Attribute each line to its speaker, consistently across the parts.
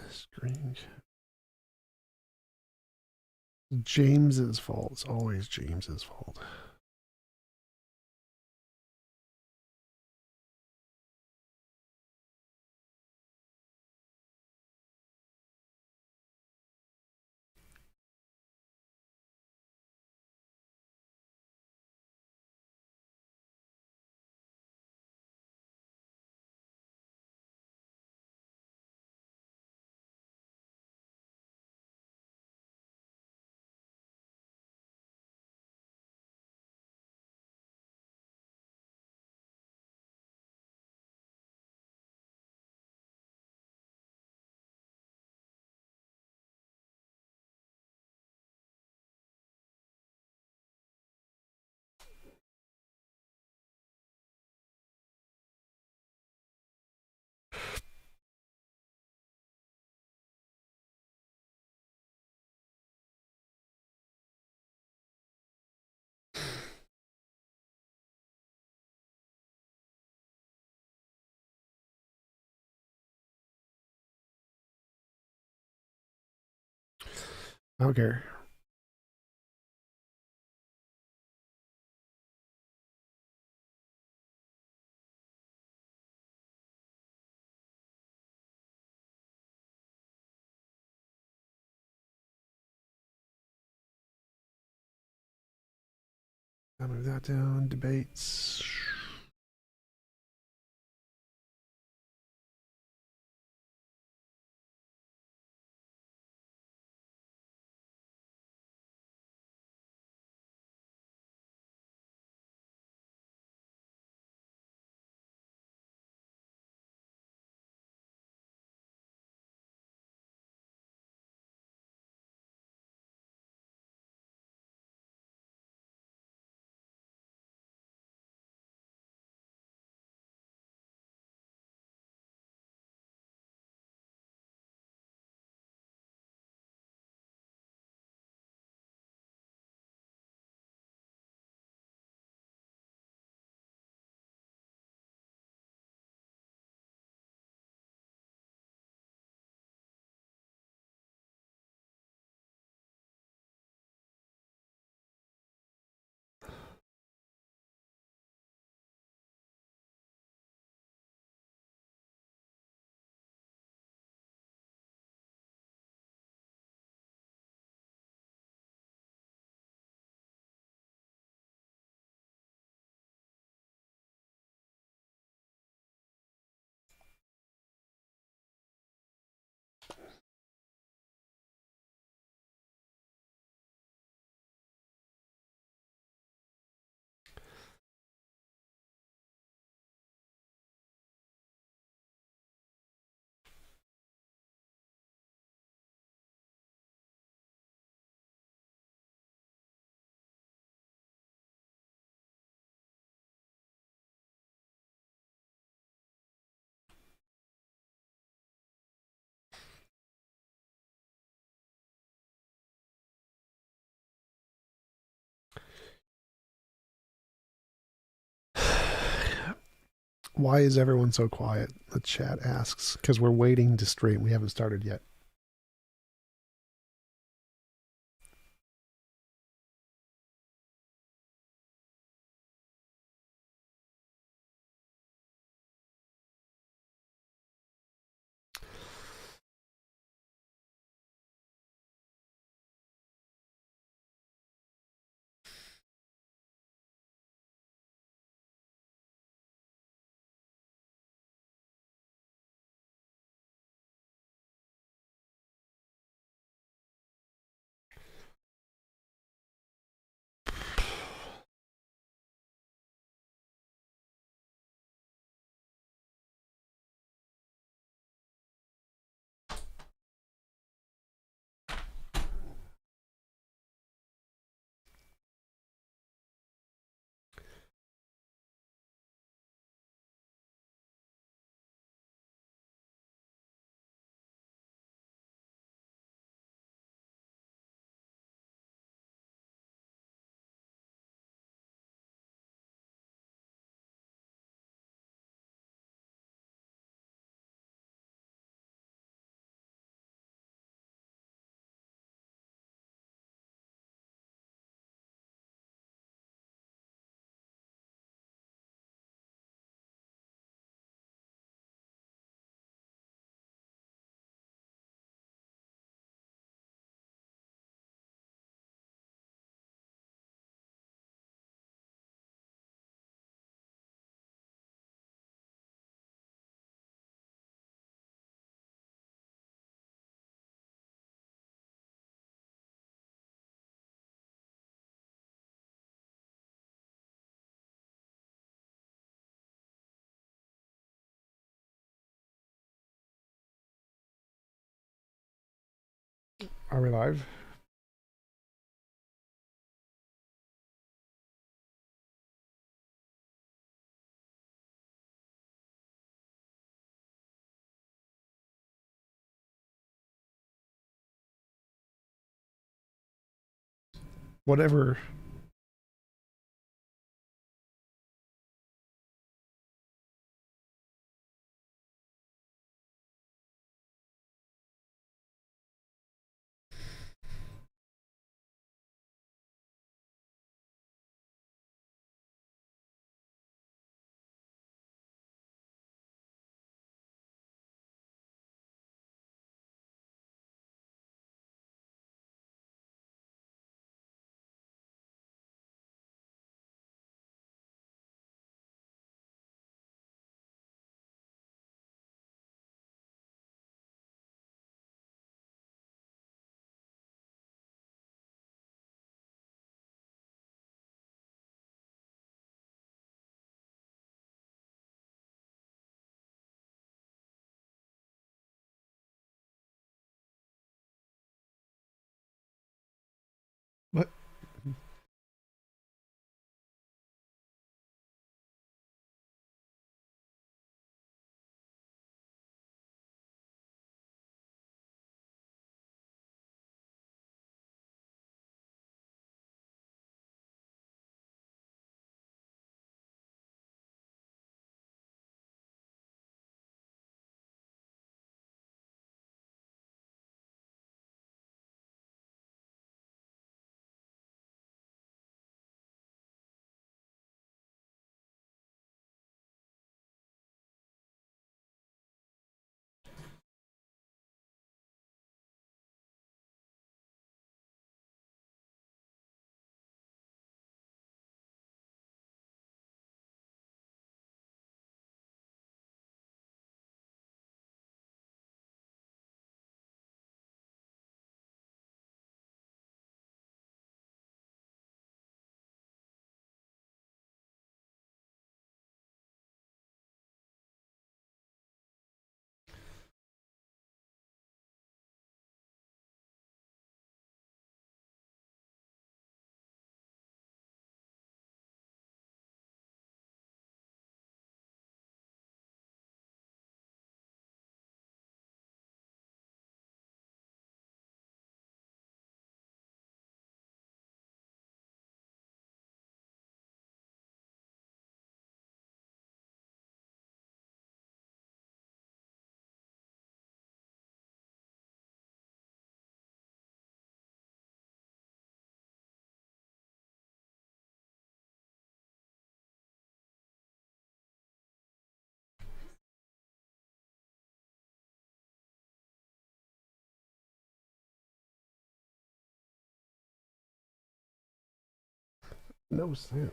Speaker 1: Screen. James's fault. It's always James's fault. Okay. I'll move that down. Debates. Why is everyone so quiet? The chat asks. Because we're waiting to stream. We haven't started yet. Are we live? Whatever. What? No sound.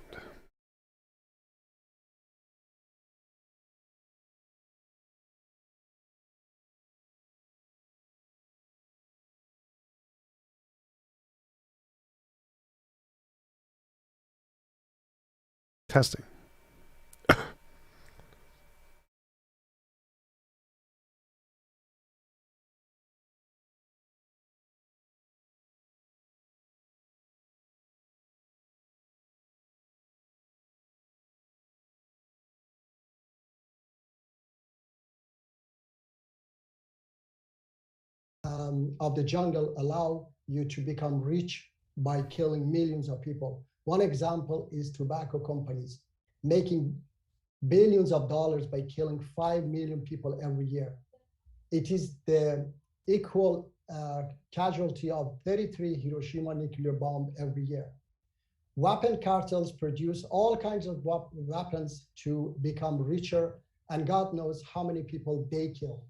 Speaker 1: Testing.
Speaker 2: Of the jungle allow you to become rich by killing millions of people. One example is tobacco companies making billions of dollars by killing 5 million people every year. It is the equal casualty of 33 Hiroshima nuclear bomb every year. Weapon cartels produce all kinds of weapons to become richer, and God knows how many people they kill.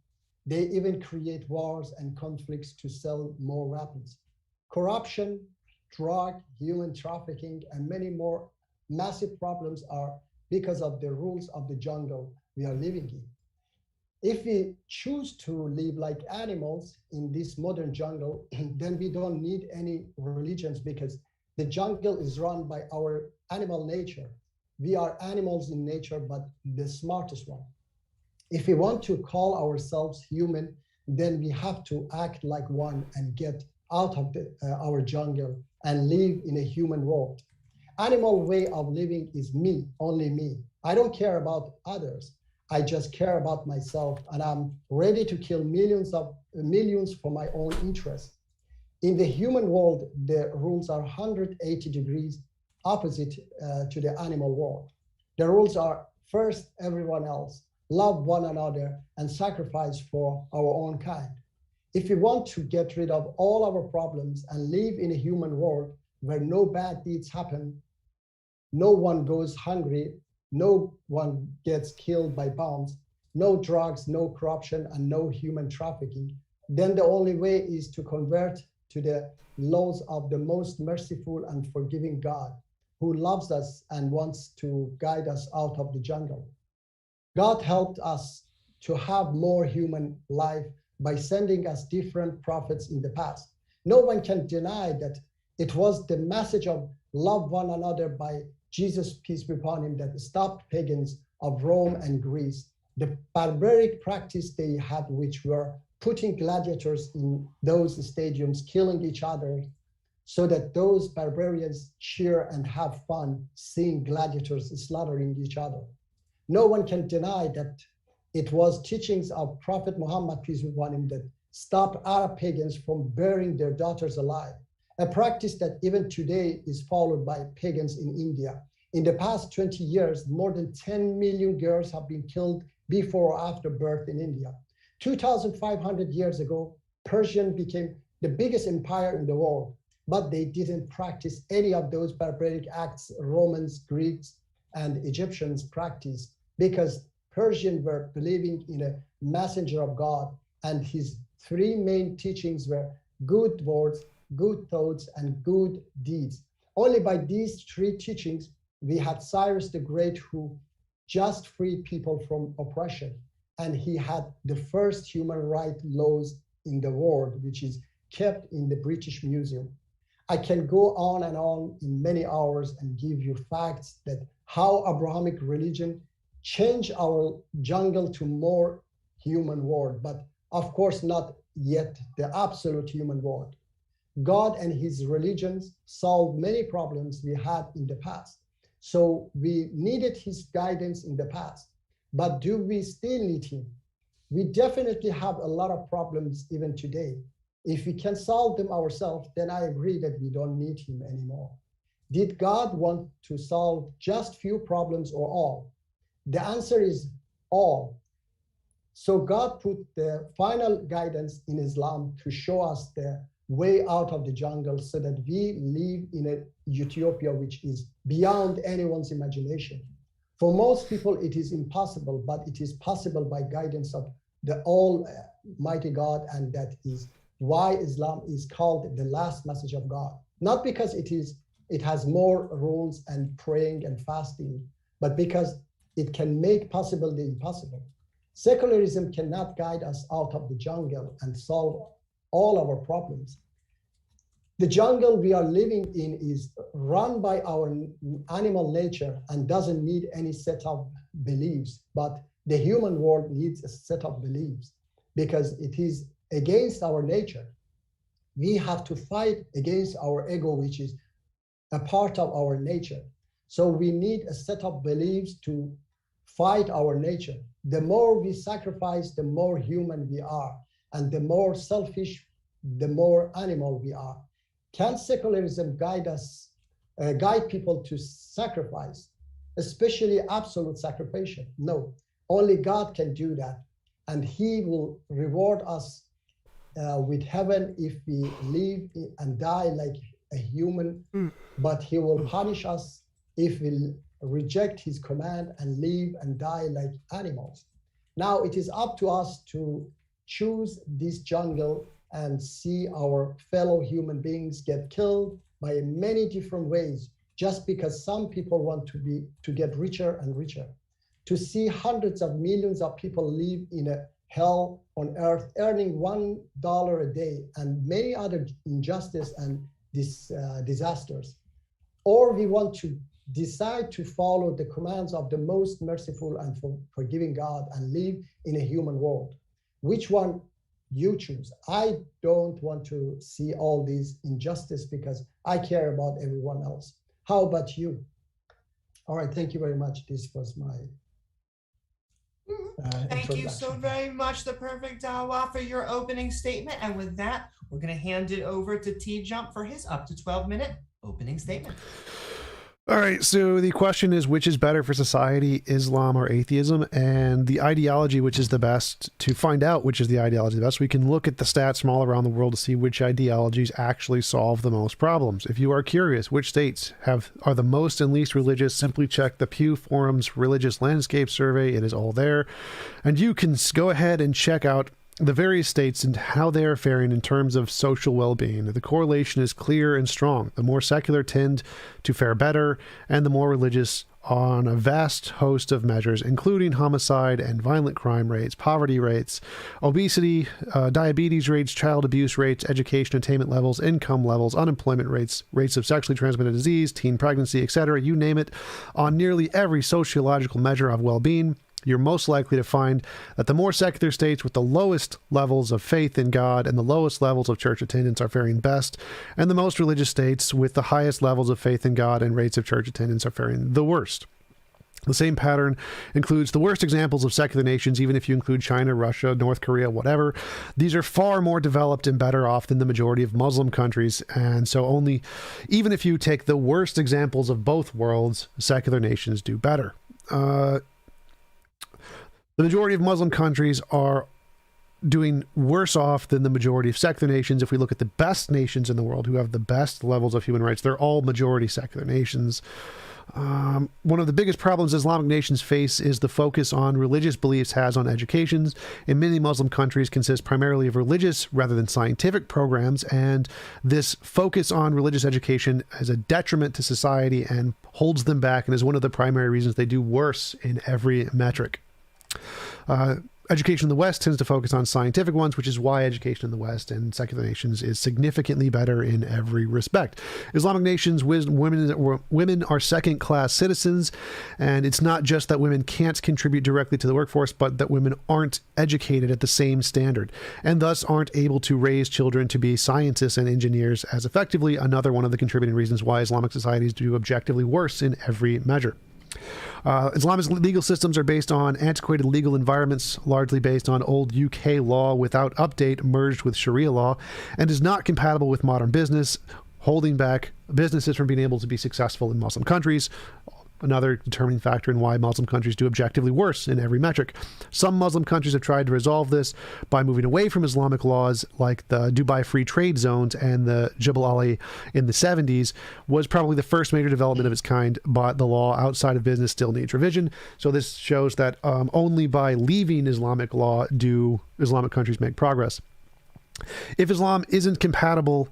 Speaker 2: They even create wars and conflicts to sell more weapons. Corruption, drug, human trafficking, and many more massive problems are because of the rules of the jungle we are living in. If we choose to live like animals in this modern jungle, then we don't need any religions because the jungle is run by our animal nature. We are animals in nature, but the smartest one. If we want to call ourselves human, then we have to act like one and get out of our jungle and live in a human world. Animal way of living is me, only me. I don't care about others. I just care about myself, and I'm ready to kill millions for my own interest. In the human world, the rules are 180 degrees opposite to the animal world. The rules are first everyone else, love one another, and sacrifice for our own kind. If we want to get rid of all our problems and live in a human world where no bad deeds happen, no one goes hungry, no one gets killed by bombs, no drugs, no corruption, and no human trafficking, then the only way is to convert to the laws of the most merciful and forgiving God, who loves us and wants to guide us out of the jungle. God helped us to have more human life by sending us different prophets in the past. No one can deny that it was the message of love one another by Jesus, peace be upon him, that stopped pagans of Rome and Greece. The barbaric practice they had, which were putting gladiators in those stadiums, killing each other, so that those barbarians cheer and have fun seeing gladiators slaughtering each other. No one can deny that it was teachings of Prophet Muhammad, peace be upon him, that stopped Arab pagans from burying their daughters alive, a practice that even today is followed by pagans in India. In the past 20 years, more than 10 million girls have been killed before or after birth in India. 2,500 years ago, Persian became the biggest empire in the world, but they didn't practice any of those barbaric acts Romans, Greeks, and Egyptians practiced, because Persians were believing in a messenger of God, and his three main teachings were good words, good thoughts, and good deeds. Only by these three teachings, we had Cyrus the Great, who just freed people from oppression. And he had the first human rights laws in the world, which is kept in the British Museum. I can go on and on in many hours and give you facts that how Abrahamic religion changed our jungle to more human world, but of course not yet the absolute human world. God and his religions solved many problems we had in the past. So we needed his guidance in the past. But do we still need him? We definitely have a lot of problems even today. If we can solve them ourselves, then I agree that we don't need him anymore. Did God want to solve just few problems or all? The answer is all. So God put the final guidance in Islam to show us the way out of the jungle so that we live in a utopia which is beyond anyone's imagination. For most people, it is impossible, but it is possible by guidance of the Almighty God, and that is why Islam is called the last message of God. Not because it has more rules and praying and fasting, but because it can make possible the impossible. Secularism cannot guide us out of the jungle and solve all our problems. The jungle we are living in is run by our animal nature and doesn't need any set of beliefs, but the human world needs a set of beliefs because it is against our nature. We have to fight against our ego, which is a part of our nature. So we need a set of beliefs to fight our nature. The more we sacrifice, the more human we are, and the more selfish, the more animal we are. Can secularism guide people to sacrifice, especially absolute sacrifice? No, only God can do that. And he will reward us with heaven if we live and die like a human, but he will punish us if we reject his command and live and die like animals. Now it is up to us to choose this jungle and see our fellow human beings get killed by many different ways, just because some people want to get richer and richer. To see hundreds of millions of people live in a hell on earth, earning $1 a day, and many other injustice and disasters. Or we want to decide to follow the commands of the most merciful and forgiving God and live in a human world. Which one You choose. I don't want to see all these injustice because I care about everyone else. How about you? All right, thank you very much. This was my
Speaker 3: Thank you so very much, the perfect Dawah, for your opening statement. And with that, we're going to hand it over to TJump for his up to 12-minute opening statement.
Speaker 1: All right, so the question is, which is better for society, Islam or atheism? And the ideology, which is the best, to find out which is the ideology the best, we can look at the stats from all around the world to see which ideologies actually solve the most problems. If you are curious which states are the most and least religious, simply check the Pew Forum's Religious Landscape Survey. It is all there. And you can go ahead and check out the various states and how they are faring in terms of social well-being. The correlation is clear and strong. The more secular tend to fare better, and the more religious on a vast host of measures, including homicide and violent crime rates, poverty rates, obesity, diabetes rates, child abuse rates, education attainment levels, income levels, unemployment rates, rates of sexually transmitted disease, teen pregnancy, etc., you name it. On nearly every sociological measure of well-being, you're most likely to find that the more secular states with the lowest levels of faith in God and the lowest levels of church attendance are faring best, and the most religious states with the highest levels of faith in God and rates of church attendance are faring the worst. The same pattern includes the worst examples of secular nations, even if you include China, Russia, North Korea, whatever. These are far more developed and better off than the majority of Muslim countries, and so even if you take the worst examples of both worlds, secular nations do better. The majority of Muslim countries are doing worse off than the majority of secular nations. If we look at the best nations in the world who have the best levels of human rights, they're all majority secular nations. One of the biggest problems Islamic nations face is the focus on religious beliefs has on educations. In many Muslim countries consist primarily of religious rather than scientific programs, and this focus on religious education is a detriment to society and holds them back and is one of the primary reasons they do worse in every metric. Education in the West tends to focus on scientific ones, which is why education in the West and secular nations is significantly better in every respect. Islamic nations, women are second-class citizens, and it's not just that women can't contribute directly to the workforce, but that women aren't educated at the same standard, and thus aren't able to raise children to be scientists and engineers as effectively. Another one of the contributing reasons why Islamic societies do objectively worse in every measure. Islamist legal systems are based on antiquated legal environments, largely based on old UK law without update merged with Sharia law, and is not compatible with modern business, holding back businesses from being able to be successful in Muslim countries. Another determining factor in why Muslim countries do objectively worse in every metric. Some Muslim countries have tried to resolve this by moving away from Islamic laws, like the Dubai Free Trade Zones and the Jebel Ali in the 70s was probably the first major development of its kind, but the law outside of business still needs revision. So this shows that only by leaving Islamic law do Islamic countries make progress. If Islam isn't capable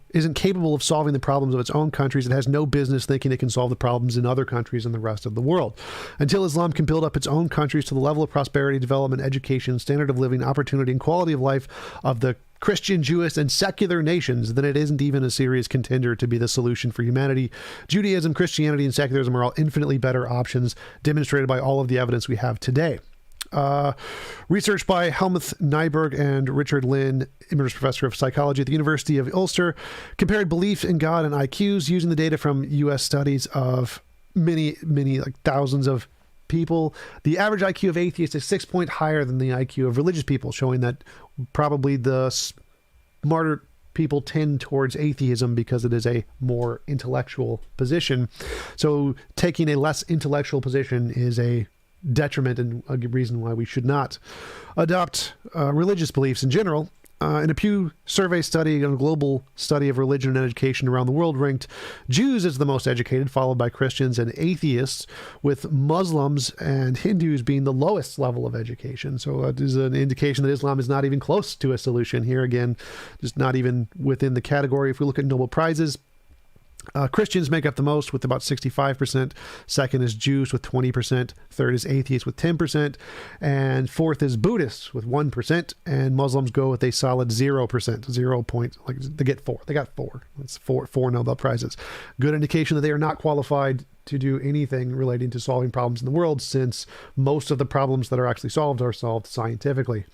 Speaker 1: of solving the problems of its own countries, it has no business thinking it can solve the problems in other countries and the rest of the world. Until Islam can build up its own countries to the level of prosperity, development, education, standard of living, opportunity, and quality of life of the Christian, Jewish, and secular nations, then it isn't even a serious contender to be the solution for humanity. Judaism, Christianity, and secularism are all infinitely better options, demonstrated by all of the evidence we have today. Research by Helmuth Nyberg and Richard Lynn, Emeritus Professor of Psychology at the University of Ulster, compared belief in God and IQs using the data from U.S. studies of many, like thousands of people. The average IQ of atheists is 6 points higher than the IQ of religious people, showing that probably the smarter people tend towards atheism because it is a more intellectual position. So taking a less intellectual position is a detriment and a reason why we should not adopt religious beliefs in general. In a Pew survey study, a global study of religion and education around the world ranked Jews as the most educated, followed by Christians and atheists, with Muslims and Hindus being the lowest level of education. So it is an indication that Islam is not even close to a solution here. Again, just not even within the category. If we look at Nobel Prizes, Christians make up the most with about 65%. Second is Jews with 20%. Third is atheists with 10%. And fourth is Buddhists with 1%. And Muslims go with a solid 0%. 0 point, like they get four. They got four. That's four Nobel Prizes. Good indication that they are not qualified to do anything relating to solving problems in the world, since most of the problems that are actually solved are solved scientifically.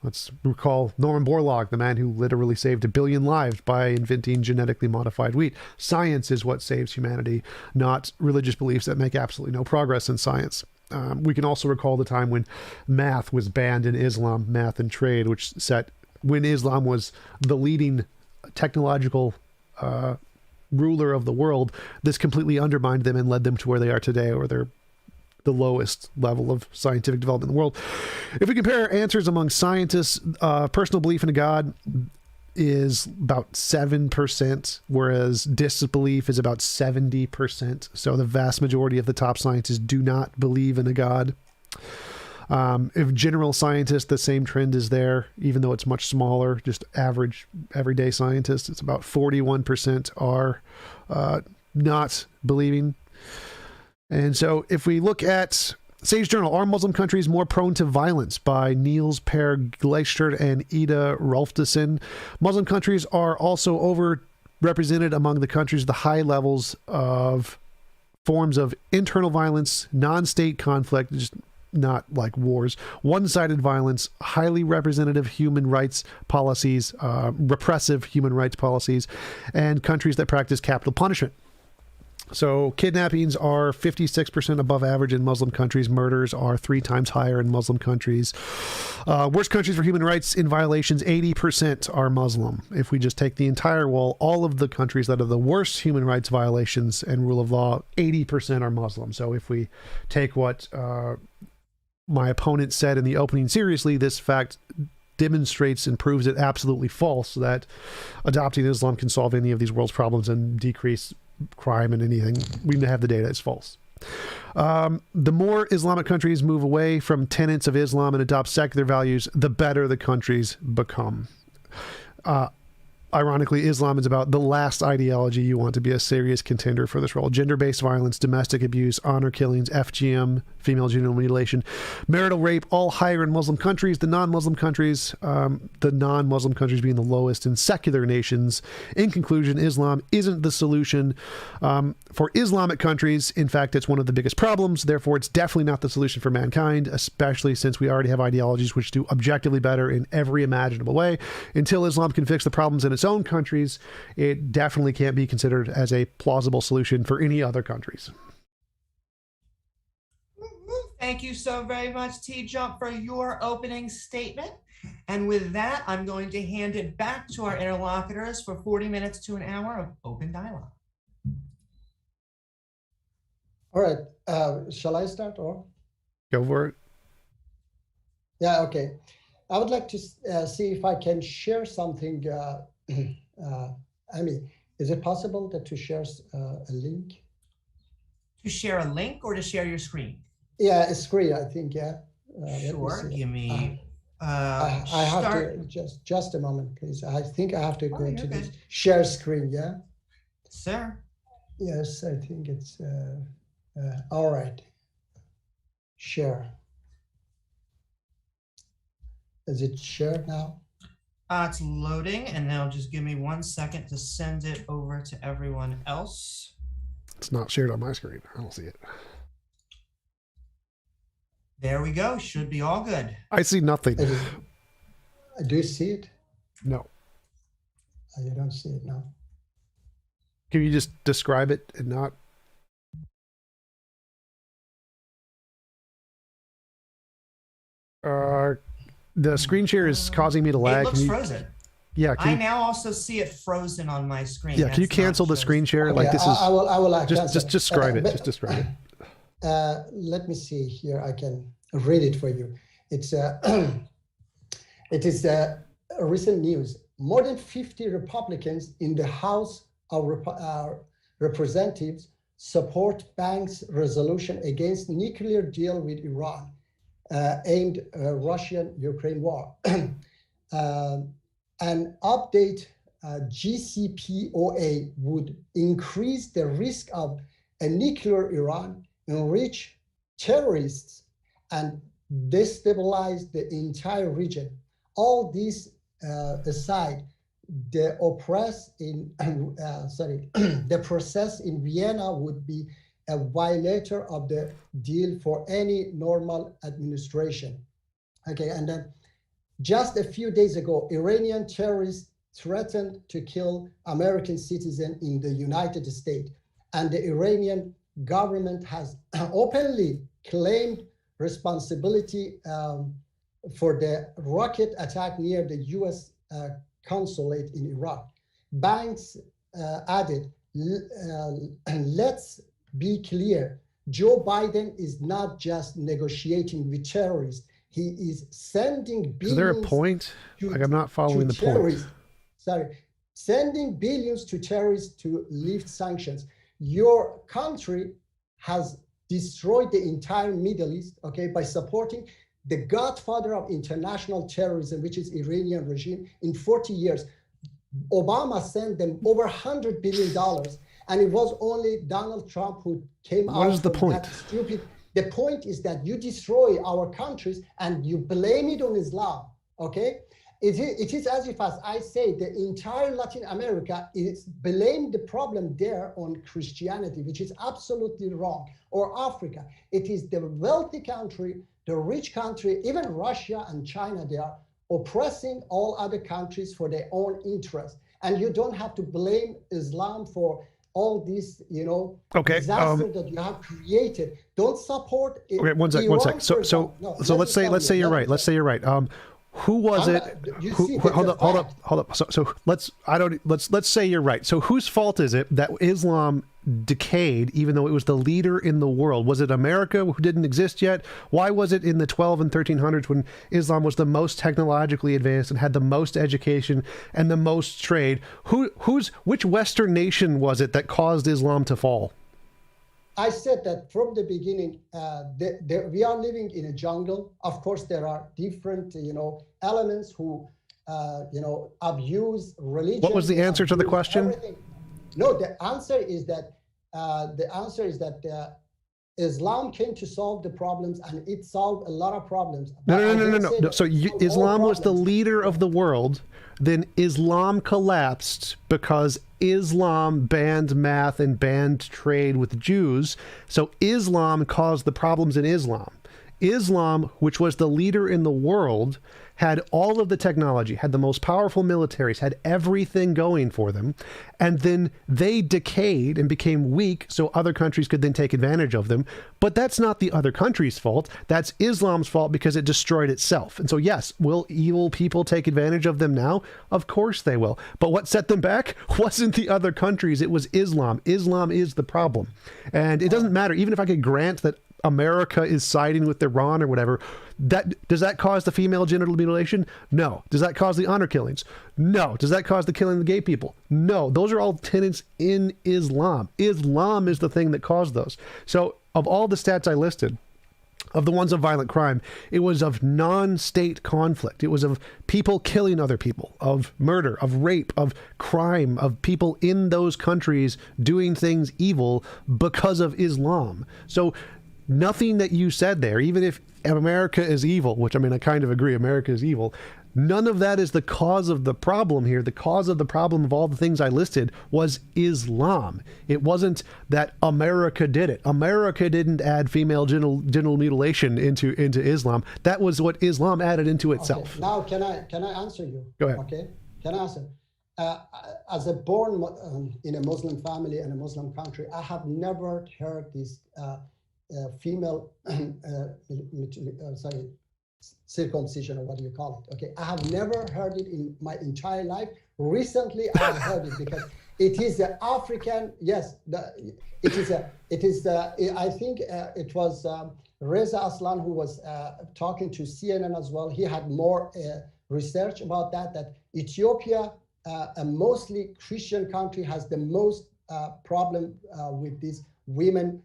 Speaker 1: Let's recall Norman Borlaug, the man who literally saved 1 billion lives by inventing genetically modified wheat. Science is what saves humanity, not religious beliefs that make absolutely no progress in science. We can also recall the time when math was banned in Islam, math and trade, which set when Islam was the leading technological ruler of the world. This completely undermined them and led them to where they are today, or they're the lowest level of scientific development in the world. If we compare answers among scientists, personal belief in a God is about 7%, whereas disbelief is about 70%. So the vast majority of the top scientists do not believe in a God. If general scientists, the same trend is there, even though it's much smaller, just average everyday scientists, it's about 41% are not believing. And so if we look at Sage Journal, Are Muslim Countries More Prone to Violence? By Niels Per Gleichert and Ida Rolfsson. Muslim countries are also overrepresented among the countries with the high levels of forms of internal violence, non-state conflict, just not like wars, one-sided violence, highly representative human rights policies, repressive human rights policies, and countries that practice capital punishment. So kidnappings are 56% above average in Muslim countries. Murders are 3 times higher in Muslim countries. Worst countries for human rights in violations, 80% are Muslim. If we just take the entire wall, all of the countries that are the worst human rights violations and rule of law, 80% are Muslim. So if we take what my opponent said in the opening seriously, this fact demonstrates and proves it absolutely false that adopting Islam can solve any of these world's problems and decrease crime and anything. We have the data. It's false. The more Islamic countries move away from tenets of Islam and adopt secular values, the better the countries become. Ironically, Islam is about the last ideology you want to be a serious contender for this role. Gender-based violence, domestic abuse, honor killings, FGM, female genital mutilation, marital rape, all higher in Muslim countries. The non-Muslim countries being the lowest in secular nations. In conclusion, Islam isn't the solution for Islamic countries. In fact, it's one of the biggest problems. Therefore, it's definitely not the solution for mankind, especially since we already have ideologies which do objectively better in every imaginable way. Until Islam can fix the problems in its own countries, it definitely can't be considered as a plausible solution for any other countries.
Speaker 3: Thank you so very much, TJump, for your opening statement. And with that, I'm going to hand it back to our interlocutors for 40 minutes to an hour of open dialogue.
Speaker 2: All right. Shall I start or?
Speaker 1: Go for it.
Speaker 2: Yeah, okay. I would like to see if I can share something. Amy, is it possible to share a link?
Speaker 3: To share a link or to share your screen?
Speaker 2: Yeah, a screen, I think, yeah.
Speaker 3: Sure, give me...
Speaker 2: I have to, just a moment, please. I think I have to go to this share screen, yeah?
Speaker 3: Sir?
Speaker 2: Yes, I think it's, all right. Share. Is it shared now?
Speaker 3: It's loading, and now just give me 1 second to send it over to everyone else.
Speaker 1: It's not shared on my screen. I don't see it.
Speaker 3: There we go. Should be all good.
Speaker 1: I see nothing.
Speaker 2: Do you see it?
Speaker 1: No.
Speaker 2: You don't see it now.
Speaker 1: Can you just describe it and not? The screen share is causing me to lag.
Speaker 3: It looks frozen.
Speaker 1: Yeah.
Speaker 3: I now also see it frozen on my screen.
Speaker 1: Yeah. Can you cancel the screen share?
Speaker 2: Okay,
Speaker 1: like this is.
Speaker 2: I will
Speaker 1: just describe it. Just describe it.
Speaker 2: Let me see here. I can read it for you. It's it is recent news. More than 50 Republicans in the House of Representatives support Bank's resolution against nuclear deal with Iran, aimed Russian-Ukraine war. An update GCPOA would increase the risk of a nuclear Iran, enrich terrorists, and destabilize the entire region. All these aside, the the process in Vienna would be a violator of the deal for any normal administration. Okay, and then just a few days ago, Iranian terrorists threatened to kill American citizens in the United States, and the Iranian government has openly claimed responsibility for the rocket attack near the U.S. consulate in Iraq. Banks added, let's be clear, Joe Biden is not just negotiating with terrorists, he is sending billions.
Speaker 1: Is there a point? Like, I'm not following the point.
Speaker 2: Sending billions to terrorists to lift sanctions. Your country has destroyed the entire Middle East, okay, by supporting the godfather of international terrorism, which is Iranian regime, in 40 years. Obama sent them over $100 billion, and it was only Donald Trump who came out.
Speaker 1: What is the point?
Speaker 2: That stupid. The point is that you destroy our countries and you blame it on Islam, okay? It is as if, as I say, the entire Latin America is blame the problem there on Christianity, which is absolutely wrong, or Africa. It is the wealthy country, the rich country, even Russia and China, they are oppressing all other countries for their own interest. And you don't have to blame Islam for all this, disaster that you have created. Don't support it.
Speaker 1: Okay, one sec. So let's say you're right. Let's say you're right. Who was it? Hold up. So let's say you're right. So whose fault is it that Islam decayed, even though it was the leader in the world? Was it America, who didn't exist yet? Why was it in the 12 and 1300s, when Islam was the most technologically advanced and had the most education and the most trade? Which Western nation was it that caused Islam to fall?
Speaker 2: I said that from the beginning, we are living in a jungle. Of course, there are different, elements who, abuse religion.
Speaker 1: What was the answer to the question?
Speaker 2: Everything. No, the answer is that Islam came to solve the problems, and it solved a lot of problems.
Speaker 1: No. So Islam was the leader of the world. Then Islam collapsed because Islam banned math and banned trade with Jews. So Islam caused the problems in Islam. Islam, which was the leader in the world, had all of the technology, had the most powerful militaries, had everything going for them. And then they decayed and became weak so other countries could then take advantage of them. But that's not the other country's fault. That's Islam's fault because it destroyed itself. And so, yes, will evil people take advantage of them now? Of course they will. But what set them back wasn't the other countries. It was Islam. Islam is the problem. And it doesn't matter. Even if I could grant that America is siding with Iran or whatever, does that cause the female genital mutilation? No. Does that cause the honor killings? No. Does that cause the killing of the gay people? No. Those are all tenets in Islam. Islam is the thing that caused those. So of all the stats I listed, of the ones of violent crime, it was of non-state conflict. It was of people killing other people, of murder, of rape, of crime, of people in those countries doing things evil because of Islam. So nothing that you said there, even if America is evil, which I mean, I kind of agree, America is evil, none of that is the cause of the problem here. The cause of the problem of all the things I listed was Islam. It wasn't that America did it. America didn't add female genital mutilation into Islam. That was what Islam added into itself.
Speaker 2: Okay. Now, can I answer you?
Speaker 1: Go ahead.
Speaker 2: Okay, can I answer? As a born in a Muslim family and a Muslim country, I have never heard this female circumcision, or what do you call it? Okay, I have never heard it in my entire life. Recently, I have heard it because it is an African. Yes, I think it was Reza Aslan who was talking to CNN as well. He had more research about that. That Ethiopia, a mostly Christian country, has the most problem with these women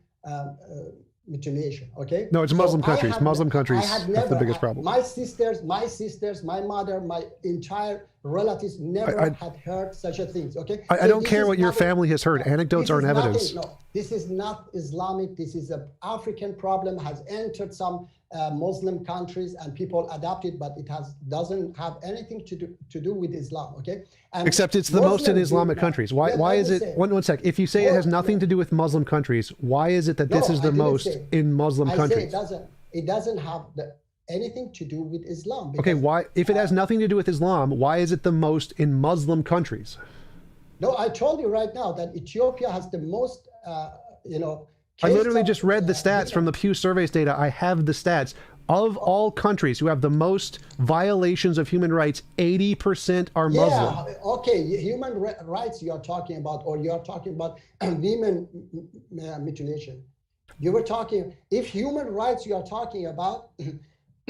Speaker 2: mutilation. Okay.
Speaker 1: No, it's Muslim countries. Muslim countries. That's the biggest problem.
Speaker 2: My sisters, my mother, my entire relatives never had heard such a thing. Okay.
Speaker 1: I don't care what your family has heard. Anecdotes aren't evidence.
Speaker 2: No, this is not Islamic. This is an African problem. Has entered some Muslim countries and people adopt it, but it doesn't have anything to do with Islam. Okay, and
Speaker 1: except it's the most in Islamic countries. Why is it? One sec. If you say it has nothing to do with Muslim countries, why is it that this is the most in Muslim countries?
Speaker 2: It doesn't have anything to do with Islam.
Speaker 1: Okay, why? If it has nothing to do with Islam, why is it the most in Muslim countries?
Speaker 2: No, I told you right now that Ethiopia has the most,
Speaker 1: I literally just read the stats from the Pew Surveys data. I have the stats. Of all countries who have the most violations of human rights, 80% are Muslim.
Speaker 2: Yeah, okay, human rights you are talking about, or you are talking about women mutilation. You were talking, if human rights you are talking about,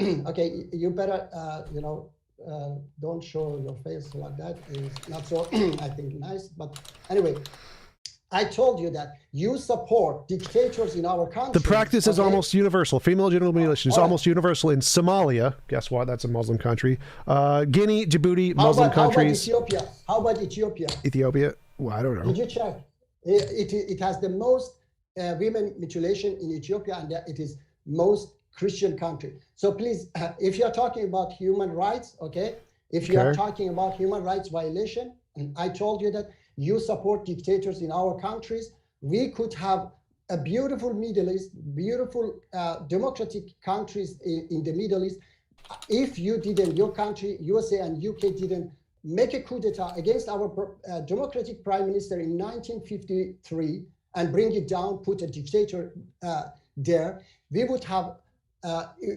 Speaker 2: okay, you better, don't show your face like that. It's not so, I think, nice. But anyway, I told you that you support dictators in our country.
Speaker 1: The practice is almost universal. Female genital mutilation is almost universal in Somalia. Guess what? That's a Muslim country. Guinea, Djibouti, Muslim countries.
Speaker 2: How about Ethiopia? How about Ethiopia?
Speaker 1: Ethiopia? Well, I don't know.
Speaker 2: Did you check? It has the most women mutilation in Ethiopia, and it is most Christian country. So please, if you're talking about human rights, okay, if you are talking about human rights violation, I told you that you support dictators in our countries. We could have a beautiful Middle East, beautiful democratic countries in the Middle East. If you didn't, your country, USA and UK didn't make a coup d'etat against our democratic prime minister in 1953 and bring it down, put a dictator there, we would have,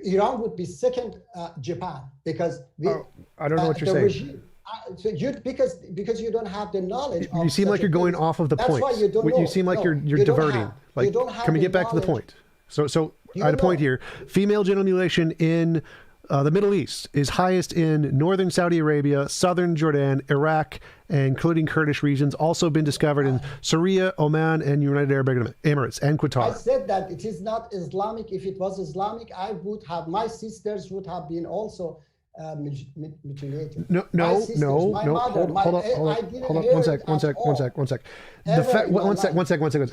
Speaker 2: Iran would be second Japan, because
Speaker 1: I don't know what you're saying.
Speaker 2: Regime, so because you don't have the knowledge.
Speaker 1: You seem like you're going off of the point.
Speaker 2: That's why you don't know.
Speaker 1: You seem like you're diverting. Like, can we get back to the point? So I had a point here. Female genital mutilation in the Middle East is highest in northern Saudi Arabia, southern Jordan, Iraq, including Kurdish regions. Also been discovered in Syria, Oman, and United Arab Emirates, and Qatar.
Speaker 2: I said that it is not Islamic. If it was Islamic, I would have, my sisters would have been also mutilated.
Speaker 1: No. Hold on. One sec.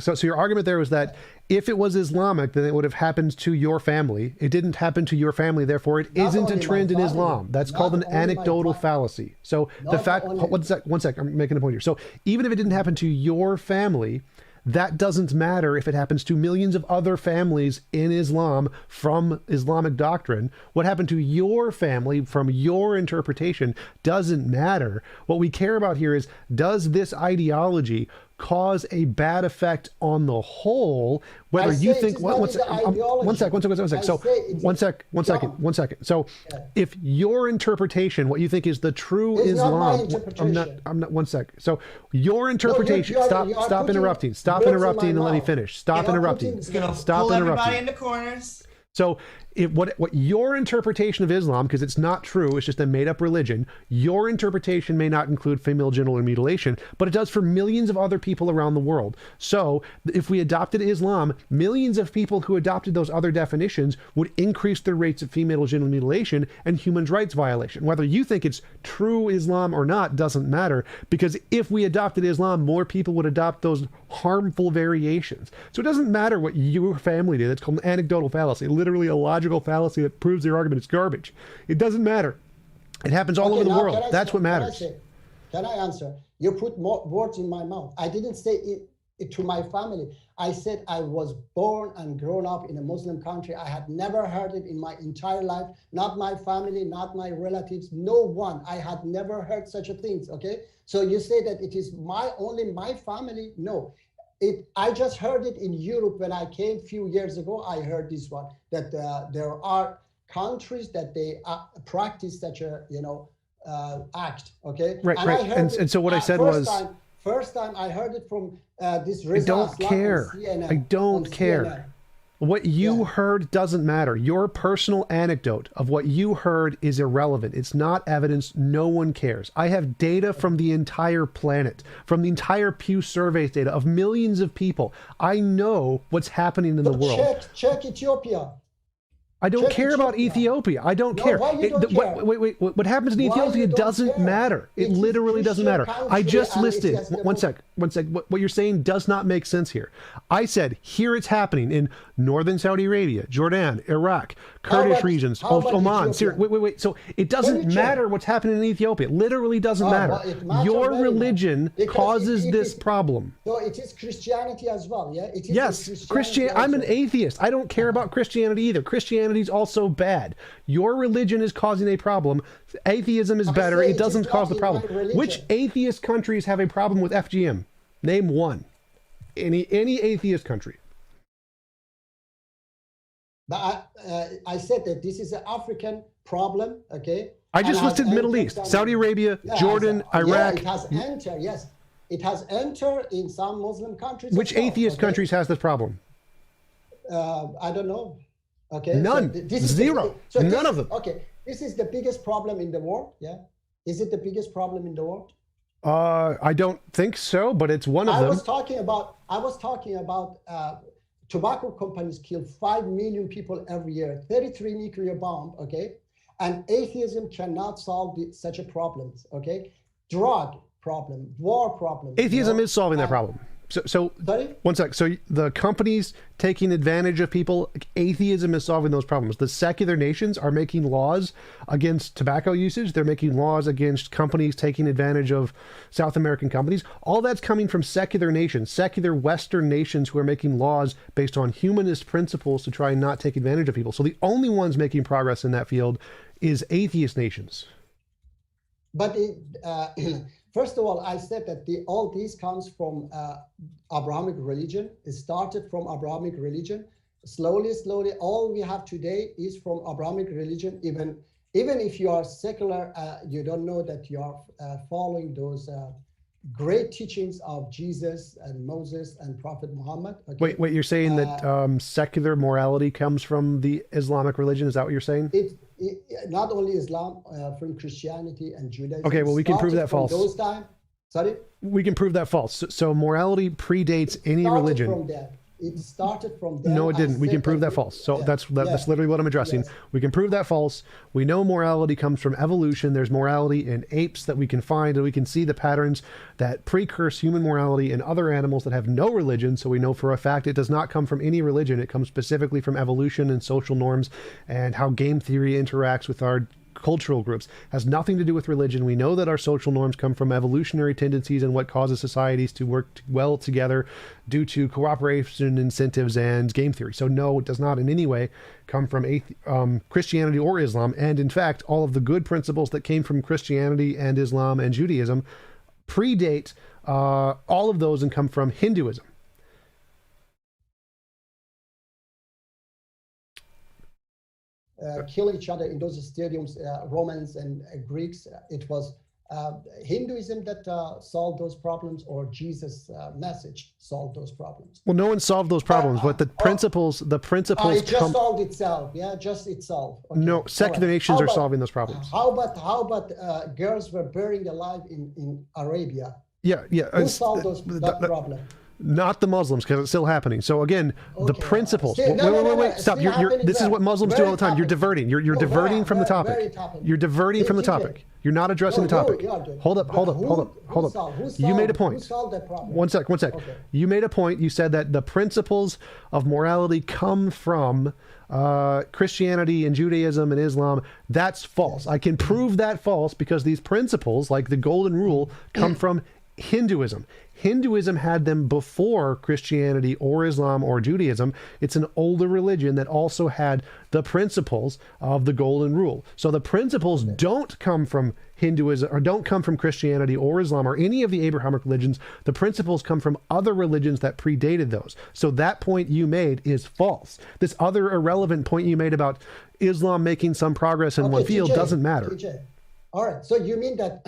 Speaker 1: So your argument there was that if it was Islamic, then it would have happened to your family. It didn't happen to your family, therefore it isn't a trend in Islam. That's called an anecdotal fallacy. So the fact, one sec, I'm making a point here. So even if it didn't happen to your family, that doesn't matter if it happens to millions of other families in Islam from Islamic doctrine. What happened to your family from your interpretation doesn't matter. What we care about here is, does this ideology cause a bad effect on the whole? Whether you think one second. So if your interpretation, what you think is the true Islam, I'm not one sec. So your interpretation, stop interrupting and let me finish. Stop interrupting.
Speaker 3: Pull everybody into corners.
Speaker 1: So what your interpretation of Islam, because it's not true, it's just a made-up religion, your interpretation may not include female genital mutilation, but it does for millions of other people around the world. So if we adopted Islam, millions of people who adopted those other definitions would increase their rates of female genital mutilation and human rights violation. Whether you think it's true Islam or not doesn't matter, because if we adopted Islam, more people would adopt those harmful variations. So it doesn't matter what your family did. It's called an anecdotal fallacy, literally a logical fallacy that proves your argument is garbage. It doesn't matter. It happens all over the world. That's what matters.
Speaker 2: Can I answer? You put more words in my mouth. I didn't say it to my family. I said I was born and grown up in a Muslim country. I had never heard it in my entire life. Not my family, not my relatives, no one. I had never heard such a thing, okay? So you say that it is only my family? No. I just heard it in Europe when I came a few years ago. I heard this one, that there are countries that they practice such a act. Okay,
Speaker 1: right. And so what I said was,
Speaker 2: first time I heard it from this.
Speaker 1: I don't care. I don't care. What you heard doesn't matter. Your personal anecdote of what you heard is irrelevant. It's not evidence. No one cares. I have data from the entire planet, from the entire Pew Surveys data of millions of people. I know what's happening in the world.
Speaker 2: Check Ethiopia.
Speaker 1: I don't care about Ethiopia. I don't care.
Speaker 2: Why you don't care?
Speaker 1: Wait. What happens in Ethiopia doesn't matter. It literally doesn't matter. I just listed. One sec. What you're saying does not make sense here. I said here it's happening in northern Saudi Arabia, Jordan, Iraq, Kurdish regions, Oman, Syria. Wait. So it doesn't matter what's happening in Ethiopia. It literally doesn't matter. Your religion causes this problem.
Speaker 2: So it is Christianity as well, yeah? It is
Speaker 1: Yes, Christianity. I'm an atheist. I don't care about Christianity either. Christianity is also bad. Your religion is causing a problem. Atheism is better. It doesn't cause the problem. Which atheist countries have a problem with FGM? Name one. Any atheist country.
Speaker 2: But I said that this is an African problem, okay?
Speaker 1: I just listed Middle East, Saudi Arabia, Jordan, Iraq.
Speaker 2: It has entered, yes. It has entered in some Muslim countries.
Speaker 1: Which atheist countries has this problem?
Speaker 2: I don't know. Okay.
Speaker 1: None. Zero. None of them.
Speaker 2: Okay. This is the biggest problem in the world. Yeah. Is it the biggest problem in the world?
Speaker 1: I don't think so, but it's one of them.
Speaker 2: I was talking about tobacco companies kill 5 million people every year, 33 nuclear bomb. Okay. And atheism cannot solve such a problems. Okay. Drug problem, war problem.
Speaker 1: Atheism is solving that problem. So one sec. So the companies taking advantage of people, atheism is solving those problems. The secular nations are making laws against tobacco usage. They're making laws against companies taking advantage of South American companies. All that's coming from secular nations, secular Western nations who are making laws based on humanist principles to try and not take advantage of people. So the only ones making progress in that field is atheist nations.
Speaker 2: But first of all, I said that all these comes from Abrahamic religion. It started from Abrahamic religion. Slowly, all we have today is from Abrahamic religion. Even if you are secular, you don't know that you are following those great teachings of Jesus and Moses and Prophet Muhammad. Okay?
Speaker 1: Wait, you're saying that secular morality comes from the Islamic religion? Is that what you're saying?
Speaker 2: Not only Islam, from Christianity and Judaism.
Speaker 1: Okay, well, we can prove that false.
Speaker 2: Those time, sorry?
Speaker 1: We can prove that false. So morality predates any religion.
Speaker 2: From that. It started from there.
Speaker 1: No, it didn't. We can prove that false. So that's literally what I'm addressing. Yes. We can prove that false. We know morality comes from evolution. There's morality in apes that we can find, and we can see the patterns that precurse human morality in other animals that have no religion. So we know for a fact it does not come from any religion. It comes specifically from evolution and social norms and how game theory interacts with our cultural groups. Has nothing to do with religion. We know that our social norms come from evolutionary tendencies and what causes societies to work well together due to cooperation incentives and game theory. So no, it does not in any way come from Christianity or Islam. And in fact, all of the good principles that came from Christianity and Islam and Judaism predate all of those and come from Hinduism.
Speaker 2: Kill each other in those stadiums, Romans and Greeks. It was Hinduism that solved those problems, or Jesus' message solved those problems.
Speaker 1: Well, no one solved those problems, but the principles.
Speaker 2: It just solved itself. Yeah, just itself. Okay.
Speaker 1: No, secular nations are solving those problems.
Speaker 2: How about girls were buried alive in Arabia?
Speaker 1: Yeah.
Speaker 2: Who solved that problem?
Speaker 1: Not the Muslims, because it's still happening. So again, the principles. Wait. Stop. This is what Muslims do all the time. You're diverting. You're diverting from the topic. You're diverting from the topic. You're not addressing the topic. Hold up. You made a point.
Speaker 2: Who solved that problem?
Speaker 1: One sec. Okay. You made a point. You said that the principles of morality come from Christianity and Judaism and Islam. That's false. I can prove that false because these principles, like the Golden Rule, come from Hinduism. Hinduism had them before Christianity or Islam or Judaism. It's an older religion that also had the principles of the Golden Rule. So the principles don't come from Hinduism or don't come from Christianity or Islam or any of the Abrahamic religions. The principles come from other religions that predated those. So that point you made is false. This other irrelevant point you made about Islam making some progress in one field doesn't matter.
Speaker 2: All right. So you mean that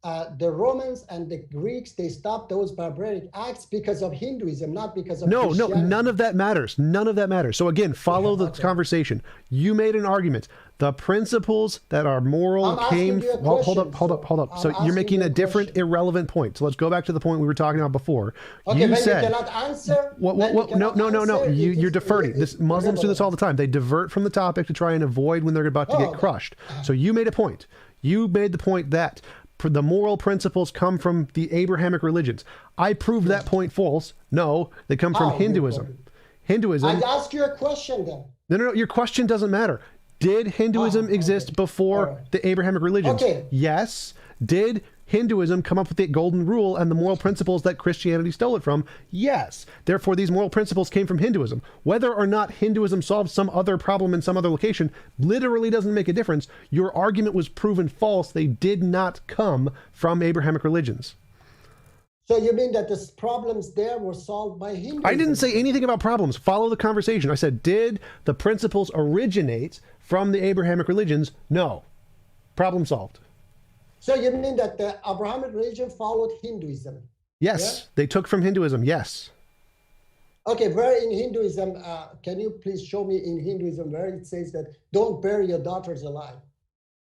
Speaker 2: the Romans and the Greeks, they stopped those barbaric acts because of Hinduism, not because of
Speaker 1: No,
Speaker 2: Christianity.
Speaker 1: none of that matters. None of that matters. So again, follow the conversation. You made an argument. The principles that are moral came. Hold up. So you're making a different, irrelevant point. So let's go back to the point we were talking about before.
Speaker 2: Okay,
Speaker 1: you
Speaker 2: but
Speaker 1: said,
Speaker 2: you cannot answer.
Speaker 1: No. You're deferring. Muslims do this all the time. They divert from the topic to try and avoid when they're about to get crushed. So you made a point. You made the point that the moral principles come from the Abrahamic religions. I proved that point false. No, they come from Hinduism. Hinduism.
Speaker 2: I asked you a question then.
Speaker 1: No. Your question doesn't matter. Did Hinduism exist before the Abrahamic religions?
Speaker 2: Okay.
Speaker 1: Yes. Did Hinduism come up with the golden rule and the moral principles that Christianity stole it from? Yes. Therefore, these moral principles came from Hinduism. Whether or not Hinduism solved some other problem in some other location literally doesn't make a difference. Your argument was proven false. They did not come from Abrahamic religions.
Speaker 2: So you mean that the problems there were solved by Hinduism?
Speaker 1: I didn't say anything about problems. Follow the conversation. I said, did the principles originate from the Abrahamic religions? No. Problem solved.
Speaker 2: So you mean that the Abrahamic religion followed Hinduism?
Speaker 1: Yes,
Speaker 2: yeah?
Speaker 1: They took from Hinduism, yes.
Speaker 2: Okay, where in Hinduism, can you please show me in Hinduism where it says that don't bury your daughters alive?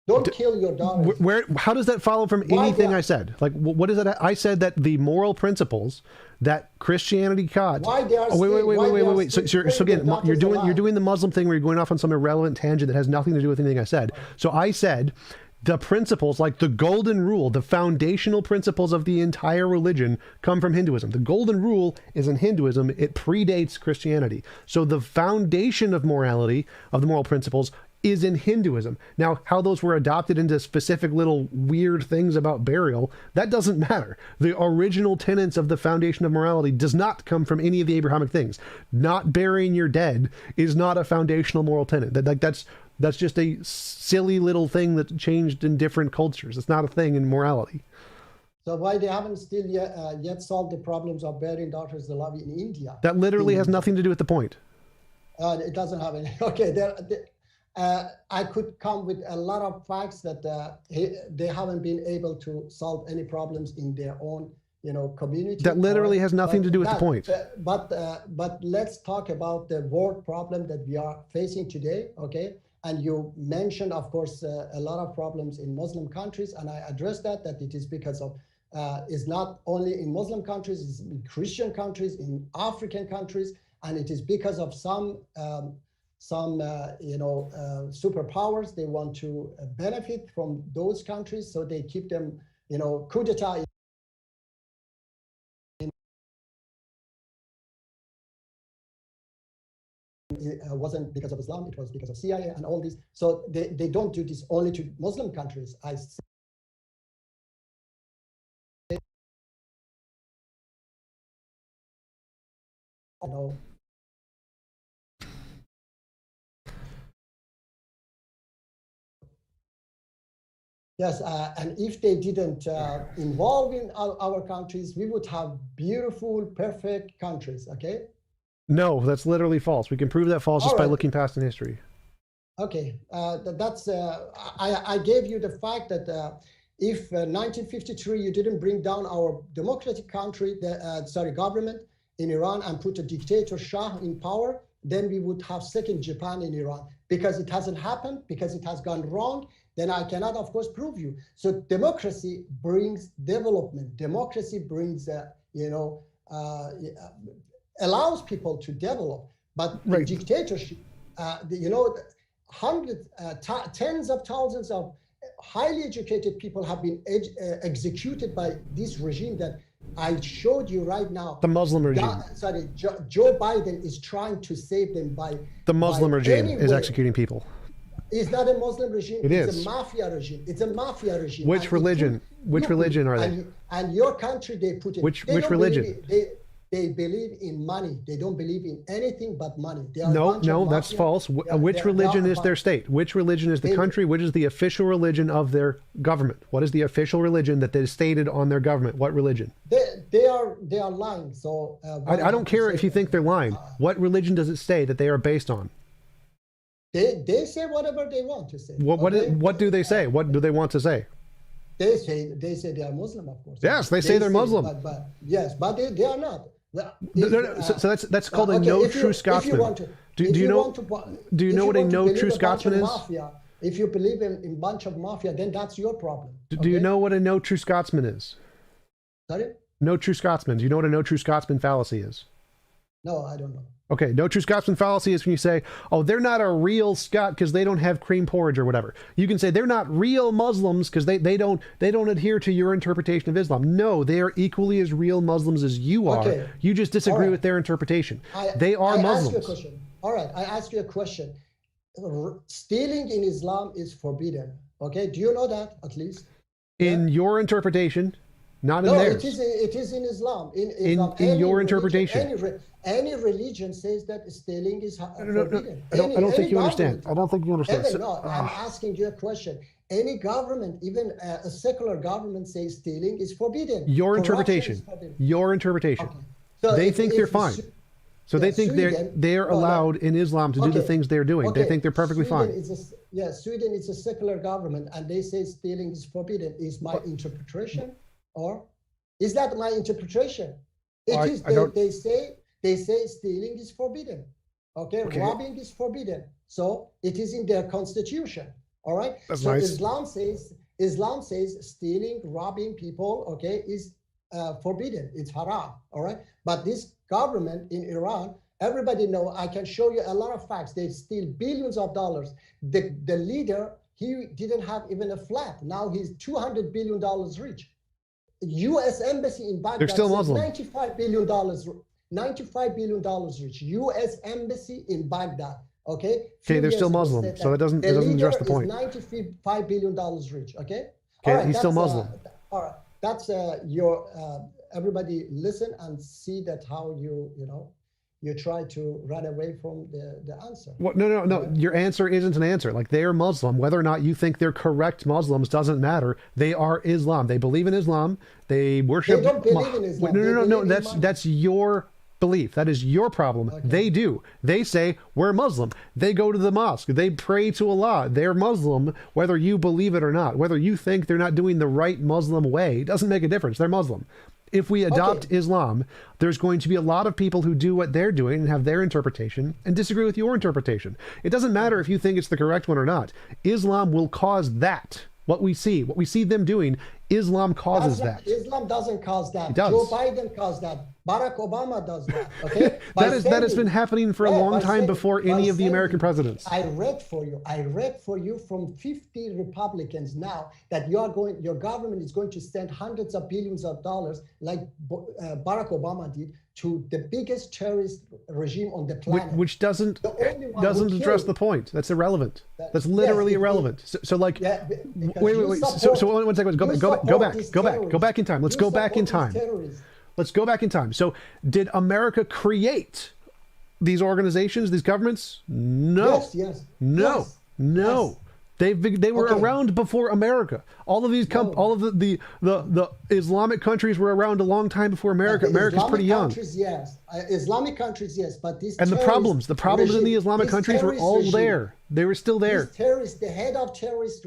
Speaker 2: Don't kill your daughters.
Speaker 1: How does that follow from anything I said? Like, what is that? I said that the moral principles that Christianity caught.
Speaker 2: Why they are
Speaker 1: wait. So again, you're doing the Muslim thing where you're going off on some irrelevant tangent that has nothing to do with anything I said. So I said the principles, like the golden rule, the foundational principles of the entire religion come from Hinduism. The golden rule is in Hinduism. It predates Christianity. So the foundation of morality, of the moral principles, is in Hinduism. Now, how those were adopted into specific little weird things about burial, that doesn't matter. The original tenets of the foundation of morality does not come from any of the Abrahamic things. Not burying your dead is not a foundational moral tenet. That's just a silly little thing that changed in different cultures. It's not a thing in morality.
Speaker 2: So why they haven't still yet solved the problems of burying daughters alive in India?
Speaker 1: That literally has nothing to do with the point.
Speaker 2: It doesn't have any. Okay, I could come with a lot of facts that they haven't been able to solve any problems in their own, community.
Speaker 1: That literally has nothing to do with the point.
Speaker 2: But let's talk about the world problem that we are facing today, okay? And you mentioned, of course, a lot of problems in Muslim countries, and I addressed that it is because of, it's not only in Muslim countries, it's in Christian countries, in African countries, and it is because of some superpowers. They want to benefit from those countries, so they keep them, coup d'etat. It wasn't because of Islam, it was because of CIA and all this. So they don't do this only to Muslim countries. I say, Yes, and if they didn't involve in our countries, we would have beautiful, perfect countries, okay?
Speaker 1: No, that's literally false. We can prove that false just by looking past in history.
Speaker 2: Okay, I gave you the fact that if 1953 you didn't bring down our democratic country, government in Iran and put a dictator Shah in power, then we would have second Japan in Iran. Because it hasn't happened, because it has gone wrong, then I cannot, of course, prove you. So democracy brings development. Democracy brings, allows people to develop. But dictatorship, tens of thousands of highly educated people have been executed by this regime that I showed you right now.
Speaker 1: The Muslim regime.
Speaker 2: Joe Biden is trying to save them by...
Speaker 1: The Muslim regime is executing people.
Speaker 2: It's not a Muslim regime.
Speaker 1: It's
Speaker 2: a mafia regime. It's a mafia regime.
Speaker 1: Which religion? Which religion are they?
Speaker 2: And your country, they put it.
Speaker 1: Which religion?
Speaker 2: They believe in money. They don't believe in anything but money.
Speaker 1: No, that's false. Which religion is their state? Which religion is the country? Which is the official religion of their government? What is the official religion that they stated on their government? What religion?
Speaker 2: They are lying. So
Speaker 1: I don't care if you think they're lying. What religion does it say that they are based on?
Speaker 2: They say whatever they want to say.
Speaker 1: What do they say? What do they want to say?
Speaker 2: They say they are Muslim, of course.
Speaker 1: Yes, they say they're Muslim.
Speaker 2: But yes, but they are not.
Speaker 1: So that's called a no true Scotsman. Do you know what a no true Scotsman is?
Speaker 2: If you believe in bunch of mafia, then that's your problem.
Speaker 1: Do you know what a no true Scotsman is?
Speaker 2: Sorry?
Speaker 1: No true Scotsman. Do you know what a no true Scotsman fallacy is?
Speaker 2: No, I don't know.
Speaker 1: Okay, no true Scotsman fallacy is when you say, oh, they're not a real Scot because they don't have cream porridge or whatever. You can say they're not real Muslims because they don't adhere to your interpretation of Islam. No, they are equally as real Muslims as you are.
Speaker 2: Okay.
Speaker 1: You just disagree with their interpretation. They are Muslims.
Speaker 2: Ask you a question. All right, I ask you a question. Stealing in Islam is forbidden. Okay, do you know that at least?
Speaker 1: In your interprerbation, not in theirs.
Speaker 2: It is in Islam. In
Speaker 1: your interpretation.
Speaker 2: Any religion says that stealing is forbidden.
Speaker 1: I don't think you understand. I don't think you understand.
Speaker 2: I'm asking you a question. Any government, even a secular government, says stealing is forbidden.
Speaker 1: Your interpretation. Your interpretation. Okay. So they think they're fine. So they think they're allowed in Islam to do the things they're doing. They think they're perfectly fine.
Speaker 2: Sweden is a secular government, and they say stealing is forbidden. Is my interpretation, or is that my interpretation? It is. They say stealing is forbidden. Okay, robbing is forbidden. So it is in their constitution. All right.
Speaker 1: That's nice.
Speaker 2: Islam says stealing, robbing people, okay, is forbidden. It's haram. All right. But this government in Iran, everybody know, I can show you a lot of facts. They steal billions of dollars. The leader, he didn't have even a flat. Now he's $200 billion rich. U.S. embassy in Baghdad,
Speaker 1: they're still Muslim.
Speaker 2: $95 billion rich. U.S. embassy in Baghdad. Okay.
Speaker 1: Okay, they're still Muslim, so it doesn't address the point.
Speaker 2: $95 billion rich. Okay.
Speaker 1: Okay, he's still Muslim.
Speaker 2: All right. That's your. Everybody listen and see that how you try to run away from the answer.
Speaker 1: What? No. Your answer isn't an answer. Like, they are Muslim. Whether or not you think they're correct Muslims doesn't matter. They are Islam. They believe in Islam. They worship.
Speaker 2: They don't believe in Islam.
Speaker 1: No. That's your belief. That is your problem. Okay. They do. They say we're Muslim. They go to the mosque. They pray to Allah. They're Muslim, whether you believe it or not. Whether you think they're not doing the right Muslim way, it doesn't make a difference. They're Muslim. If we adopt Islam, there's going to be a lot of people who do what they're doing and have their interpretation and disagree with your interpretation. It doesn't matter if you think it's the correct one or not. Islam will cause that. What we see them doing, Islam causes that.
Speaker 2: Islam doesn't cause that.
Speaker 1: It does.
Speaker 2: Joe Biden caused that. Barack Obama does that. Okay.
Speaker 1: that has been happening for a long time before any of the American presidents.
Speaker 2: I read for you from 50 Republicans now that your government is going to send hundreds of billions of dollars, like Barack Obama did, to the biggest terrorist regime on the planet.
Speaker 1: Which doesn't address the point. That's irrelevant. That's literally irrelevant. So wait. So one second. Go back in time. Let's go back in time. Let's go back in time. So did America create these organizations, these governments? No. No. They were around before America. All of these all of the Islamic countries were around a long time before America. America's pretty young.
Speaker 2: Islamic countries, yes, but these
Speaker 1: and the problems in the Islamic countries were all there. They were still there.
Speaker 2: The head of terrorist,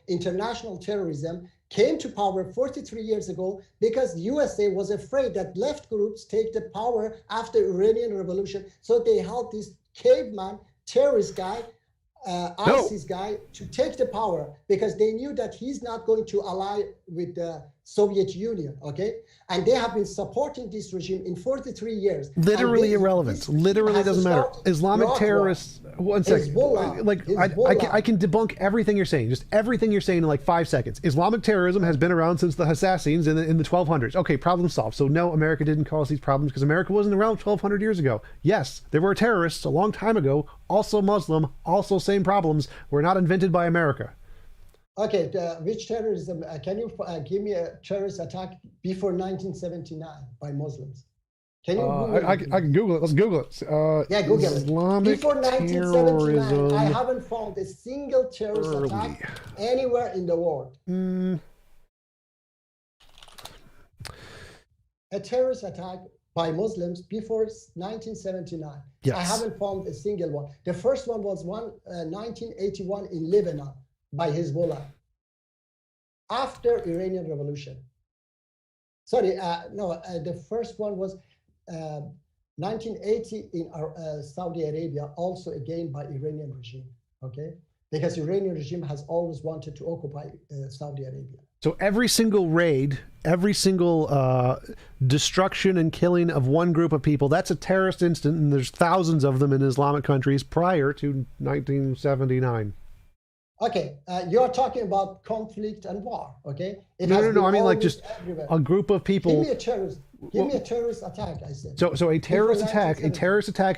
Speaker 2: international terrorism, came to power 43 years ago because USA was afraid that left groups take the power after Iranian Revolution. So they helped this caveman terrorist guy, ISIS guy, to take the power because they knew that he's not going to ally with the Soviet Union, okay? And they have been supporting this regime in 43 years.
Speaker 1: Literally irrelevant. Literally doesn't matter. Islamic terrorists. One second. I can debunk everything you're saying. Just everything you're saying in like 5 seconds. Islamic terrorism has been around since the Assassins in the 1200s. Okay, problem solved. So no, America didn't cause these problems because America wasn't around 1200 years ago. Yes, there were terrorists a long time ago, also Muslim, also same problems. Were not invented by America.
Speaker 2: Okay, which terrorism? Can you give me a terrorist attack before 1979 by Muslims? Can you?
Speaker 1: I can Google it. Let's Google it.
Speaker 2: Google
Speaker 1: Islamic
Speaker 2: it. Before 1979, I haven't found a single terrorist attack anywhere in the world. A terrorist attack by Muslims before 1979. Yes. I haven't found a single one. The first one was 1981 in Lebanon by Hezbollah. after Iranian Revolution. Sorry, no, the first one was 1980 in Saudi Arabia, also again by Iranian regime, okay? Because Iranian regime has always wanted to occupy Saudi Arabia.
Speaker 1: So every single raid, every single destruction and killing of one group of people, that's a terrorist incident, and there's thousands of them in Islamic countries prior to 1979.
Speaker 2: Okay, you're talking about conflict and war, okay?
Speaker 1: No, I mean like just
Speaker 2: everywhere.
Speaker 1: a group of people.
Speaker 2: Give me a terrorist. Give me a terrorist attack, I said.
Speaker 1: So a terrorist attack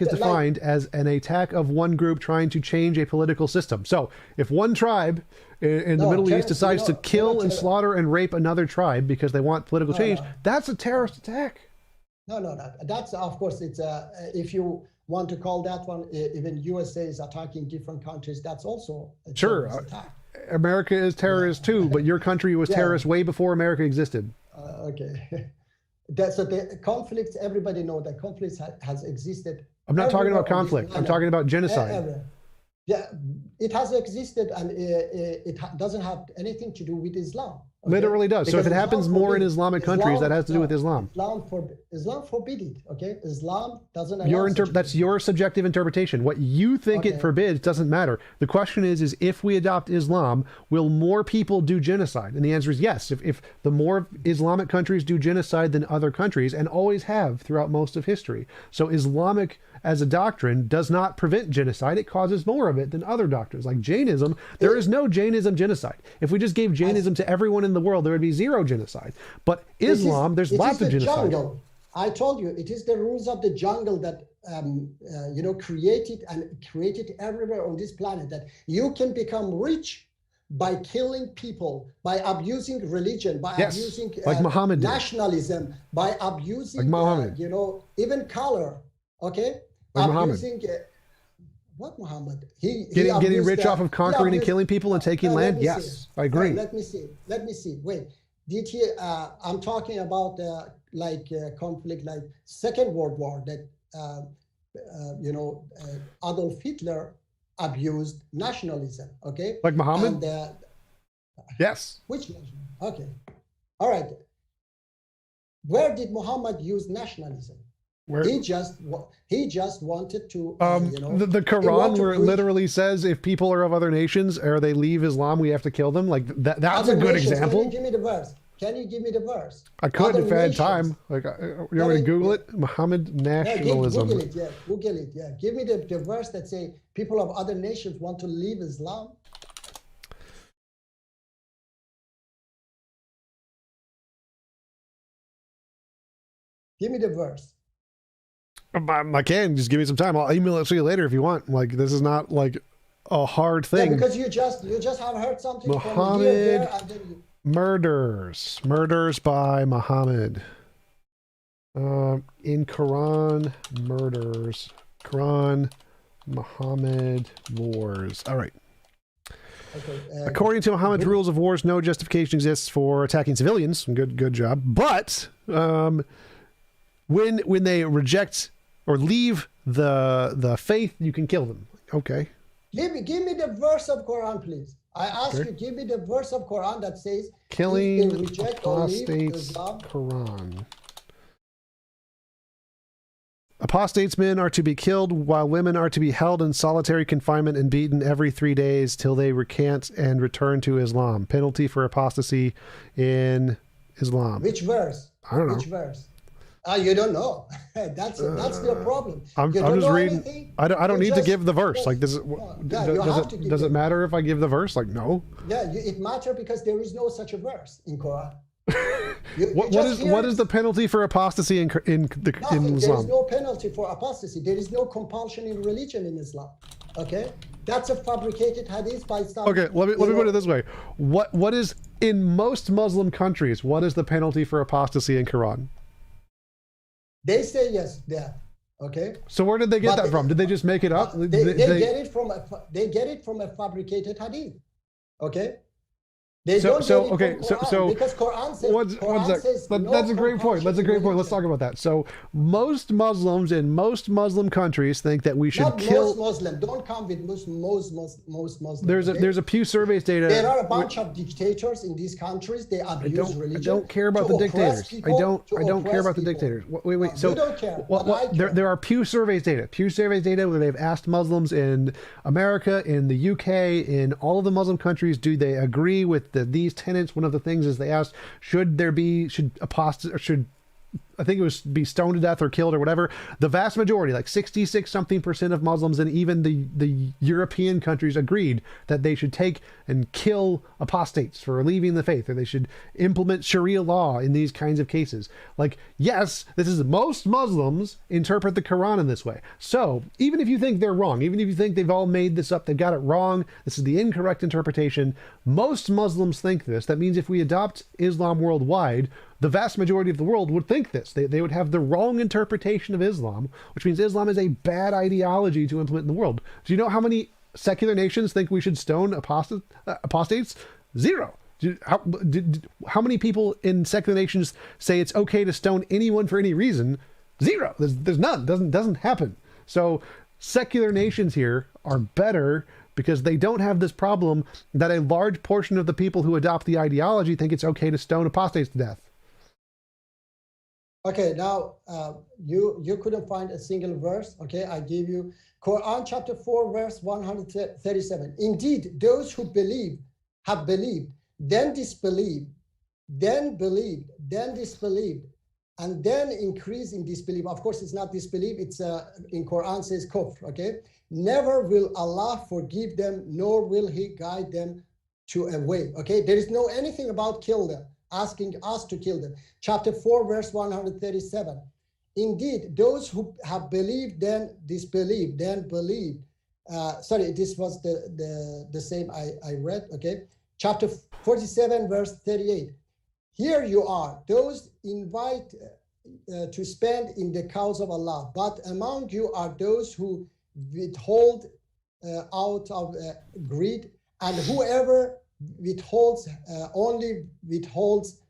Speaker 1: is defined as an attack of one group trying to change a political system. So if one tribe in the Middle East decides to kill and slaughter and rape another tribe because they want political change, that's a terrorist attack.
Speaker 2: No. That's, of course, it's if you want to call that one, even USA is attacking different countries, that's also a terrorist attack.
Speaker 1: America is terrorist too, but your country was terrorist way before America existed.
Speaker 2: Okay. So the conflicts, everybody knows that conflicts has existed.
Speaker 1: I'm not talking about conflict. I'm talking about genocide.
Speaker 2: Yeah, it has existed, and it doesn't have anything to do with Islam. Okay?
Speaker 1: Literally does. So if it happens more in Islamic countries, that has to do with Islam.
Speaker 2: Islam forbid it. Okay, Islam doesn't allow
Speaker 1: that's your subjective interpretation. What you think it forbids doesn't matter. The question is if we adopt Islam, will more people do genocide? And the answer is yes. If the more Islamic countries do genocide than other countries, and always have throughout most of history. So Islamic as a doctrine does not prevent genocide. It causes more of it than other doctrines. Like Jainism, there is no Jainism genocide. If we just gave Jainism to everyone in the world, there would be zero genocide. But Islam, there's lots of genocide.
Speaker 2: Jungle. I told you, it is the rules of the jungle that created everywhere on this planet, that you can become rich by killing people, by abusing religion, by abusing
Speaker 1: like Muhammad
Speaker 2: nationalism, by abusing even color. Okay,
Speaker 1: like Muhammad.
Speaker 2: What Muhammad?
Speaker 1: Getting rich off of conquering and killing people and taking land. Yes, I agree.
Speaker 2: Let me see. Wait, did he? I'm talking about conflict like Second World War that Adolf Hitler abused nationalism. Okay,
Speaker 1: like Muhammad. And, yes.
Speaker 2: Which nationalism? Okay, all right. Where did Muhammad use nationalism? He just wanted to.
Speaker 1: The Quran, where it literally says if people are of other nations or they leave Islam, we have to kill them. Like that's a good example.
Speaker 2: Can you give me the verse? Can you give me the verse?
Speaker 1: I could if I had time. Like, you want me to Google it? Muhammad nationalism.
Speaker 2: Google it. Yeah. Give me the verse that say people of other nations want to leave Islam. Give me the verse.
Speaker 1: I can just give me some time. I'll email it to you later if you want. Like, this is not like a hard thing.
Speaker 2: Yeah, because you just have heard something
Speaker 1: Muhammad
Speaker 2: from here and then
Speaker 1: murders by Muhammad. In Quran Muhammad wars. All right.
Speaker 2: Okay,
Speaker 1: according to Muhammad's rules of wars, no justification exists for attacking civilians. Good job. But when they reject or leave the faith, you can kill them. Okay.
Speaker 2: Give me the verse of Quran, please. I ask you, give me the verse of Quran that says
Speaker 1: killing apostates. Quran. Apostates men are to be killed, while women are to be held in solitary confinement and beaten every 3 days till they recant and return to Islam. Penalty for apostasy in Islam.
Speaker 2: Which verse?
Speaker 1: I don't know.
Speaker 2: Which verse? You don't know. That's the problem.
Speaker 1: I'm just reading. Anything? I don't need to give the verse. Like, does it matter if I give the verse? Like, no.
Speaker 2: Yeah, it matters because there is no such a verse in Quran.
Speaker 1: What is the penalty for apostasy in Islam?
Speaker 2: There is no penalty for apostasy. There is no compulsion in religion in Islam. Okay, that's a fabricated hadith by some.
Speaker 1: Okay, let me put it this way. What is in most Muslim countries? What is the penalty for apostasy in Quran?
Speaker 2: They say yes, death. Okay.
Speaker 1: So where did they get that from? Did they just make it up?
Speaker 2: They get it from a fabricated hadith. Okay. They don't get it
Speaker 1: okay,
Speaker 2: from
Speaker 1: so
Speaker 2: Quran, because Quran says,
Speaker 1: one sec.
Speaker 2: says no
Speaker 1: That's a great point. That's a great point. Let's
Speaker 2: religion.
Speaker 1: talk about that. So most Muslims in most Muslim countries think that we should
Speaker 2: Not
Speaker 1: kill.
Speaker 2: most Muslim. Don't come with most Muslim.
Speaker 1: There's
Speaker 2: okay?
Speaker 1: a Pew Surveys data.
Speaker 2: There are a bunch of dictators in these countries. They abuse religion.
Speaker 1: I don't care about
Speaker 2: to
Speaker 1: the
Speaker 2: oppress
Speaker 1: dictators.
Speaker 2: people,
Speaker 1: I don't care
Speaker 2: oppress
Speaker 1: about the
Speaker 2: people.
Speaker 1: dictators. Wait. So
Speaker 2: you don't care. But I care.
Speaker 1: there are Pew Surveys data. Pew Surveys data where they've asked Muslims in America, in the UK, in all of the Muslim countries, do they agree with these tenets? One of the things is they asked, should apostate, or should, I think it was, be stoned to death or killed or whatever. The vast majority, like 66 something percent of Muslims and even the European countries, agreed that they should take and kill apostates for leaving the faith, or they should implement Sharia law in these kinds of cases. Like, yes, this is, most Muslims interpret the Quran in this way. So even if you think they're wrong, even if you think they've all made this up, they've got it wrong, this is the incorrect interpretation, most Muslims think this. That means if we adopt Islam worldwide, the vast majority of the world would think this. They would have the wrong interpretation of Islam, which means Islam is a bad ideology to implement in the world. Do you know how many secular nations think we should stone apostates? Zero. How many people in secular nations say it's okay to stone anyone for any reason? Zero. There's none. Doesn't happen. So secular nations here are better because they don't have this problem that a large portion of the people who adopt the ideology think it's okay to stone apostates to death.
Speaker 2: Okay, now you couldn't find a single verse. Okay, I give you Quran chapter 4 verse 137. Indeed, those who have believed, then disbelieved, then believed, then disbelieved, and then increase in disbelief. Of course, it's not disbelief. It's in Quran says kufr. Okay, never will Allah forgive them, nor will He guide them to a way. Okay, there is no anything about kill them, asking us to kill them. Chapter 4 verse 137. Indeed, those who have believed, then disbelieved, then believed. Sorry, this was the same I read. Okay, chapter 47 verse 38. Here you are, those invite to spend in the cause of Allah, but among you are those who withhold out of greed, and whoever withholds only withholds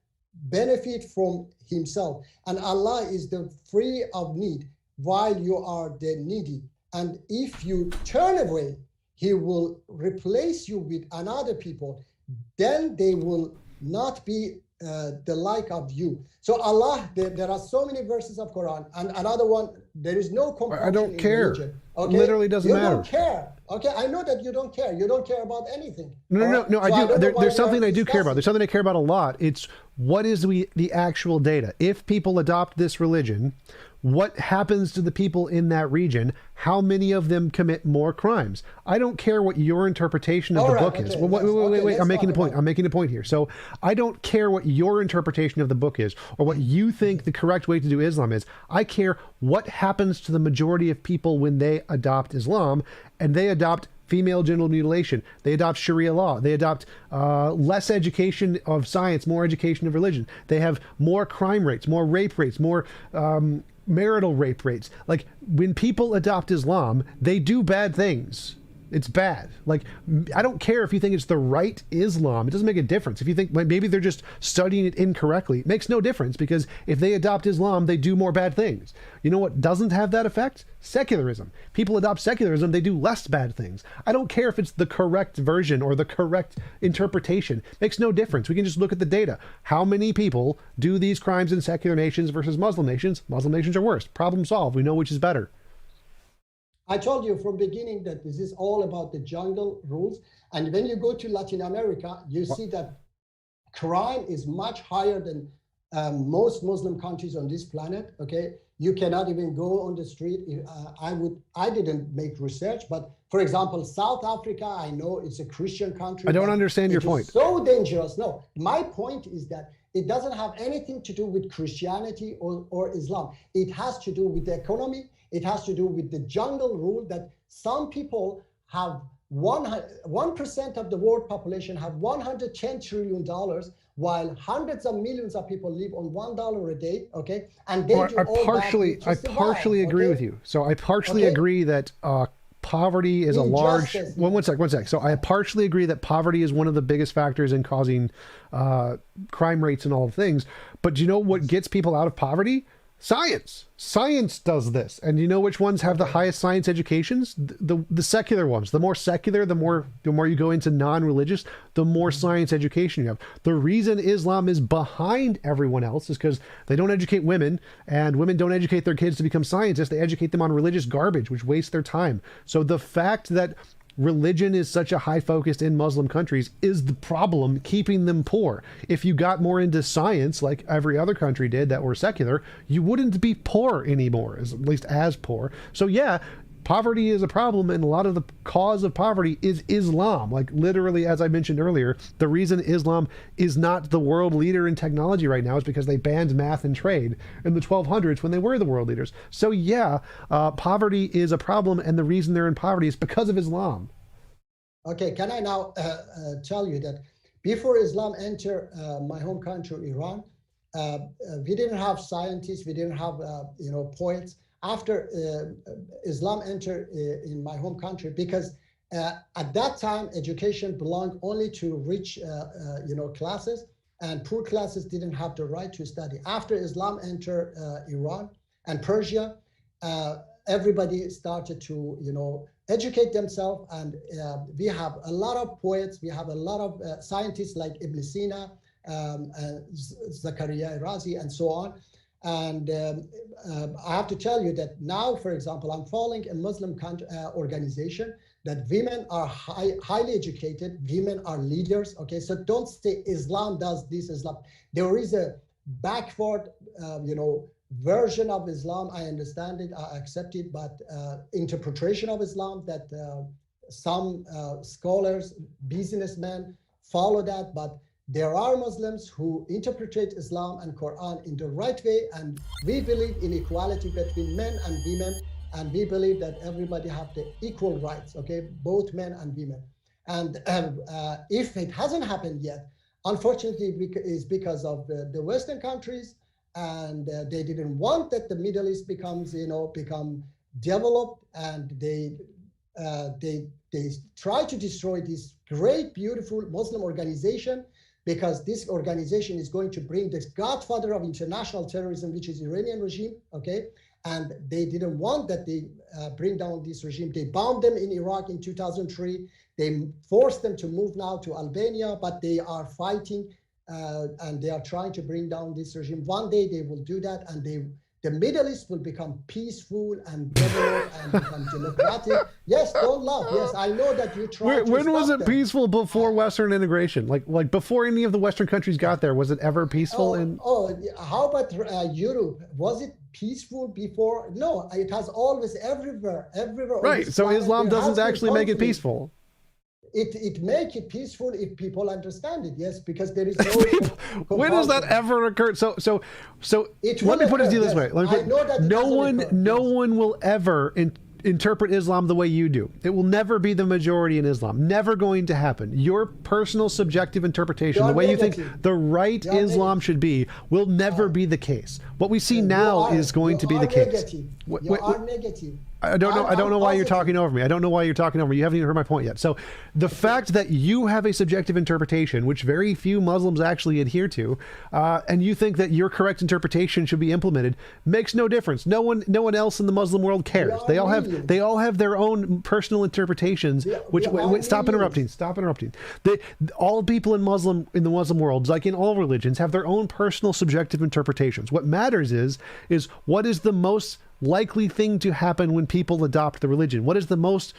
Speaker 2: benefit from himself, and Allah is the free of need while you are the needy, and if you turn away, He will replace you with another people, then they will not be the like of you. So Allah, there are so many verses of Quran, and another one, there is no compulsion.
Speaker 1: I don't care.
Speaker 2: Religion, okay?
Speaker 1: Literally doesn't matter.
Speaker 2: You don't care. Okay, I know that you don't care. You don't care about anything.
Speaker 1: No,
Speaker 2: So
Speaker 1: I do. There's something I do care about.
Speaker 2: discussing.
Speaker 1: There's something I care about a lot. It's what is the actual data. If people adopt this religion, what happens to the people in that region? How many of them commit more crimes? I don't care what your interpretation of
Speaker 2: All
Speaker 1: the
Speaker 2: right,
Speaker 1: book is.
Speaker 2: okay,
Speaker 1: Wait.
Speaker 2: let's
Speaker 1: I'm making a
Speaker 2: talk
Speaker 1: point.
Speaker 2: about it.
Speaker 1: I'm making a point here. So I don't care what your interpretation of the book is or what you think the correct way to do Islam is. I care what happens to the majority of people when they adopt Islam, and they adopt female genital mutilation. They adopt Sharia law. They adopt less education of science, more education of religion. They have more crime rates, more rape rates, more marital rape rates. Like, when people adopt Islam, they do bad things. It's bad. Like, I don't care if you think it's the right Islam. It doesn't make a difference. If you think maybe they're just studying it incorrectly, it makes no difference, because if they adopt Islam, they do more bad things. You know what doesn't have that effect? Secularism. People adopt secularism, they do less bad things. I don't care if it's the correct version or the correct interpretation. It makes no difference. We can just look at the data. How many people do these crimes in secular nations versus Muslim nations? Muslim nations are worse. Problem solved. We know which is better.
Speaker 2: I told you from beginning that this is all about the jungle rules. And when you go to Latin America, you see that crime is much higher than most Muslim countries on this planet. Okay, you cannot even go on the street. I didn't make research, but for example, South Africa, I know it's a Christian country.
Speaker 1: I don't understand your point.
Speaker 2: So dangerous. No, my point is that it doesn't have anything to do with Christianity or Islam. It has to do with the economy. It has to do with the jungle rule that some people have 1% of the world population have $110 trillion, while hundreds of millions of people live on $1 a day. Okay, and they
Speaker 1: Well,
Speaker 2: do all that to
Speaker 1: I
Speaker 2: survive,
Speaker 1: partially agree
Speaker 2: okay?
Speaker 1: with you. So I partially
Speaker 2: Okay.
Speaker 1: agree that poverty is a large
Speaker 2: Injustice.
Speaker 1: one sec. So I partially agree that poverty is one of the biggest factors in causing crime rates and all the things. But do you know what gets people out of poverty? Science does this. And you know which ones have the highest science educations? The secular ones. The more secular, the more you go into non-religious, the more science education you have. The reason Islam is behind everyone else is because they don't educate women, and women don't educate their kids to become scientists. They educate them on religious garbage, which wastes their time. So the fact that religion is such a high focus in Muslim countries is the problem keeping them poor. If you got more into science like every other country did that were secular, you wouldn't be poor anymore, at least as poor. So yeah, poverty is a problem, and a lot of the cause of poverty is Islam. Like literally, as I mentioned earlier, the reason Islam is not the world leader in technology right now is because they banned math and trade in the 1200s when they were the world leaders. So yeah, poverty is a problem, and the reason they're in poverty is because of Islam.
Speaker 2: Okay, can I now tell you that before Islam entered my home country, Iran, we didn't have scientists, we didn't have poets. After Islam entered in my home country, because at that time education belonged only to rich classes, and poor classes didn't have the right to study. After Islam entered Iran and Persia, everybody started to educate themselves, and we have a lot of poets, we have a lot of scientists like Ibn Sina, Zakaria Razi, and so on. And I have to tell you that now, for example, I'm following a Muslim organization that women are highly educated, women are leaders. Okay, so don't say Islam does this, Islam. There is a backward, version of Islam. I understand it, I accept it, but interpretation of Islam that some scholars, businessmen follow that, but there are Muslims who interpret Islam and Quran in the right way, and we believe in equality between men and women, and we believe that everybody have the equal rights, okay, both men and women. And if it hasn't happened yet, unfortunately, it's because of the Western countries, and they didn't want that the Middle East become developed, and they try to destroy this great, beautiful Muslim organization, because this organization is going to bring the godfather of international terrorism, which is Iranian regime, okay? And they didn't want that they bring down this regime. They bombed them in Iraq in 2003. They forced them to move now to Albania, but they are fighting and they are trying to bring down this regime. One day they will do that, and the Middle East will become peaceful and developed and become democratic. Yes, don't laugh. Yes, I know that you tried to
Speaker 1: When was it
Speaker 2: them.
Speaker 1: peaceful before Western integration? Like before any of the Western countries got there, was it ever peaceful?
Speaker 2: How about Europe? Was it peaceful before? No, it has always everywhere.
Speaker 1: Right, so Islam doesn't actually make it peaceful.
Speaker 2: It make it peaceful if people understand it, yes, because there is no
Speaker 1: when does that ever occur? So let me put it to you this way. No one will ever interpret Islam the way you do. It will never be the majority in Islam. Never going to happen. Your personal subjective interpretation, the way you think the right Islam should be, will never be the case. What we see now is going to be the case.
Speaker 2: You are negative.
Speaker 1: I don't know why you're talking over me. I don't know why you're talking over me. You haven't even heard my point yet. So the fact that you have a subjective interpretation, which very few Muslims actually adhere to, and you think that your correct interpretation should be implemented, makes no difference. No one else in the Muslim world cares. They all have their own personal interpretations. Stop interrupting. All people in the Muslim world, like in all religions, have their own personal subjective interpretations. What matters is what is the most likely thing to happen when people adopt the religion. What is the most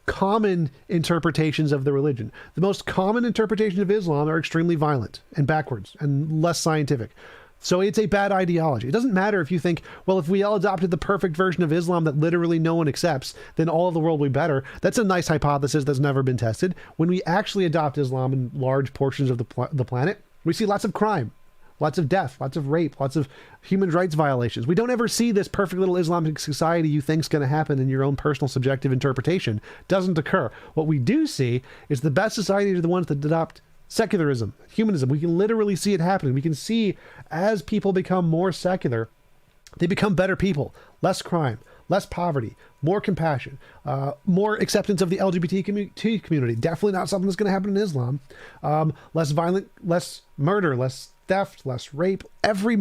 Speaker 1: common interpretations of the religion? The most common interpretations of Islam are extremely violent and backwards and less scientific. So it's a bad ideology. It doesn't matter if you think, well, if we all adopted the perfect version of Islam that literally no one accepts, then all of the world will be better. That's a nice hypothesis that's never been tested. When we actually adopt Islam in large portions of the planet, we see lots of crime, lots of death, lots of rape, lots of human rights violations. We don't ever see this perfect little Islamic society you think's going to happen in your own personal subjective interpretation. Doesn't occur. What we do see is the best societies are the ones that adopt secularism, humanism. We can literally see it happening. We can see as people become more secular, they become better people, less crime, less poverty, more compassion, more acceptance of the LGBT community. Definitely not something that's going to happen in Islam. Less violent, less murder, less theft, less rape, every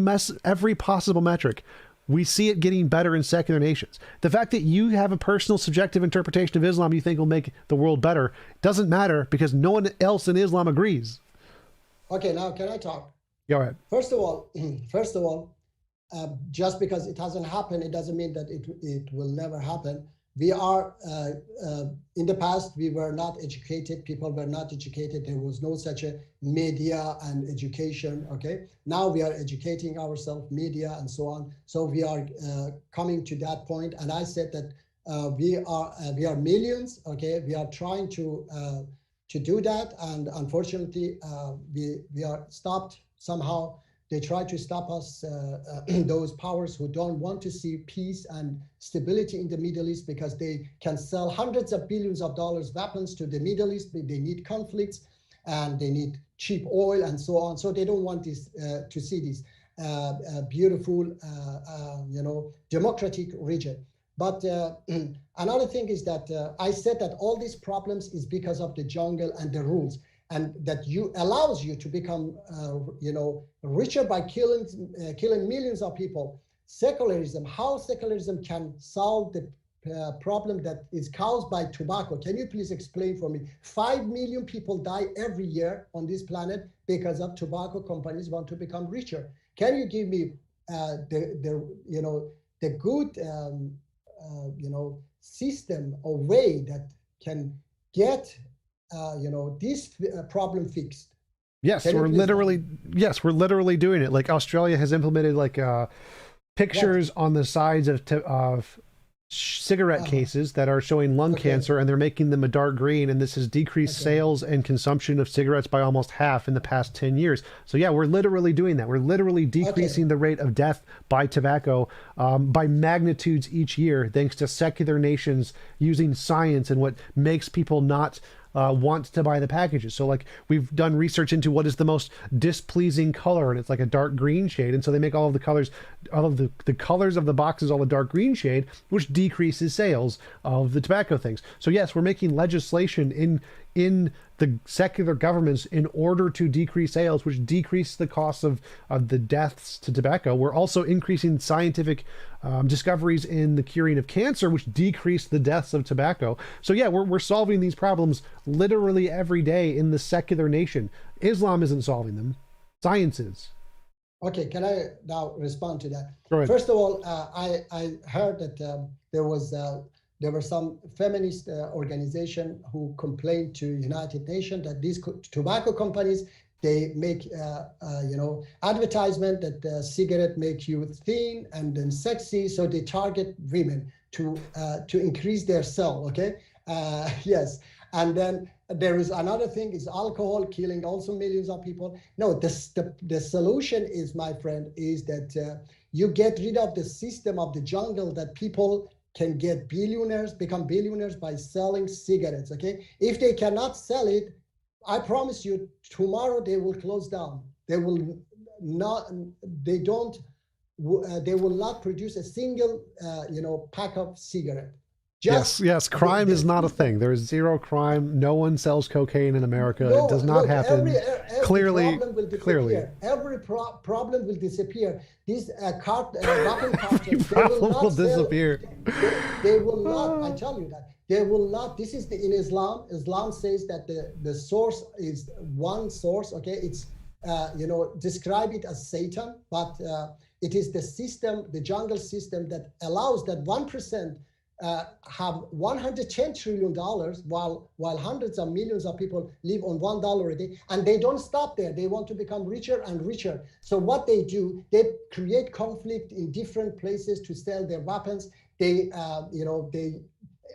Speaker 1: possible metric. We see it getting better in secular nations. The fact that you have a personal subjective interpretation of Islam you think will make the world better doesn't matter because no one else in Islam agrees.
Speaker 2: Okay, now can I talk?
Speaker 1: Go ahead.
Speaker 2: First of all, just because it hasn't happened, it doesn't mean that it will never happen. We are, in the past, we were not educated. People were not educated. There was no such a media and education, okay? Now we are educating ourselves, media and so on. So we are coming to that point. And I said that we are millions, okay? We are trying to do that. And unfortunately, we are stopped somehow. They try to stop us, those powers who don't want to see peace and stability in the Middle East because they can sell hundreds of billions of dollars weapons to the Middle East. They need conflicts and they need cheap oil and so on. So they don't want this to see this beautiful, democratic region. But another thing is that I said that all these problems is because of the jungle and the rules. And that allows you to become, richer by killing millions of people. Secularism, how secularism can solve the problem that is caused by tobacco? Can you please explain for me? 5 million people die every year on this planet because of tobacco companies want to become richer. Can you give me the good system or way that can get this problem fixed?
Speaker 1: Yes, we're literally doing it. Like Australia has implemented like pictures on the sides of cigarette cases that are showing lung cancer, and they're making them a dark green, and this has decreased sales and consumption of cigarettes by almost half in the past 10 years. So yeah, we're literally doing that. We're literally decreasing the rate of death by tobacco by magnitudes each year, thanks to secular nations using science and what makes people not want to buy the packages. So like we've done research into what is the most displeasing color, and it's like a dark green shade, and so they make all of the colors, all of the colors of the boxes all a dark green shade, which decreases sales of the tobacco things. So yes, we're making legislation in the secular governments in order to decrease sales, which decrease the cost of the deaths to tobacco. We're also increasing scientific discoveries in the curing of cancer, which decrease the deaths of tobacco. So yeah, we're solving these problems literally every day in the secular nation. Islam isn't solving them. Science is.
Speaker 2: Okay, can I now respond to that?
Speaker 1: Go ahead.
Speaker 2: First of all, I heard that there were some feminist organization who complained to United Nations that these tobacco companies, they make advertisement that cigarette make you thin and then sexy, so they target women to increase their sale. Okay, yes, and then there is another thing is alcohol killing also millions of people. No, the solution is, my friend, is that you get rid of the system of the jungle that people can get become billionaires by selling cigarettes, okay? If they cannot sell it, I promise you, tomorrow they will close down. They will not produce a single, pack of cigarette.
Speaker 1: Yes, crime is not a thing. There is zero crime. No one sells cocaine in America. It does not happen. Clearly.
Speaker 2: Every problem will disappear. These weapon cartels,
Speaker 1: will disappear.
Speaker 2: They will not. I tell you that they will not. This is in Islam. Islam says that the source is one source. Okay, it's describe it as Satan, but it is the system, the jungle system, that allows that 1%. Have $110 trillion while hundreds of millions of people live on $1 a day, and they don't stop there. They want to become richer and richer. So what they do, they create conflict in different places to sell their weapons. They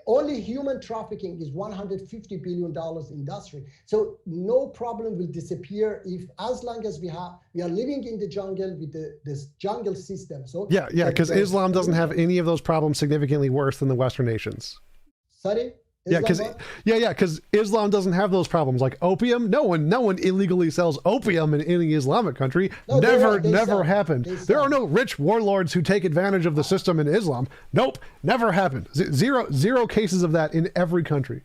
Speaker 2: only human trafficking is $150 billion industry. So no problem will disappear as long as we are living in the jungle with this jungle system. So
Speaker 1: yeah, because Islam doesn't have any of those problems significantly worse than the Western nations.
Speaker 2: Sorry,
Speaker 1: Yeah, because
Speaker 2: what?
Speaker 1: because Islam doesn't have those problems like opium. No one illegally sells opium in any Islamic country.
Speaker 2: No,
Speaker 1: never
Speaker 2: sell.
Speaker 1: happened.
Speaker 2: They
Speaker 1: There
Speaker 2: sell.
Speaker 1: are no rich warlords who take advantage of the system in Islam. Nope, never happened. Zero cases of that in every country.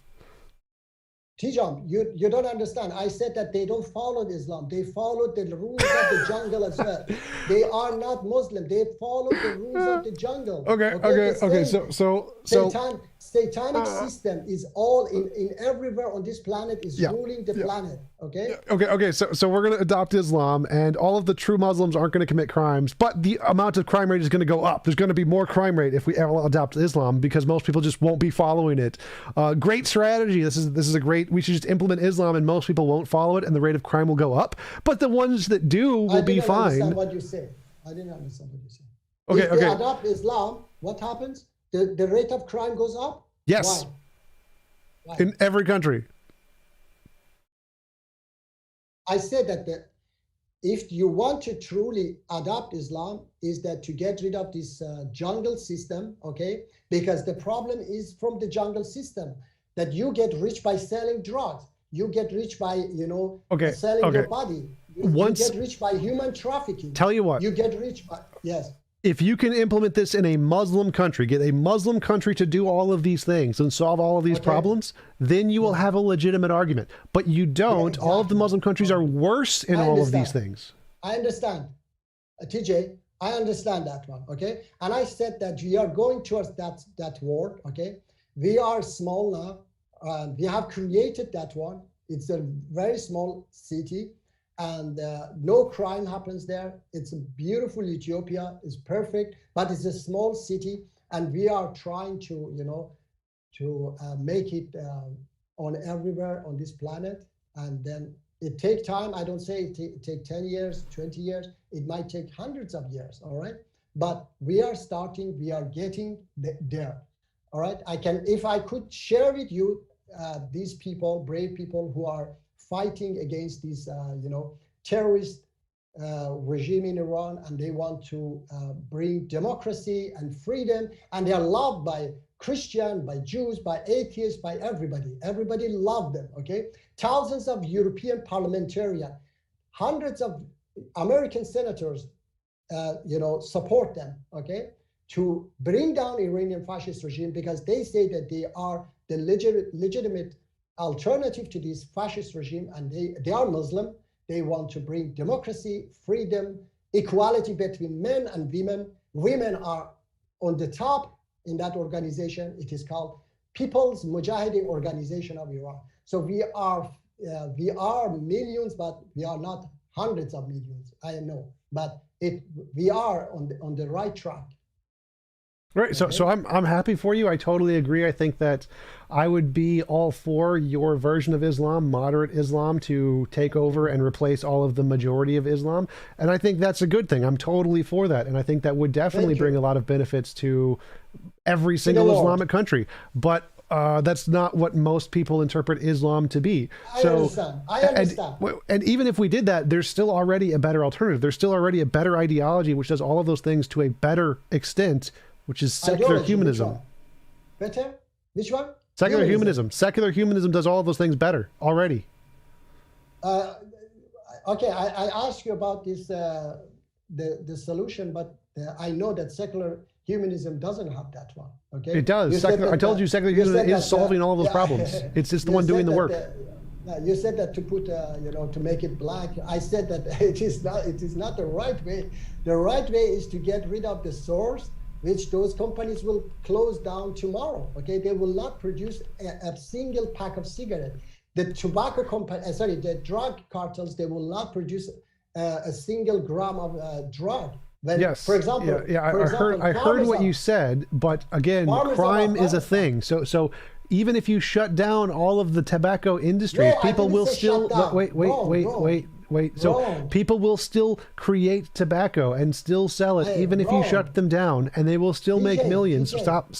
Speaker 2: TJump, you don't understand. I said that they don't follow Islam. They follow the rules of the jungle as well. They are not Muslim. They follow the rules of the jungle.
Speaker 1: Okay. So
Speaker 2: Satanic system is all in everywhere on this planet is ruling the planet. Okay.
Speaker 1: So we're going to adopt Islam, and all of the true Muslims aren't going to commit crimes, but the amount of crime rate is going to go up. There's going to be more crime rate if we adopt Islam because most people just won't be following it. Great strategy. This is a great. We should just implement Islam, and most people won't follow it, and the rate of crime will go up. But the ones that do will be fine.
Speaker 2: I didn't understand what you said.
Speaker 1: Okay.
Speaker 2: If they adopt Islam, what happens? The rate of crime goes up?
Speaker 1: Yes.
Speaker 2: Why?
Speaker 1: In every country.
Speaker 2: I said that if you want to truly adopt Islam, is that to get rid of this jungle system, okay? Because the problem is from the jungle system, that you get rich by selling drugs. You get rich by, selling your body. You get rich by human trafficking.
Speaker 1: Tell you what.
Speaker 2: You get rich by, yes.
Speaker 1: If you can implement this in a Muslim country, get a Muslim country to do all of these things and solve all of these problems, then you will have a legitimate argument. But you don't. Exactly. All of the Muslim countries are worse in all of these things.
Speaker 2: I understand. TJ, I understand that one, okay? And I said that we are going towards that world, okay? We are small now. We have created that one. It's a very small city. And no crime happens there. It's a beautiful Ethiopia. It's perfect, but it's a small city, and we are trying to, make it on everywhere on this planet. And then it takes time. I don't say it take 10 years, 20 years. It might take hundreds of years. All right, but we are starting. We are getting there. All right. If I could share with you these people, brave people who are fighting against this, terrorist regime in Iran, and they want to bring democracy and freedom, and they are loved by Christian, by Jews, by atheists, by everybody. Everybody loved them, okay? Thousands of European parliamentarians, hundreds of American senators, support them, okay? To bring down Iranian fascist regime, because they say that they are the legitimate alternative to this fascist regime, and they are Muslim. They want to bring democracy, freedom, equality between men and women. Women are on the top in that organization. It is called People's Mujahideen Organization of Iran. So we are millions, but we are not hundreds of millions. I know, but we are on the right track.
Speaker 1: Right. So I'm happy for you. I totally agree. I think that I would be all for your version of Islam, moderate Islam, to take over and replace all of the majority of Islam. And I think that's a good thing. I'm totally for that. And I think that would definitely bring a lot of benefits to every single Islamic country. But that's not what most people interpret Islam to be.
Speaker 2: I understand.
Speaker 1: And even if we did that, there's still already a better alternative. There's still already a better ideology which does all of those things to a better extent, which is secular humanism.
Speaker 2: Better? Which one?
Speaker 1: Secular humanism. Secular humanism does all of those things better already.
Speaker 2: Okay, I asked you about this, the solution, but I know that secular humanism doesn't have that one. Okay,
Speaker 1: it does. I told you secular humanism is solving all of those problems. It's just the one doing the work.
Speaker 2: You said that to put, to make it black. I said that it is not the right way. The right way is to get rid of the source, which those companies will close down tomorrow. Okay, they will not produce a single pack of cigarettes. The tobacco company, the drug cartels, they will not produce a single gram of drug. When,
Speaker 1: yes.
Speaker 2: For example,
Speaker 1: I heard what you said, but again, crime is a thing. So even if you shut down all of the tobacco industries, people will still wait. So people will still create tobacco and still sell it, even if you shut them down, and they will still make millions. Stop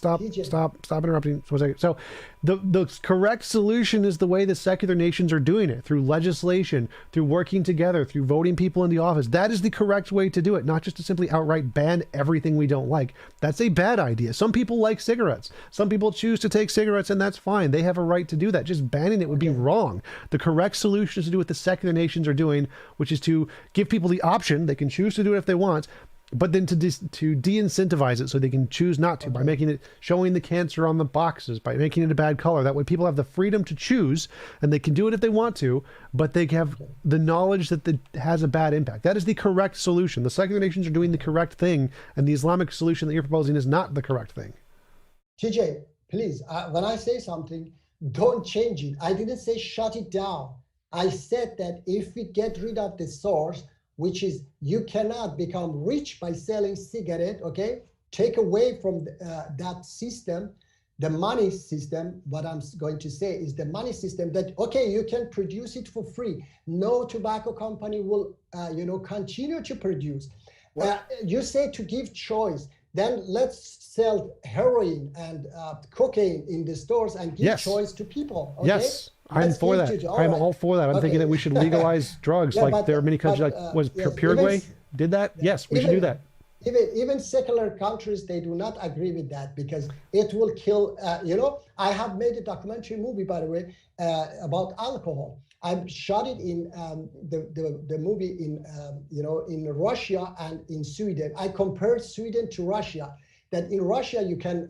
Speaker 1: interrupting for a second. So The correct solution is the way the secular nations are doing it, through legislation, through working together, through voting people into office. That is the correct way to do it, not just to simply outright ban everything we don't like. That's a bad idea. Some people like cigarettes. Some people choose to take cigarettes, and that's fine. They have a right to do that. Just banning it would be wrong. The correct solution is to do what the secular nations are doing, which is to give people the option. They can choose to do it if they want, but then to de-incentivize it so they can choose not to, by making it, showing the cancer on the boxes, by making it a bad color. That way people have the freedom to choose, and they can do it if they want to, but they have the knowledge that it has a bad impact. That is the correct solution. The secular nations are doing the correct thing, and the Islamic solution that you're proposing is not the correct thing.
Speaker 2: TJ, please, when I say something, don't change it. I didn't say shut it down. I said that if we get rid of the source, which is you cannot become rich by selling cigarette, okay? Take away from that system, the money system. What I'm going to say is the money system that, okay, you can produce it for free. No tobacco company will, continue to produce. You say to give choice, then let's sell heroin and cocaine in the stores and give choice to people, okay?
Speaker 1: Yes. I'm for that. I'm all for that. I'm thinking that we should legalize drugs. Like there are many countries, like Paraguay did that. Yes, we should do that.
Speaker 2: Even secular countries, they do not agree with that because it will kill. I have made a documentary movie, by the way, about alcohol. I shot it in the movie in Russia and in Sweden. I compared Sweden to Russia. That in Russia you can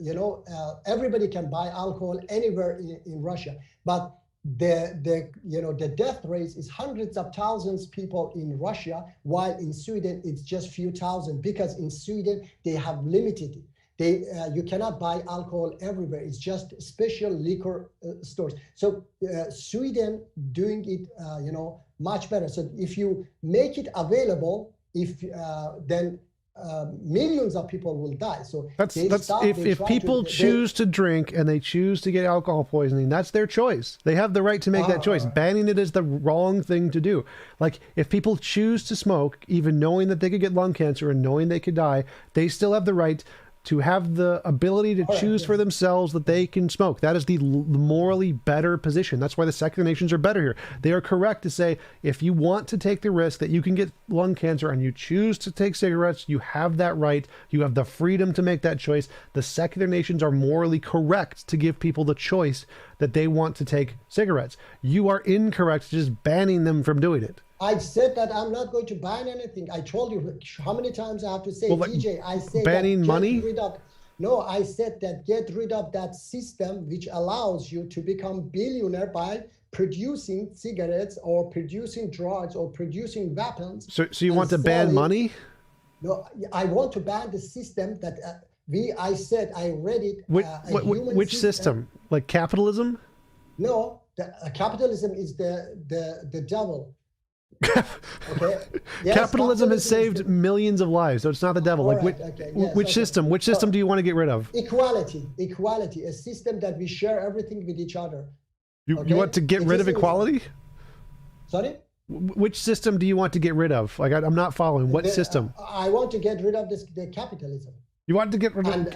Speaker 2: everybody can buy alcohol anywhere in Russia, but the death rate is hundreds of thousands people in Russia, while in Sweden it's just few thousand, because in Sweden they have limited it. You cannot buy alcohol everywhere. It's just special liquor stores. So Sweden doing it much better. So if you make it available, then millions of people will die. So
Speaker 1: that's if people choose to drink and they choose to get alcohol poisoning, that's their choice. They have the right to make that choice. Banning it is the wrong thing to do. Like if people choose to smoke, even knowing that they could get lung cancer and knowing they could die, they still have the right to have the ability to choose for themselves that they can smoke. That is the morally better position. That's why the secular nations are better here. They are correct to say, if you want to take the risk that you can get lung cancer and you choose to take cigarettes, you have that right. You have the freedom to make that choice. The secular nations are morally correct to give people the choice that they want to take cigarettes. You are incorrect just banning them from doing it.
Speaker 2: I said that I'm not going to ban anything. I told you how many times I have to say, TJ, I say
Speaker 1: banning money?
Speaker 2: No, I said that get rid of that system which allows you to become billionaire by producing cigarettes or producing drugs or producing weapons.
Speaker 1: So you want to ban money?
Speaker 2: No, I want to ban the system that I said, I read it.
Speaker 1: Which system? Like capitalism?
Speaker 2: No, capitalism is the devil. Okay. Yes,
Speaker 1: capitalism has saved millions of lives, so it's not the devil. Like which system? Which system do you want to get rid of?
Speaker 2: Equality, a system that we share everything with each other.
Speaker 1: You want to get rid of equality?
Speaker 2: Sorry?
Speaker 1: Which system do you want to get rid of? Like I'm not following. What system?
Speaker 2: I want to get rid of the capitalism.
Speaker 1: You want to get rid of?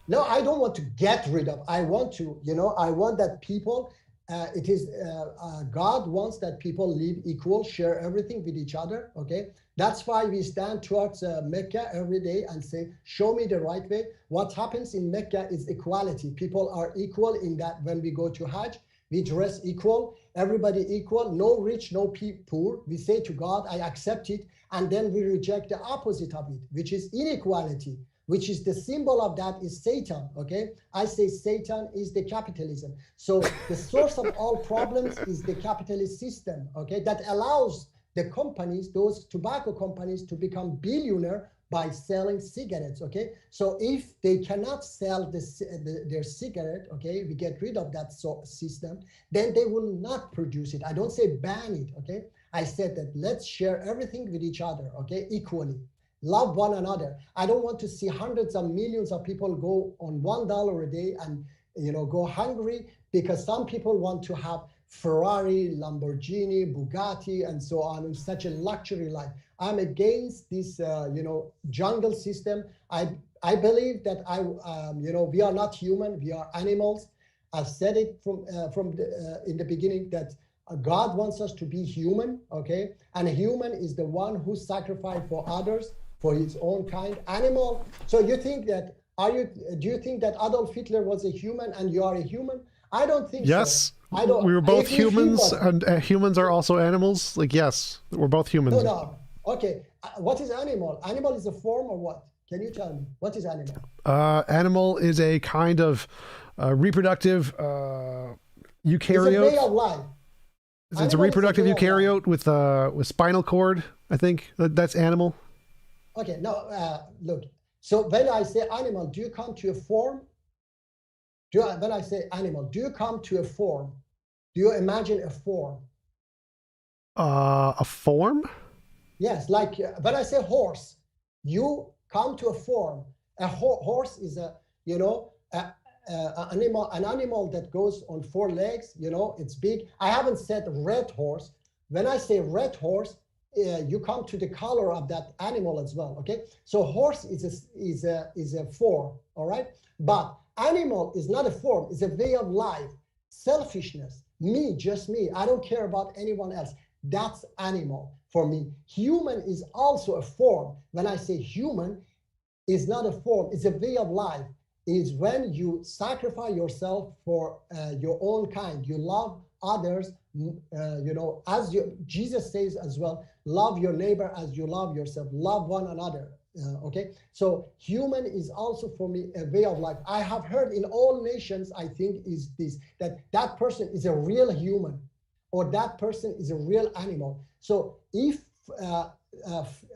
Speaker 2: No, I don't want to get rid of. I want to, I want that people. God wants that people live equal, share everything with each other, okay? That's why we stand towards Mecca every day and say, show me the right way. What happens in Mecca is equality. People are equal in that when we go to Hajj, we dress equal, everybody equal, no rich, no poor. We say to God, I accept it, and then we reject the opposite of it, which is inequality, which is the symbol of that is Satan, okay? I say Satan is the capitalism. So the source of all problems is the capitalist system, okay? That allows the companies, those tobacco companies, to become billionaire by selling cigarettes, okay? So if they cannot sell their cigarette, okay, we get rid of that system, then they will not produce it. I don't say ban it, okay? I said that let's share everything with each other, okay, equally. Love one another. I don't want to see hundreds of millions of people go on $1 a day and go hungry because some people want to have Ferrari, Lamborghini, Bugatti, and so on, in such a luxury life. I'm against this, jungle system. I believe that we are not human. We are animals. I said it in the beginning that God wants us to be human, okay? And a human is the one who sacrificed for others, for his own kind. Animal. So you think that, do you think that Adolf Hitler was a human and you are a human? I don't think so.
Speaker 1: Yes.
Speaker 2: I don't.
Speaker 1: We were both
Speaker 2: If you're
Speaker 1: humans,
Speaker 2: human-
Speaker 1: and humans are also animals. Like, yes, we're both humans.
Speaker 2: No. Okay. What is animal? Animal is a form or what? Can you tell me? What is animal?
Speaker 1: Animal is a kind of reproductive eukaryote.
Speaker 2: It's a way of life.
Speaker 1: It's a
Speaker 2: Animal is
Speaker 1: reproductive
Speaker 2: way of life.
Speaker 1: eukaryote with spinal cord. I think that's animal.
Speaker 2: Okay. No. Look. So when I say animal, do you come to a form? When I say animal, do you come to a form? Do you imagine a form?
Speaker 1: A form?
Speaker 2: Yes, like when I say horse, you come to a form. A horse is an animal that goes on 4 legs. It's big. I haven't said red horse. When I say red horse, you come to the color of that animal as well. Okay, so horse is a form. All right, but animal is not a form. It's a way of life. Selfishness. Me, just me. I don't care about anyone else. That's animal for me. Human is also a form. When I say human, is not a form. It's a way of life. It's when you sacrifice yourself for your own kind. You love others. As Jesus says as well, love your neighbor as you love yourself. Love one another. Okay, so human is also for me a way of life. I have heard in all nations, I think, is this, that person is a real human, or that person is a real animal. So if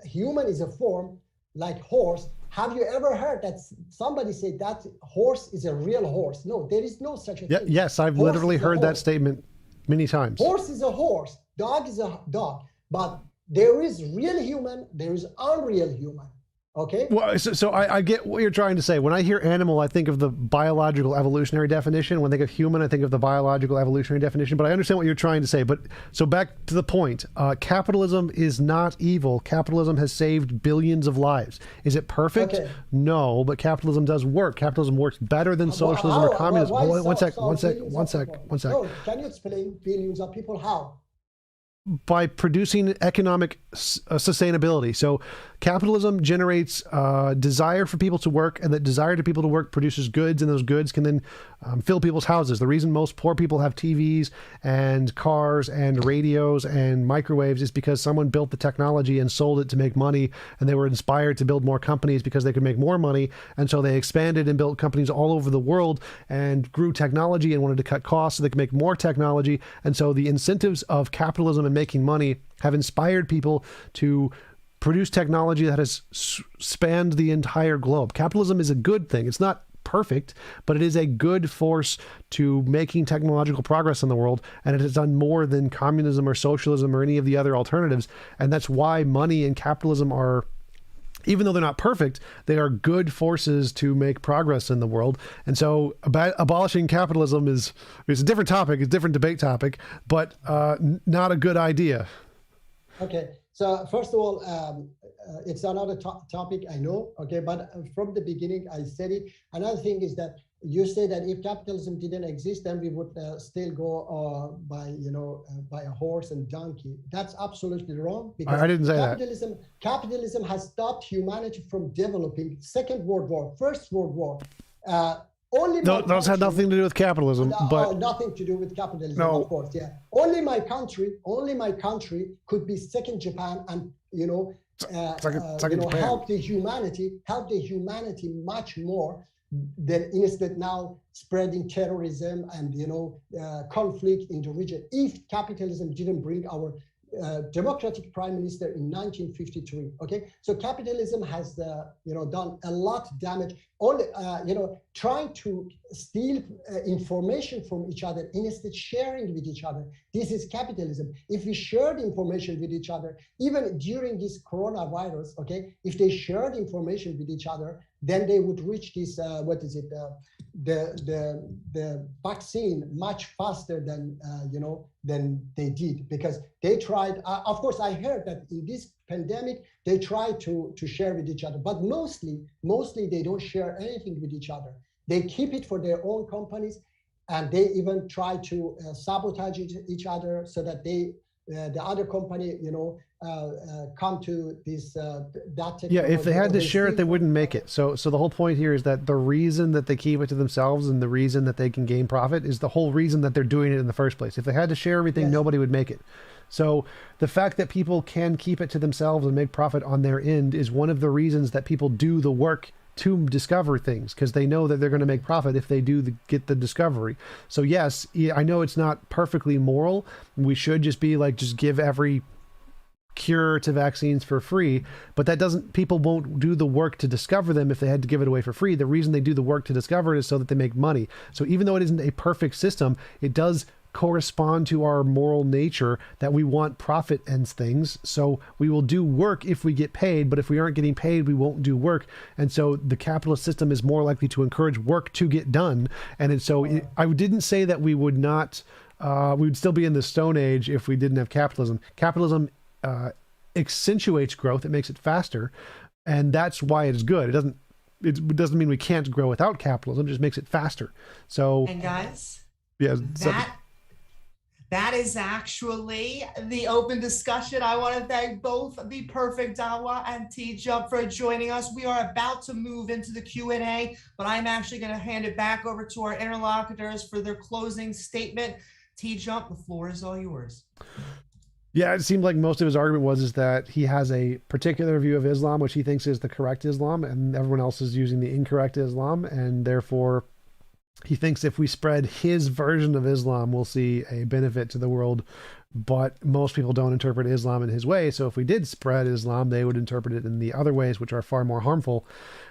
Speaker 2: human is a form like horse, have you ever heard that somebody say that horse is a real horse? No, there is no such a thing.
Speaker 1: Yes, I've
Speaker 2: Horse
Speaker 1: literally
Speaker 2: is a
Speaker 1: heard that
Speaker 2: horse.
Speaker 1: statement many times.
Speaker 2: Horse is a horse, dog is a dog, but there is real human, there is unreal human. Okay.
Speaker 1: Well, so I get what you're trying to say. When I hear animal, I think of the biological evolutionary definition. When I think of human, I think of the biological evolutionary definition. But I understand what you're trying to say. But so back to the point, capitalism is not evil. Capitalism has saved billions of lives. Is it perfect?
Speaker 2: Okay.
Speaker 1: No, but capitalism does work. Capitalism works better than socialism or communism.
Speaker 2: Why
Speaker 1: Hold on, one sec.
Speaker 2: billions of people? No, can you explain billions of people how?
Speaker 1: By producing economic sustainability. So capitalism generates desire for people to work, and that desire to people to work produces goods, and those goods can then fill people's houses. The reason most poor people have TVs and cars and radios and microwaves is because someone built the technology and sold it to make money, and they were inspired to build more companies because they could make more money, and so they expanded and built companies all over the world and grew technology and wanted to cut costs so they could make more technology. And so the incentives of capitalism and making money have inspired people to produce technology that has spanned the entire globe. Capitalism is a good thing. It's not perfect, but it is a good force to making technological progress in the world, and it has done more than communism or socialism or any of the other alternatives. And that's why money and capitalism are, even though they're not perfect, they are good forces to make progress in the world. And so abolishing capitalism is a different topic, it's a different debate topic, but not a good idea.
Speaker 2: Okay, so first of all, it's another topic, I know, okay, but from the beginning I said it. Another thing is that you say that if capitalism didn't exist, then we would still go by a horse and donkey. That's absolutely wrong, because
Speaker 1: I didn't say that.
Speaker 2: Capitalism has stopped humanity from developing. Second World War, First World War.
Speaker 1: Those had nothing to do with capitalism, but
Speaker 2: nothing to do with capitalism,
Speaker 1: No.
Speaker 2: of course. Yeah, only my country could be second Japan, and
Speaker 1: Second Japan.
Speaker 2: help the humanity much more than instead now spreading terrorism and conflict in the region. If capitalism didn't bring our democratic prime minister in 1953, okay, so capitalism has done a lot damage. Only trying to steal information from each other instead sharing with each other. This is capitalism. If we shared information with each other, even during this coronavirus, okay, if they shared information with each other, then they would reach this the vaccine much faster than they did, because they tried. Of course, I heard that in this pandemic they try to share with each other, but mostly they don't share anything with each other. They keep it for their own companies. and they even try to sabotage each other so that they the other company, come to this that technology.
Speaker 1: Yeah, if they had
Speaker 2: or
Speaker 1: to share it, they
Speaker 2: steal
Speaker 1: wouldn't
Speaker 2: from
Speaker 1: make
Speaker 2: each
Speaker 1: it. So the whole point here is that the reason that they keep it to themselves and the reason that they can gain profit is the whole reason that they're doing it in the first place. If they had to share everything,
Speaker 2: Yes.
Speaker 1: nobody would make it. So the fact that people can keep it to themselves and make profit on their end is one of the reasons that people do the work to discover things, because they know that they're going to make profit if they do get the discovery. So yes, I know it's not perfectly moral. We should just be like, just give every cure to vaccines for free, but that doesn't, people won't do the work to discover them if they had to give it away for free. The reason they do the work to discover it is so that they make money. So even though it isn't a perfect system, it does correspond to our moral nature that we want profit and things. So we will do work if we get paid, but if we aren't getting paid, we won't do work. And so the capitalist system is more likely to encourage work to get done. And so I didn't say that we would not, we would still be in the Stone Age if we didn't have capitalism. Capitalism accentuates growth. It makes it faster, and that's why it's good. It doesn't mean we can't grow without capitalism. It just makes it faster. So,
Speaker 3: And guys,
Speaker 1: yeah,
Speaker 3: that is actually the open discussion. I want to thank both the Perfect Dawah and TJump for joining us. We are about to move into the Q&A, but I'm actually going to hand it back over to our interlocutors for their closing statement. TJump, the floor is all yours.
Speaker 1: Yeah, it seemed like most of his argument is that he has a particular view of Islam, which he thinks is the correct Islam, and everyone else is using the incorrect Islam, and therefore he thinks if we spread his version of Islam, we'll see a benefit to the world. But most people don't interpret Islam in his way, so if we did spread Islam, they would interpret it in the other ways, which are far more harmful.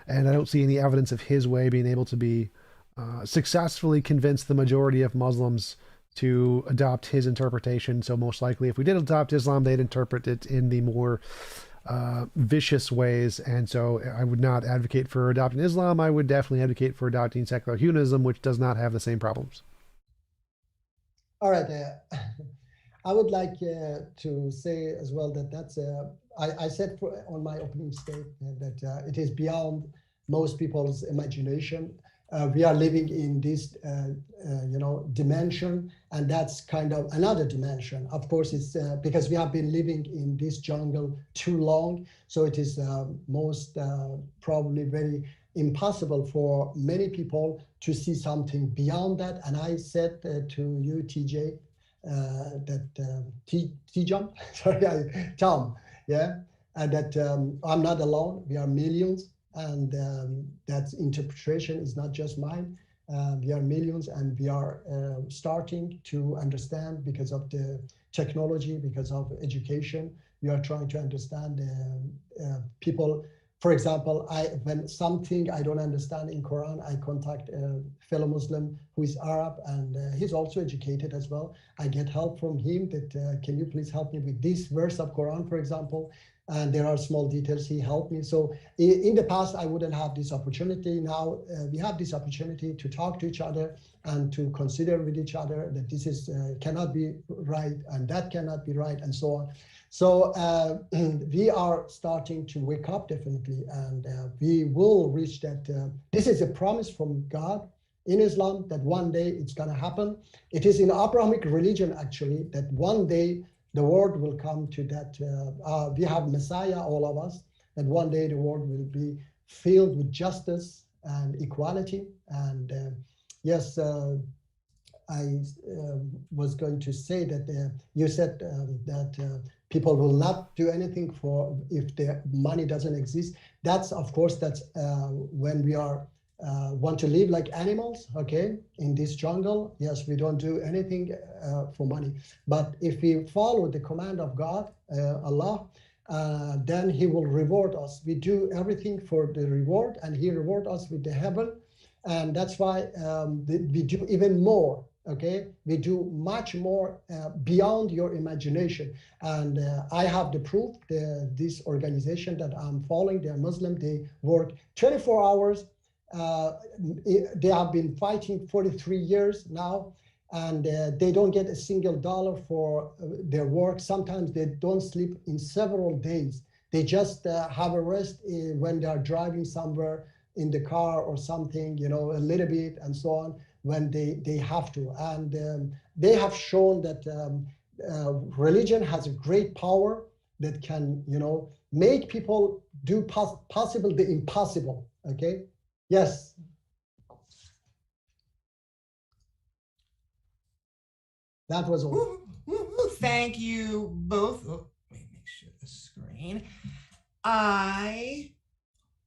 Speaker 1: And I don't see any evidence of his way being able to be successfully convince the majority of Muslims to adopt his interpretation. So most likely if we did adopt Islam, they'd interpret it in the more vicious ways. And so I would not advocate for adopting Islam. I would definitely advocate for adopting secular humanism, which does not have the same problems.
Speaker 2: All right. I would like to say as well that that's I said on my opening statement that it is beyond most people's imagination. We are living in this, dimension, and that's kind of another dimension. Of course, it's because we have been living in this jungle too long, so it is most probably very impossible for many people to see something beyond that. And I said to you, TJ, that TJump, sorry, Tom, yeah, and that I'm not alone. We are millions. And that interpretation is not just mine. We are millions, and we are starting to understand because of the technology, because of education. We are trying to understand people. For example, when something I don't understand in Quran, I contact a fellow Muslim who is Arab, and he's also educated as well. I get help from him that can you please help me with this verse of Quran, for example. And there are small details he helped me. So in the past, I wouldn't have this opportunity. Now we have this opportunity to talk to each other and to consider with each other that this is cannot be right and that cannot be right and so on. So we are starting to wake up definitely, and we will reach that. This is a promise from God in Islam that one day it's going to happen. It is in Abrahamic religion actually that one day the world will come to that. We have Messiah, all of us, and one day the world will be filled with justice and equality. And yes, I was going to say that you said that people will not do anything for if the money doesn't exist. That's, of course, that's when we are want to live like animals, okay, in this jungle. Yes, we don't do anything for money. But if we follow the command of God, Allah, then he will reward us. We do everything for the reward, and he reward us with the heaven. And that's why we do even more, okay? We do much more beyond your imagination. And I have the proof, this organization that I'm following, they're Muslim, they work 24 hours. They have been fighting 43 years now, and they don't get a single dollar for their work. Sometimes they don't sleep in several days. They just have a rest when they are driving somewhere in the car or something, a little bit and so on. when they have to. And they have shown that religion has a great power that can, make people do possible the impossible. Okay. Yes. That was all.
Speaker 3: Woo, woo, woo. Thank you both. Oh, let me make sure the screen. I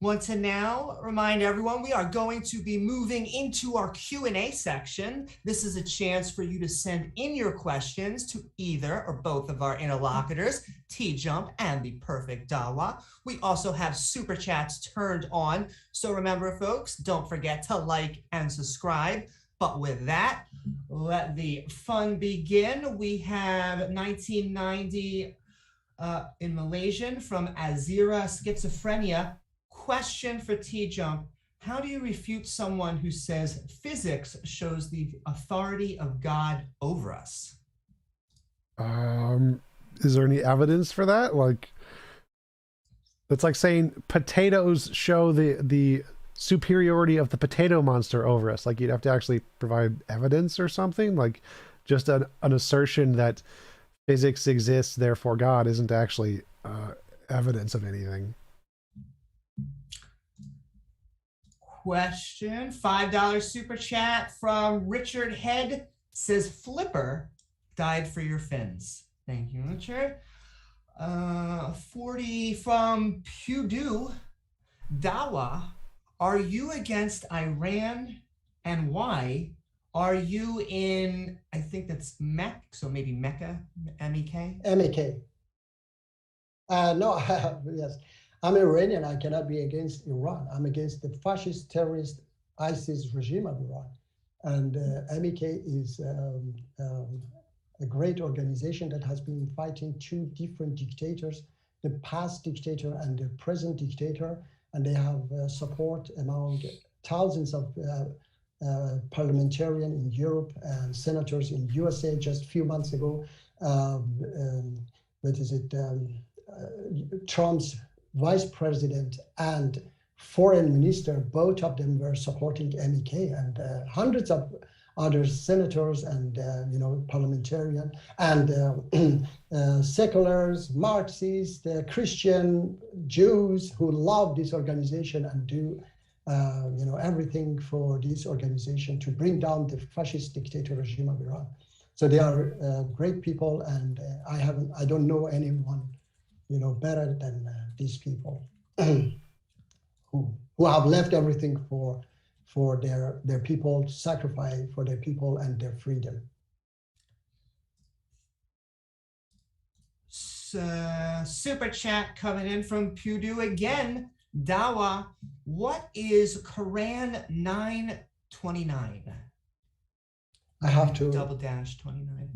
Speaker 3: want to now remind everyone we are going to be moving into our Q&A section. This is a chance for you to send in your questions to either or both of our interlocutors, TJump and the Perfect Dawah. We also have super chats turned on. So remember, folks, don't forget to like and subscribe. But with that, let the fun begin. We have 1990 in Malaysian from Azira Schizophrenia. Question for TJump. How do you refute someone who says physics shows the authority of God over us?
Speaker 1: Is there any evidence for that? Like, it's like saying potatoes show the superiority of the potato monster over us. Like, you'd have to actually provide evidence or something. Like, just an assertion that physics exists, therefore God, isn't actually evidence of anything.
Speaker 3: Question, $5 super chat from Richard Head says Flipper died for your fins. Thank you, Richard. 40 from Purdue. Dawah, are you against Iran and why? Are you in, I think that's Mecca, so maybe Mecca, M-E-K?
Speaker 2: MEK. No, yes. I'm Iranian. I cannot be against Iran. I'm against the fascist terrorist ISIS regime of Iran. And MEK is a great organization that has been fighting two different dictators, the past dictator and the present dictator. And they have support among thousands of parliamentarians in Europe and senators in USA. Just a few months ago, Trump's vice president and foreign minister, both of them were supporting MEK, and hundreds of other senators and parliamentarians and seculars, Marxists, Christian, Jews who love this organization and do everything for this organization to bring down the fascist dictator regime of Iran. So they are great people, and I don't know anyone better than these people who have left everything for their people, sacrifice for their people and their freedom.
Speaker 3: Super chat coming in from Purdue again. Dawah, what is Quran 9:29?
Speaker 2: I have to
Speaker 3: _29.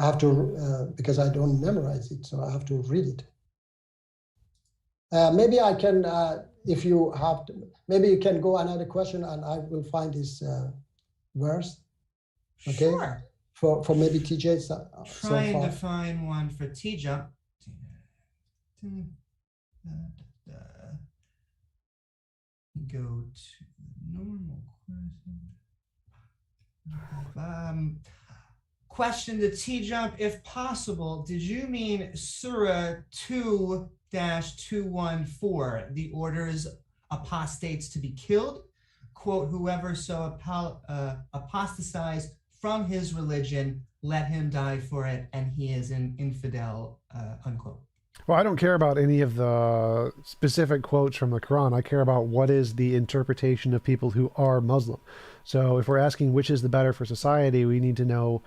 Speaker 2: I have to, because I don't memorize it, so I have to read it. Maybe I can, if you have to, maybe you can go another question and I will find this verse. Okay.
Speaker 3: Sure.
Speaker 2: For maybe TJ.
Speaker 3: Trying to find one for TJump. Go to normal question. Question to TJump, if possible, did you mean Surah 2-214, the orders apostates to be killed? Quote, whoever so apostatized from his religion, let him die for it, and he is an infidel, unquote.
Speaker 1: Well, I don't care about any of the specific quotes from the Quran. I care about what is the interpretation of people who are Muslim. So if we're asking which is the better for society, we need to know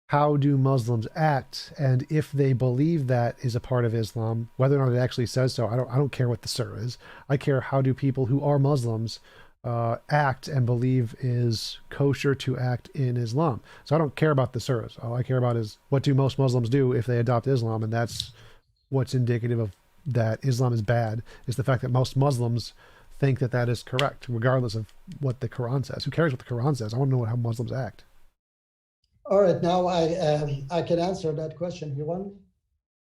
Speaker 1: how do Muslims act, and if they believe that is a part of Islam, whether or not it actually says so. I don't care what the surah is. I care how do people who are Muslims act and believe is kosher to act in Islam. So I don't care about the surahs. All I care about is what do most Muslims do if they adopt Islam, and that's what's indicative of that Islam is bad, is the fact that most Muslims think that that is correct, regardless of what the Quran says. Who cares what the Quran says? I want to know how Muslims act.
Speaker 2: All right, now I can answer that question. You want?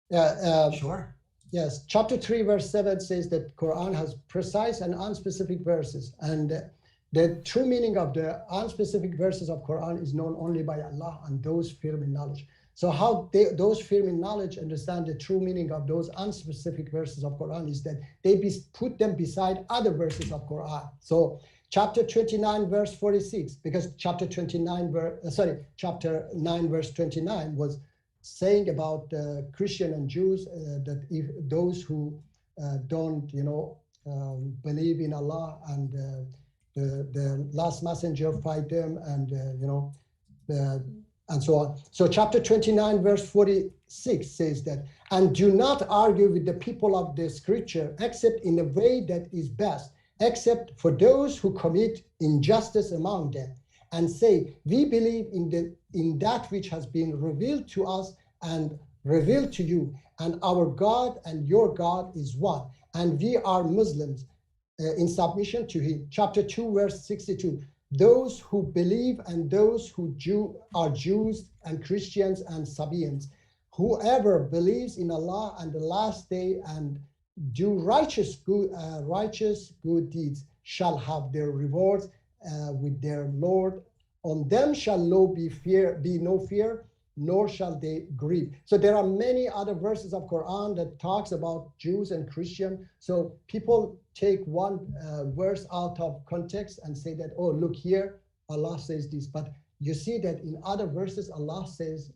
Speaker 2: Yeah.
Speaker 3: Sure.
Speaker 2: Yes, chapter 3, verse 7 says that Quran has precise and unspecific verses, and The true meaning of the unspecific verses of Quran is known only by Allah and those firm in knowledge. So how those firm in knowledge understand the true meaning of those unspecific verses of Quran is that they put them beside other verses of Quran. So chapter 29 verse 46, because chapter 9 verse 29 was saying about Christian and Jews that if those who don't believe in Allah and the last messenger fight them and and so on. So chapter 29 verse 46 says that, and do not argue with the people of the scripture except in a way that is best, except for those who commit injustice among them, and say, we believe in that which has been revealed to us and revealed to you, and our God and your God is one, and we are Muslims in submission to him. Chapter 2 verse 62, those who believe and those who are Jews and Christians and Sabians, whoever believes in Allah and the last day and do righteous good deeds shall have their rewards with their Lord. On them shall be no fear, nor shall they grieve. So there are many other verses of Quran that talks about Jews and Christian. So people take one verse out of context and say that, oh, look here, Allah says this. But you see that in other verses, Allah says,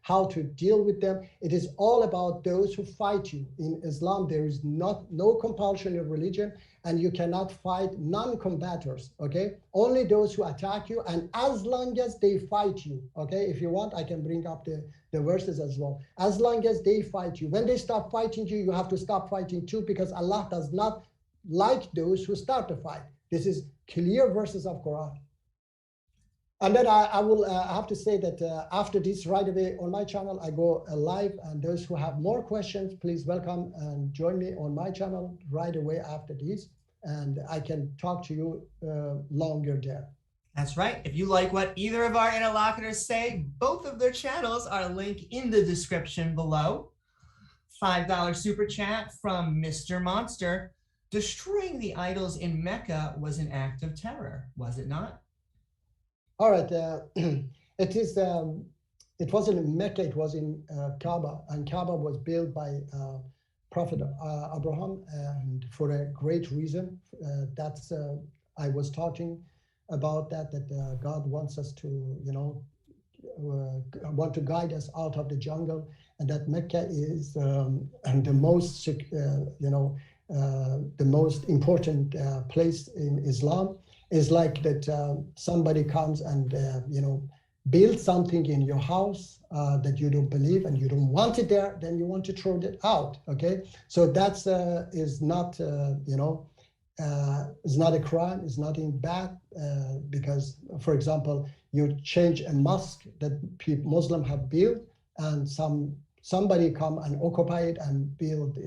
Speaker 2: how to deal with them. It is all about those who fight you. In Islam, there is no compulsion of religion, and you cannot fight non-combatants, okay? Only those who attack you, and as long as they fight you, okay? If you want, I can bring up the verses as well. As long as they fight you, when they stop fighting you, you have to stop fighting too, because Allah does not like those who start the fight. This is clear verses of Quran. And then I will have to say that after this, right away on my channel, I go live, and those who have more questions, please welcome and join me on my channel right away after this, and I can talk to you longer there.
Speaker 3: That's right. If you like what either of our interlocutors say, both of their channels are linked in the description below. $5 super chat from Mr. Monster. Destroying the idols in Mecca was an act of terror, was it not?
Speaker 2: All right, it wasn't in Mecca, it was in Kaaba, and Kaaba was built by Prophet Abraham, and for a great reason. I was talking about that God wants us to, want to guide us out of the jungle, and that Mecca is and the most important place in Islam. Is like that somebody comes and builds something in your house that you don't believe and you don't want it there, then you want to throw it out. Okay, so that's is not is not a crime, is nothing bad, because, for example, you change a mosque that Muslim have built, and somebody come and occupy it and build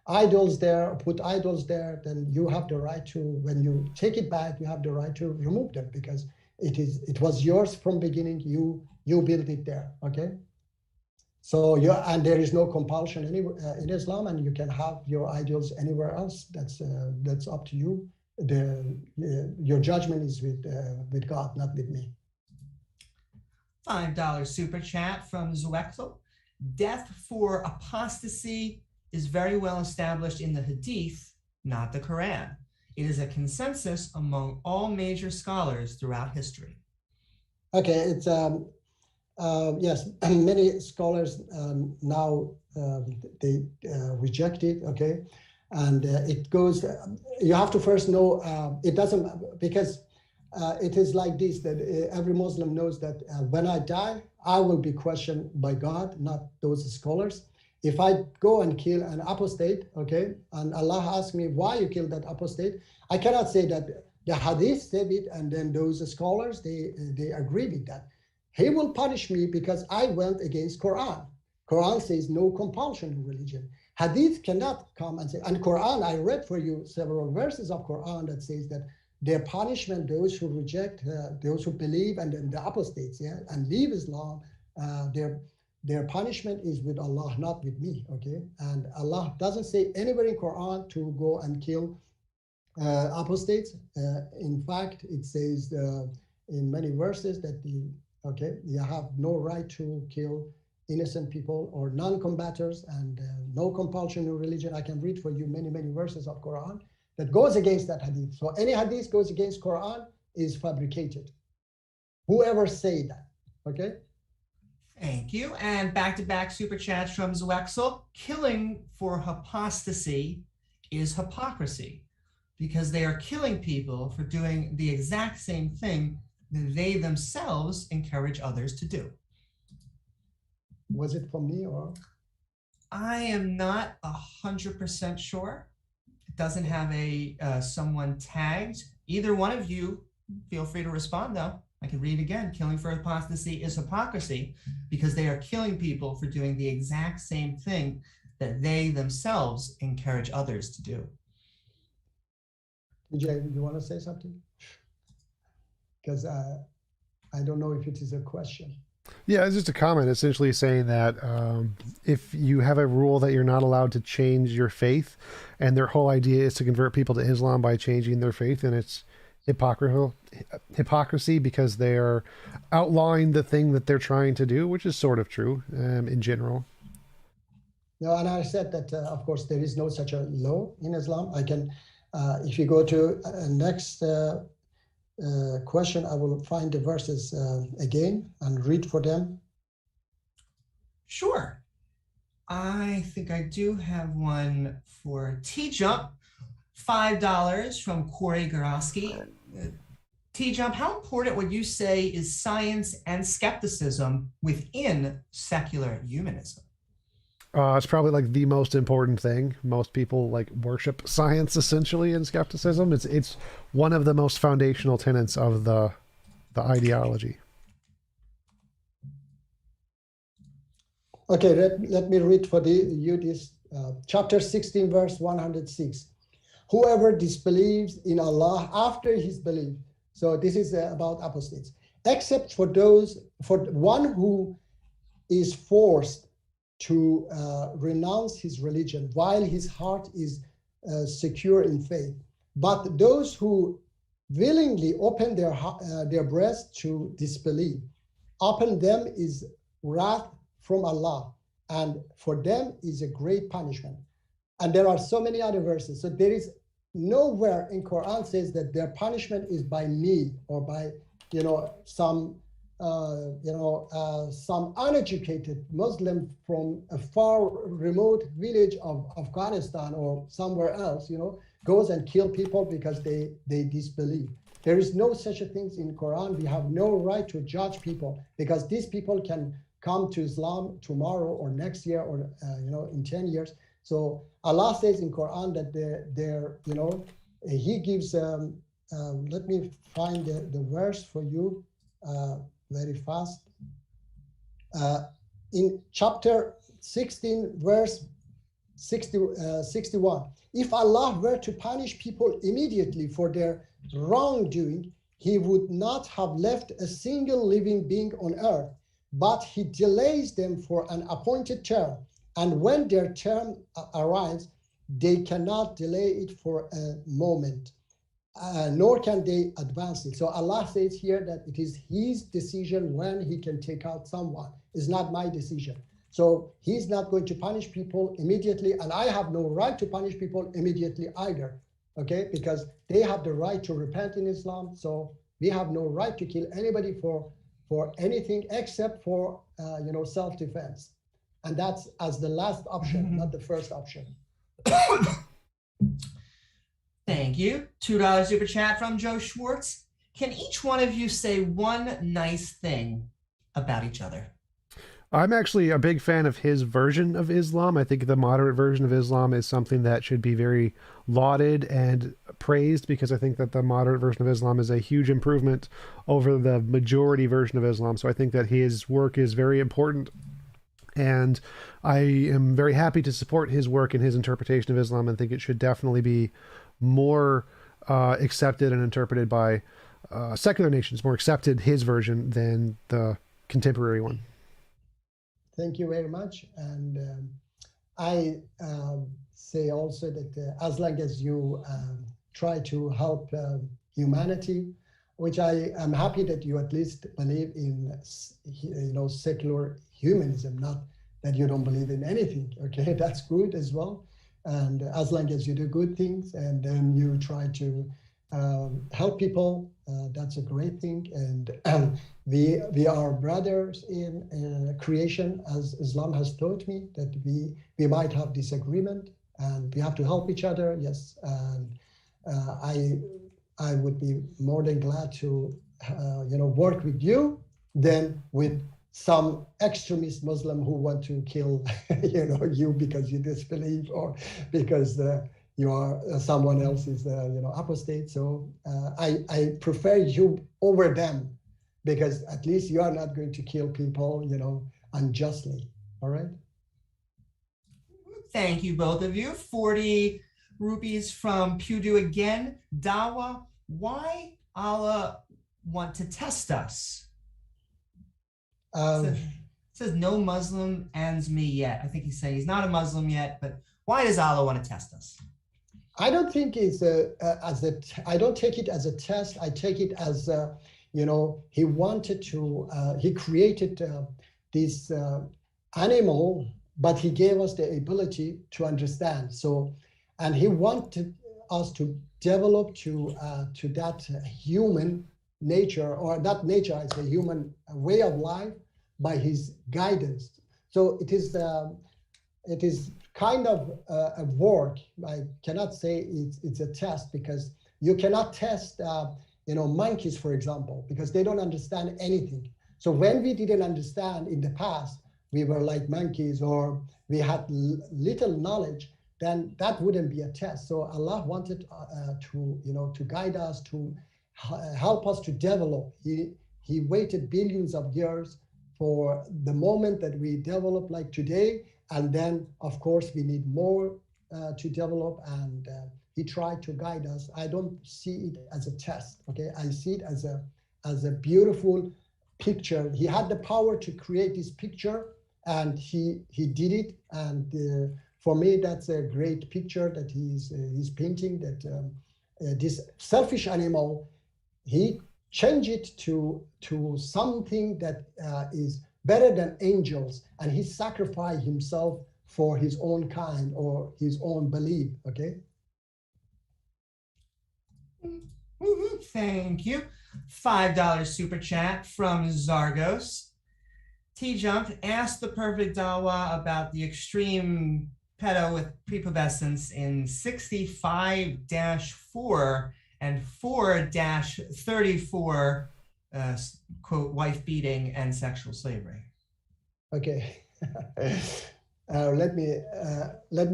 Speaker 2: idols there, put idols there, then you have the right to, when you take it back, you have the right to remove them, because it was yours from beginning. You built it there. Okay, so and there is no compulsion in Islam, and you can have your idols anywhere else. That's up to you. Your judgment is with God, not with me.
Speaker 3: $5 super chat from Zwexel. Death for apostasy is very well established in the Hadith, not the Quran. It is a consensus among all major scholars throughout history.
Speaker 2: Okay, it's yes, many scholars now they reject it. Okay, and it goes. You have to first know it doesn't, because it is like this, that every Muslim knows that when I die, I will be questioned by God, not those scholars. If I go and kill an apostate, okay, and Allah asks me why you killed that apostate, I cannot say that the Hadith said it and then those scholars, they agree with that. He will punish me because I went against Quran. Quran says no compulsion in religion. Hadith cannot come and say, and Quran, I read for you several verses of Quran that says that their punishment, those who reject, those who believe, and then the apostates, and leave Islam, their punishment is with Allah, not with me, okay? And Allah doesn't say anywhere in Quran to go and kill apostates. In fact, it says in many verses that you have no right to kill innocent people or non-combatants, and no compulsion in religion. I can read for you many verses of Quran that goes against that hadith. So any hadith goes against Quran is fabricated. Whoever say that, okay?
Speaker 3: Thank you. And back-to-back super chats from Zwexel. Killing for apostasy is hypocrisy because they are killing people for doing the exact same thing that they themselves encourage others to do.
Speaker 2: Was it for me or?
Speaker 3: I am not 100% sure. It doesn't have a someone tagged. Either one of you, feel free to respond though. I can read again. Killing for apostasy is hypocrisy because they are killing people for doing the exact same thing that they themselves encourage others to do.
Speaker 2: TJ, you want to say something? Because I don't know if it is a question.
Speaker 1: Yeah, it's just a comment essentially saying that if you have a rule that you're not allowed to change your faith, and their whole idea is to convert people to Islam by changing their faith, and it's hypocrisy because they're outlawing the thing that they're trying to do, which is sort of true in general.
Speaker 2: No, and I said that, of course, there is no such a law in Islam. I can, if you go to next question, I will find the verses again and read for them.
Speaker 3: Sure. I think I do have one for TJump. $5 from Corey Garoski. TJump, how important would you say is science and skepticism within secular humanism?
Speaker 1: It's probably like the most important thing. Most people like worship science essentially and skepticism. It's one of the most foundational tenets of the ideology.
Speaker 2: Okay, let me read for you this chapter 16, verse 106. Whoever disbelieves in Allah after his belief. So this is about apostates, except for one who is forced to renounce his religion while his heart is secure in faith. But those who willingly open their breast to disbelief, upon them is wrath from Allah, and for them is a great punishment. And there are so many other verses. So there is nowhere in Quran says that their punishment is by me or by, some uneducated Muslim from a far remote village of Afghanistan or somewhere else, goes and kill people because they disbelieve. There is no such a thing in Quran. We have no right to judge people because these people can come to Islam tomorrow or next year or in 10 years. So Allah says in Quran that He gives. Let me find the verse for you very fast. In chapter 16, verse 61, if Allah were to punish people immediately for their wrongdoing, He would not have left a single living being on earth, but He delays them for an appointed term. And when their term arrives, they cannot delay it for a moment, nor can they advance it. So Allah says here that it is His decision when He can take out someone. It's not my decision. So He's not going to punish people immediately, and I have no right to punish people immediately either, okay? Because they have the right to repent in Islam, so we have no right to kill anybody for anything except for self-defense. And that's as the last option, not the first option.
Speaker 3: Thank you. $2 super chat from Joe Schwartz. Can each one of you say one nice thing about each other?
Speaker 1: I'm actually a big fan of his version of Islam. I think the moderate version of Islam is something that should be very lauded and praised, because I think that the moderate version of Islam is a huge improvement over the majority version of Islam. So I think that his work is very important, and I am very happy to support his work and his interpretation of Islam, and think it should definitely be more accepted and interpreted by secular nations, more accepted his version than the contemporary one.
Speaker 2: Thank you very much. And I say also that as long as you try to help humanity, which I am happy that you at least believe in, secular humanism, not that you don't believe in anything. Okay, that's good as well. And as long as you do good things and then you try to help people, that's a great thing. And we are brothers in creation, as Islam has taught me, that we might have disagreement and we have to help each other. Yes, and I would be more than glad to work with you than with some extremist Muslim who want to kill you because you disbelieve or because you are someone else is apostate. So I prefer you over them, because at least you are not going to kill people unjustly. All right.
Speaker 3: Thank you, both of you. 40 rupees from Pudu again. Dawah, why Allah want to test us? Says no Muslim ends me yet. I think he's saying he's not a Muslim yet, but why does Allah want to test us?
Speaker 2: I don't think it's I don't take it as a test. I take it as he wanted to. He created this animal, but he gave us the ability to understand. So, and he wanted us to develop to that human nature, or that nature as a human way of life, by his guidance. So it is kind of a work. I cannot say it's a test, because you cannot test monkeys, for example, because they don't understand anything. So when we didn't understand in the past, we were like monkeys, or we had little knowledge, then that wouldn't be a test. So Allah wanted to guide us, to help us to develop. He waited billions of years for the moment that we develop like today, and then of course we need more to develop, and he tried to guide us. I don't see it as a test. Okay, I see it as a beautiful picture. He had the power to create this picture, and he did it. And for me, that's a great picture that he's painting. That this selfish animal, he changed it to something that is better than angels, and he sacrificed himself for his own kind or his own belief. Okay.
Speaker 3: Thank you. $5 super chat from Zargos. TJump asked the perfect Dawah about the extreme pedo with prepubescence in 65-4 and 4-34, quote, wife beating and sexual slavery.
Speaker 2: Okay. Let me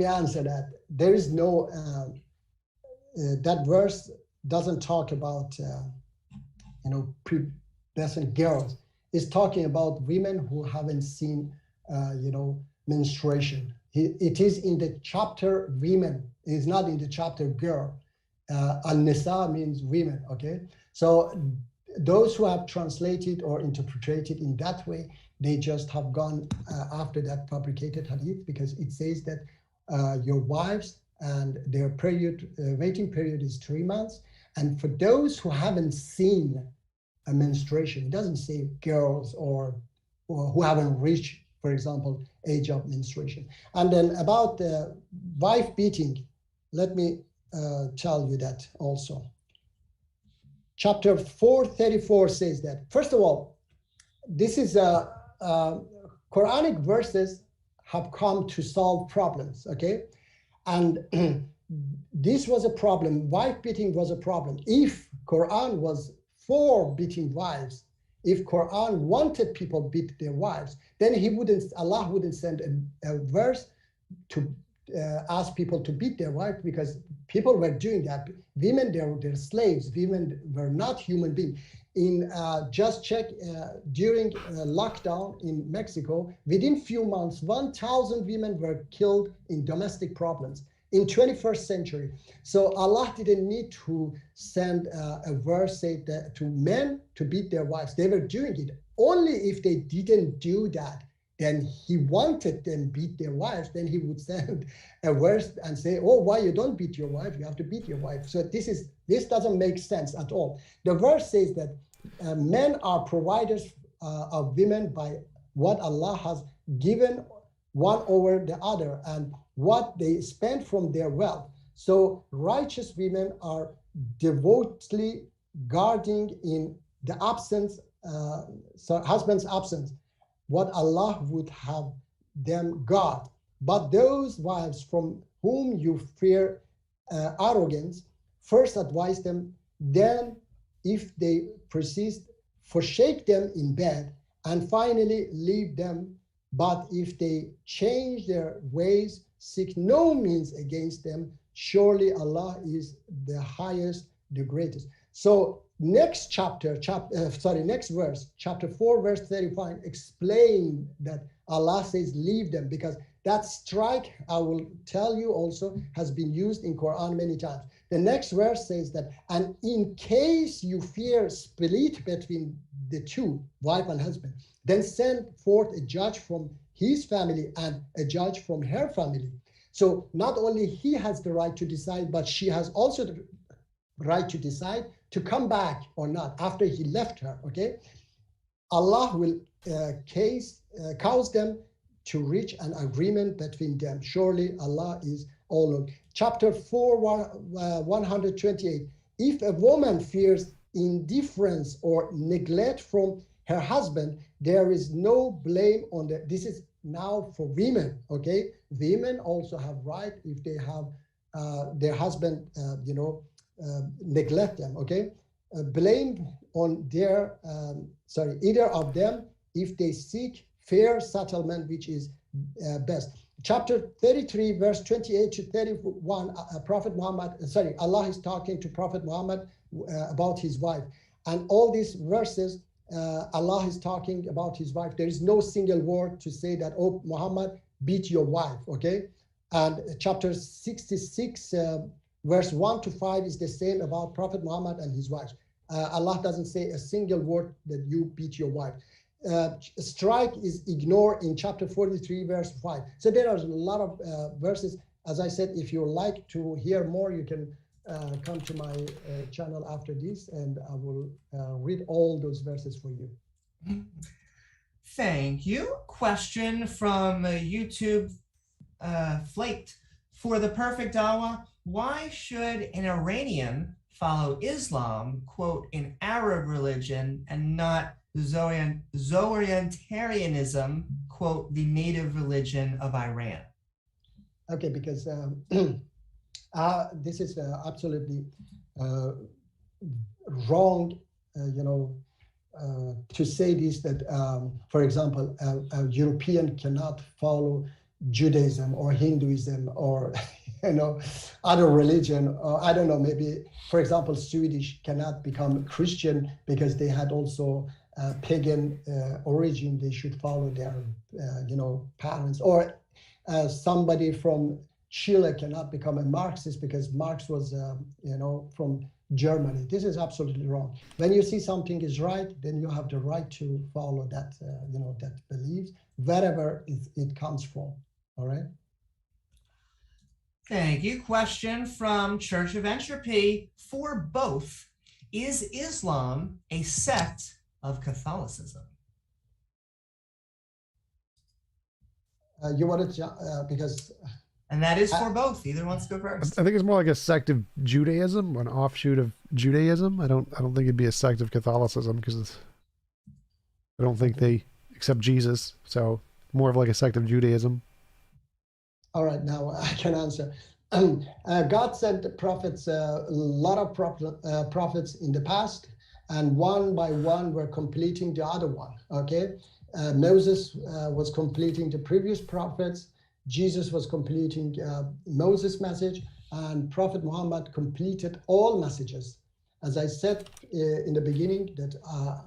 Speaker 2: answer that. There is no that verse doesn't talk about prepubescent girls. It's talking about women who haven't seen menstruation. It is in the chapter women. It is not in the chapter girl. Al-Nisa means women. Okay, so those who have translated or interpreted in that way, they just have gone after that fabricated hadith, because it says that your wives and their period waiting period is 3 months. And for those who haven't seen a menstruation, it doesn't say girls or who haven't reached, for example, age of menstruation. And then about the wife beating, let me tell you that also. Chapter 434 says that, first of all, this is Quranic verses have come to solve problems, okay? And this was a problem. Wife beating was a problem. If Quran was for beating wives, if Quran wanted people beat their wives, then Allah wouldn't send a verse to ask people to beat their wife, because people were doing that. Women, they're slaves. Women were not human beings. Just check during lockdown in Mexico, within few months, 1,000 women were killed in domestic problems in 21st century. So Allah didn't need to send a verse say that to men to beat their wives. They were doing it. Only if they didn't do that, then he wanted them beat their wives, then he would send a verse and say, oh, why you don't beat your wife? You have to beat your wife. So this doesn't make sense at all. The verse says that men are providers of women by what Allah has given one over the other and what they spend from their wealth. So righteous women are devotedly guarding in the absence, husband's absence, what Allah would have them guard. But those wives from whom you fear arrogance, first advise them, then if they persist, forsake them in bed, and finally leave them. But if they change their ways, seek no means against them. Surely Allah is the highest, the greatest. So next next verse, chapter 4, verse 35, explain that Allah says leave them, because that strike, I will tell you also, has been used in Quran many times. The next verse says that, and in case you fear split between the two, wife and husband, then send forth a judge from his family and a judge from her family. So not only he has the right to decide, but she has also the right to decide to come back or not after he left her, okay? Allah will cause them to reach an agreement between them. Surely Allah is all knowing. Chapter 4, 128. If a woman fears indifference or neglect from her husband, there is no blame on the, this is now for women, okay? Women also have right if they have their husband, neglect them, okay? Blame on their, either of them if they seek fair settlement, which is best. Chapter 33, verse 28 to 31, Allah is talking to Prophet Muhammad about his wife. And all these verses, Allah is talking about his wife. There is no single word to say that, oh, Muhammad, beat your wife, okay? And chapter 66, verse 1 to 5 is the same about Prophet Muhammad and his wife. Allah doesn't say a single word that you beat your wife. Strike is ignored in chapter 43, verse 5. So there are a lot of verses. As I said, if you like to hear more, you can come to my channel after this, and I will read all those verses for you.
Speaker 3: Thank you. Question from YouTube, Flaked. For the perfect Dawah, why should an Iranian follow Islam, quote, an Arab religion, and not Zoroastrianism, quote, the native religion of Iran?
Speaker 2: Okay, because this is absolutely wrong, to say this, that, for example, a European cannot follow Judaism or Hinduism or, other religion, or I don't know, maybe, for example, Swedish cannot become Christian because they had also pagan origin. They should follow their, parents. Or somebody from Chile cannot become a Marxist because Marx was, from Germany. This is absolutely wrong. When you see something is right, then you have the right to follow that, that belief, wherever it comes from. All right.
Speaker 3: Thank you. Question from Church of Entropy. For both, is Islam a sect of Catholicism?
Speaker 2: You wanted to, because...
Speaker 3: And that is for both. Either wants to go first.
Speaker 1: I think it's more like a sect of Judaism, an offshoot of Judaism. I don't think it'd be a sect of Catholicism, because I don't think they accept Jesus. So more of like a sect of Judaism.
Speaker 2: All right, now I can answer. God sent prophets, a lot of prophets in the past, and one by one were completing the other one, okay? Moses was completing the previous prophets. Jesus was completing Moses' message, and Prophet Muhammad completed all messages. As I said in the beginning, that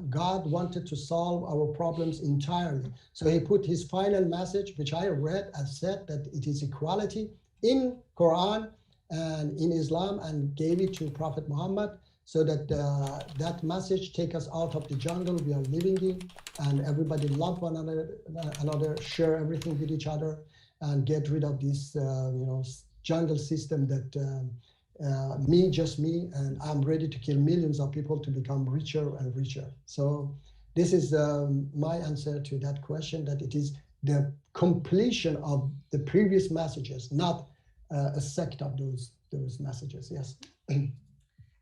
Speaker 2: God wanted to solve our problems entirely. So he put his final message, which I read, and said that it is equality in Quran and in Islam, and gave it to Prophet Muhammad. so that that message take us out of the jungle we are living in, and everybody love one another, share everything with each other, and get rid of this jungle system that me, just me, and I'm ready to kill millions of people to become richer and richer. So this is my answer to that question, that it is the completion of the previous messages, not a sect of those messages. Yes.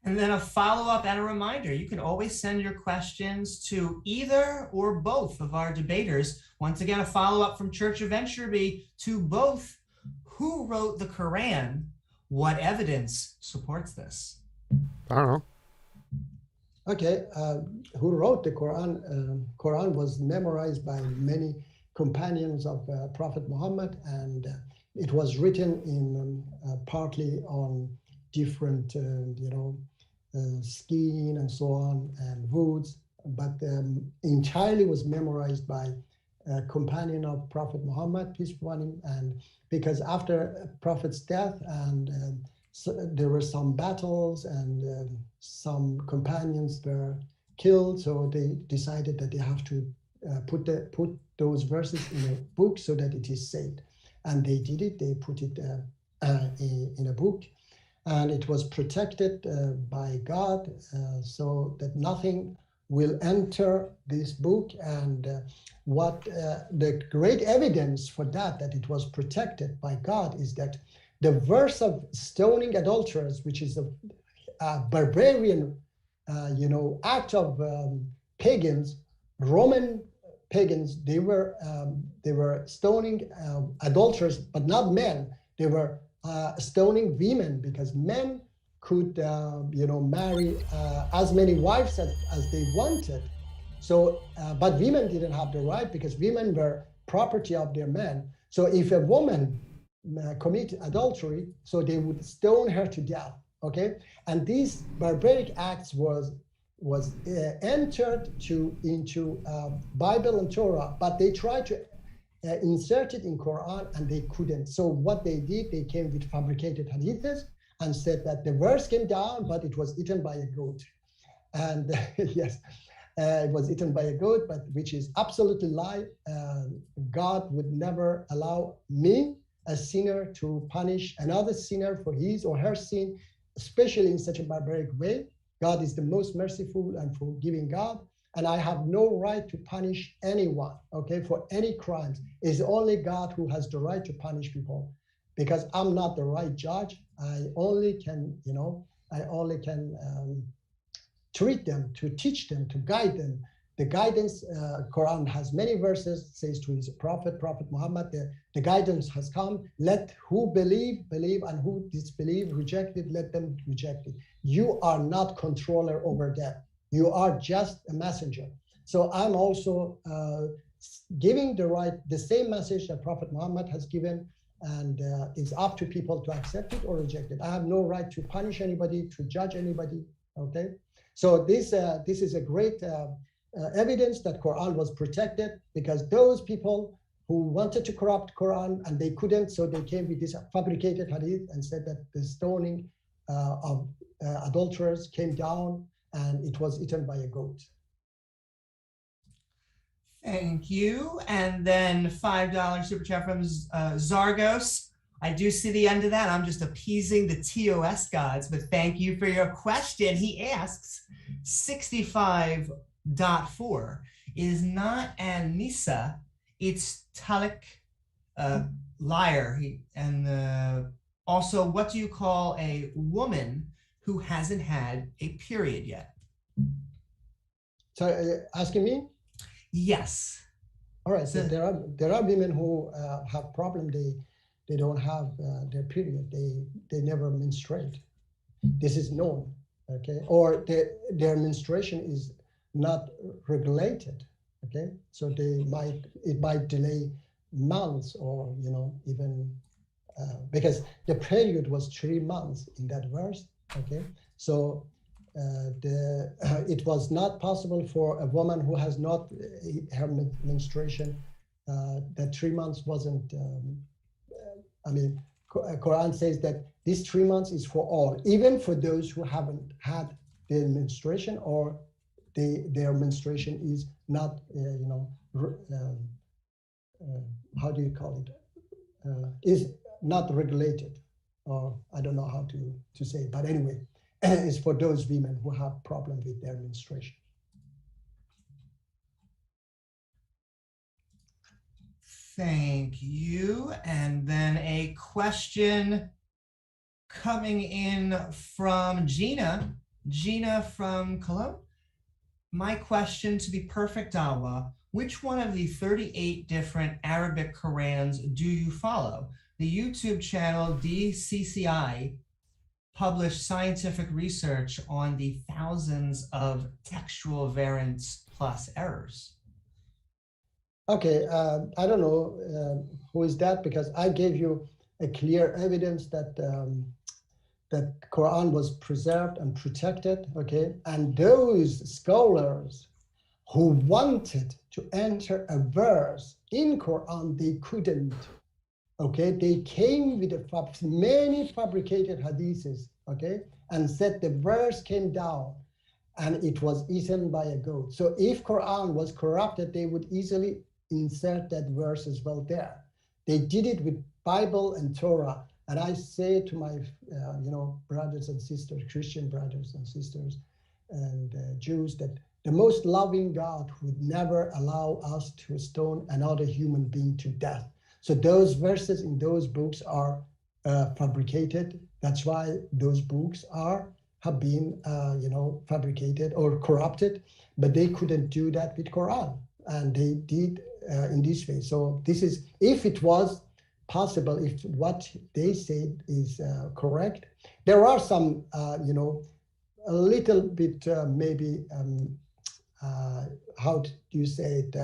Speaker 3: And then a follow-up and a reminder, you can always send your questions to either or both of our debaters. Once again, a follow-up from Church of Entropy to both. Who wrote the Quran? What evidence supports this?
Speaker 1: I don't know.
Speaker 2: Okay, who wrote the Quran? Quran was memorized by many companions of Prophet Muhammad, and it was written in partly on different, skin and so on, and woods, but entirely was memorized by a companion of Prophet Muhammad, peace be upon him. And because after Prophet's death, and so there were some battles, and some companions were killed, so they decided that they have to put those verses in a book so that it is saved. And they did it. They put it in a book, and it was protected by God, so that nothing will enter this book. And what the great evidence for that it was protected by God is that the verse of stoning adulterers, which is a barbarian, act of pagans, Roman pagans, they were stoning adulterers, but not men. They were stoning women, because men could marry as many wives as they wanted. So but women didn't have the right, because women were property of their men. So if a woman commit adultery, so they would stone her to death. Okay, and these barbaric acts was entered into Bible and Torah, but they tried to insert it in Quran, and they couldn't. So what they did, they came with fabricated hadiths and said that the verse came down, but it was eaten by a goat. And yes, it was eaten by a goat, but which is absolutely lie. God would never allow me, a sinner, to punish another sinner for his or her sin, especially in such a barbaric way. God is the most merciful and forgiving God, and I have no right to punish anyone, okay, for any crimes. It's only God who has the right to punish people, because I'm not the right judge. I only can, treat them, to teach them, to guide them. The guidance, Quran has many verses, says to his Prophet Muhammad, the guidance has come. Let who believe, and who disbelieve, reject it, let them reject it. You are not controller over them. You are just a messenger. So I'm also giving the same message that Prophet Muhammad has given, and it's up to people to accept it or reject it. I have no right to punish anybody, to judge anybody, okay? So this is a great evidence that Quran was protected, because those people who wanted to corrupt Quran and they couldn't, so they came with this fabricated hadith and said that the stoning of adulterers came down and it was eaten by a goat.
Speaker 3: Thank you. And then $5 super chat from Zargos. I do see the end of that. I'm just appeasing the TOS gods, but thank you for your question. He asks, 65.4 is not an Nisa, it's Talik, liar. Also, what do you call a woman who hasn't had a period yet?
Speaker 2: So asking me?
Speaker 3: Yes.
Speaker 2: All right. So there are women who have problem. They don't have their period. They never menstruate. This is known. Okay. Or their menstruation is not regulated. Okay. So it might delay months, or even because the period was 3 months in that verse. Okay. So it was not possible for a woman who has not her menstruation, that 3 months wasn't, Quran says that this 3 months is for all, even for those who haven't had their menstruation, or their menstruation is not, how do you call it? Is not regulated, or I don't know how to say it, but anyway, it's for those women who have problem with their menstruation.
Speaker 3: Thank you. And then a question coming in from Gina. Gina from Cologne. My question to the perfect Dawah: which one of the 38 different Arabic Qurans do you follow? The YouTube channel DCCI published scientific research on the thousands of textual variants plus errors.
Speaker 2: Okay, I don't know who is that, because I gave you a clear evidence that that Quran was preserved and protected, okay? And those scholars who wanted to enter a verse in Quran, they couldn't, okay? They came with many fabricated hadiths, okay? And said the verse came down and it was eaten by a goat. So if Quran was corrupted, they would easily insert that verse as well there. They did it with Bible and Torah. And I say to my, brothers and sisters, Christian brothers and sisters, and Jews, that the most loving God would never allow us to stone another human being to death. So those verses in those books are fabricated. That's why those books have been, fabricated or corrupted. But they couldn't do that with Quran, and they did in this way. So this is, if it was possible, if what they said is correct. There are some, a little bit maybe, how do you say it,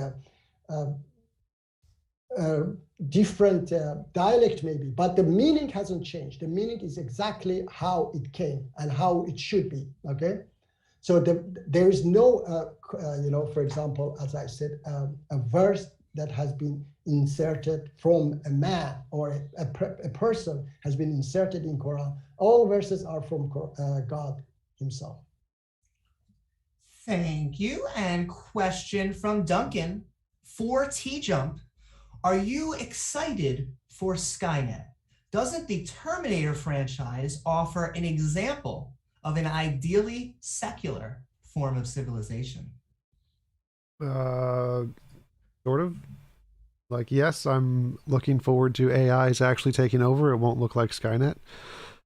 Speaker 2: different dialect maybe, but the meaning hasn't changed. The meaning is exactly how it came and how it should be, okay? So there is no, for example, as I said, a verse that has been inserted from a man or a person has been inserted in Quran. All verses are from God himself.
Speaker 3: Thank you. And question from Duncan for TJump. Are you excited for Skynet? Doesn't the Terminator franchise offer an example of an ideally secular form of civilization?
Speaker 1: Sort of. Like, yes, I'm looking forward to AIs actually taking over. It won't look like Skynet.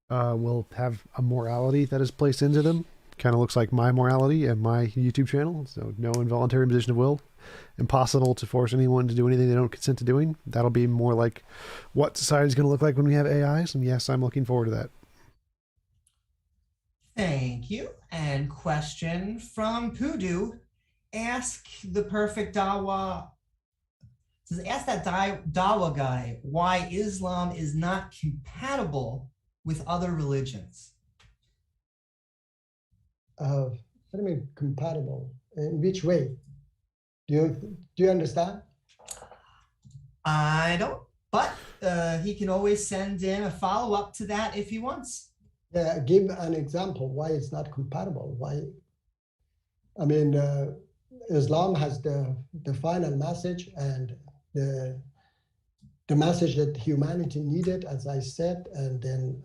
Speaker 1: We'll have a morality that is placed into them. Kind of looks like my morality and my YouTube channel. So no involuntary imposition of will. Impossible to force anyone to do anything they don't consent to doing. That'll be more like what society is going to look like when we have AIs. And yes, I'm looking forward to that.
Speaker 3: Thank you. And question from Pudu. Ask the perfect Dawah. Ask that Dawah guy why Islam is not compatible with other religions.
Speaker 2: What do you mean compatible? In which way? Do you understand?
Speaker 3: I don't, but he can always send in a follow-up to that if he wants.
Speaker 2: Yeah, give an example why it's not compatible. Why? I mean, Islam has the final message and the message that humanity needed, as I said, and then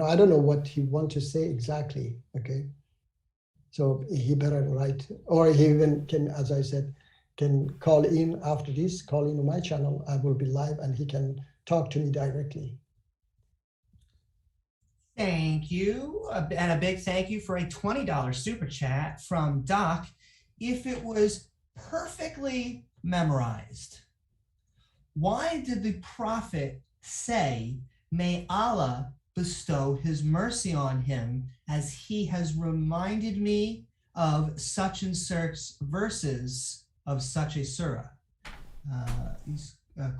Speaker 2: I don't know what he wants to say exactly. Okay, so he better write, or he even can, as I said, can call in after this. Call in on my channel. I will be live, and he can talk to me directly.
Speaker 3: Thank you, and a big thank you for a $20 super chat from Doc. If it was perfectly memorized, why did the prophet say, "May Allah bestow his mercy on him, as he has reminded me of such and such verses of such a surah"? He's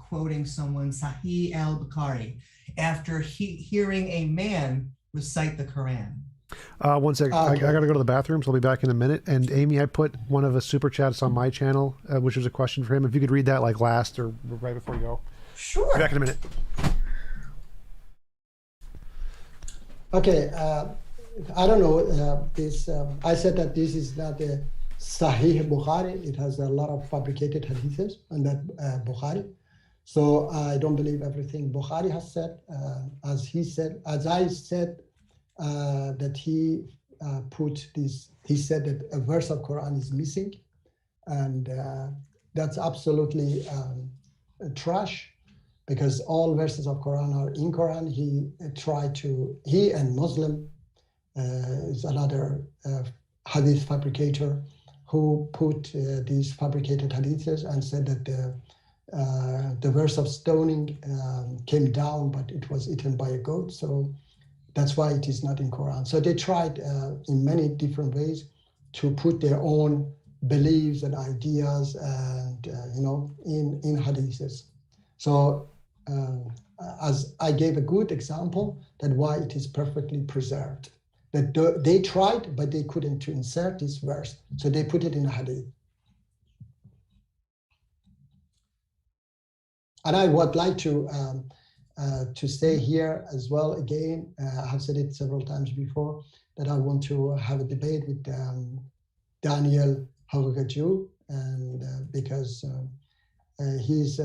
Speaker 3: quoting someone, Sahih al-Bukhari, after hearing a man recite the Quran.
Speaker 1: One second. Okay. I got to go to the bathroom, so I'll be back in a minute. And Amy, I put one of the super chats on my channel, which was a question for him. If you could read that like last or right before you go.
Speaker 3: Sure.
Speaker 1: Be back in a minute.
Speaker 2: Okay. I don't know. I said that this is not a Sahih Bukhari. It has a lot of fabricated hadiths in that Bukhari. So I don't believe everything Bukhari has said. As I said, that he put this. He said that a verse of Quran is missing, and that's absolutely trash, because all verses of Quran are in Quran. He and Muslim is another hadith fabricator who put these fabricated hadiths and said that the verse of stoning came down, but it was eaten by a goat. So that's why it is not in Quran. So they tried in many different ways to put their own beliefs and ideas and in hadiths. So as I gave a good example that why it is perfectly preserved, that they tried but they couldn't to insert this verse, so they put it in a hadith. And I would like to say here as well, again, I have said it several times before, that I want to have a debate with Daniel Havagaju, and because he's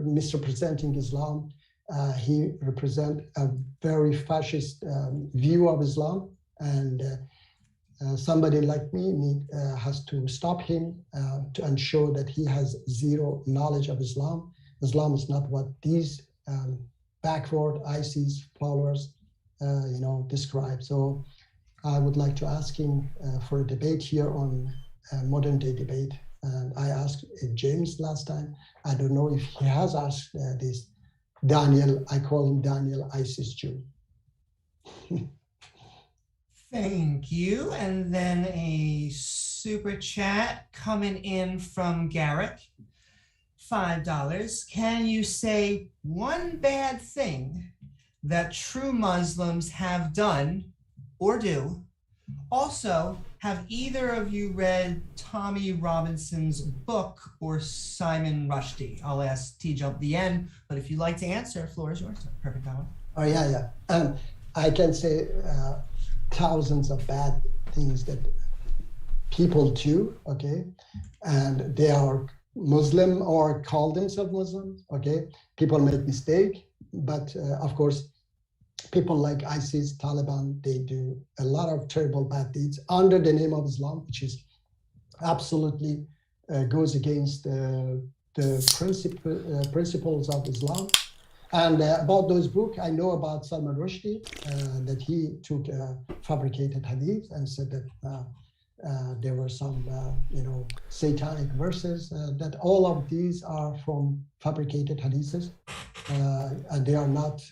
Speaker 2: misrepresenting Islam. He represents a very fascist view of Islam, and somebody like me has to stop him and show that he has zero knowledge of Islam. Islam is not what these backward ISIS followers describe. So I would like to ask him for a debate here on modern day debate. And I asked James last time. I don't know if he has asked this. Daniel, I call him Daniel ISIS Jew.
Speaker 3: Thank you. And then a super chat coming in from Garrick, $5. Can you say one bad thing that true Muslims have done or do? Also, have either of you read Tommy Robinson's book or Simon Rushdie? I'll ask TJump the end, but if you'd like to answer, floor is yours. Perfect, Dawah.
Speaker 2: Oh, yeah. I can say thousands of bad things that people do, okay? And they are Muslim or call themselves Muslims, okay? People make mistake, but of course, people like ISIS, Taliban, they do a lot of terrible bad deeds under the name of Islam, which is absolutely goes against the principles of Islam. And about those books, I know about Salman Rushdie, that he took fabricated hadith and said that there were some, satanic verses, that all of these are from fabricated hadiths, and they are not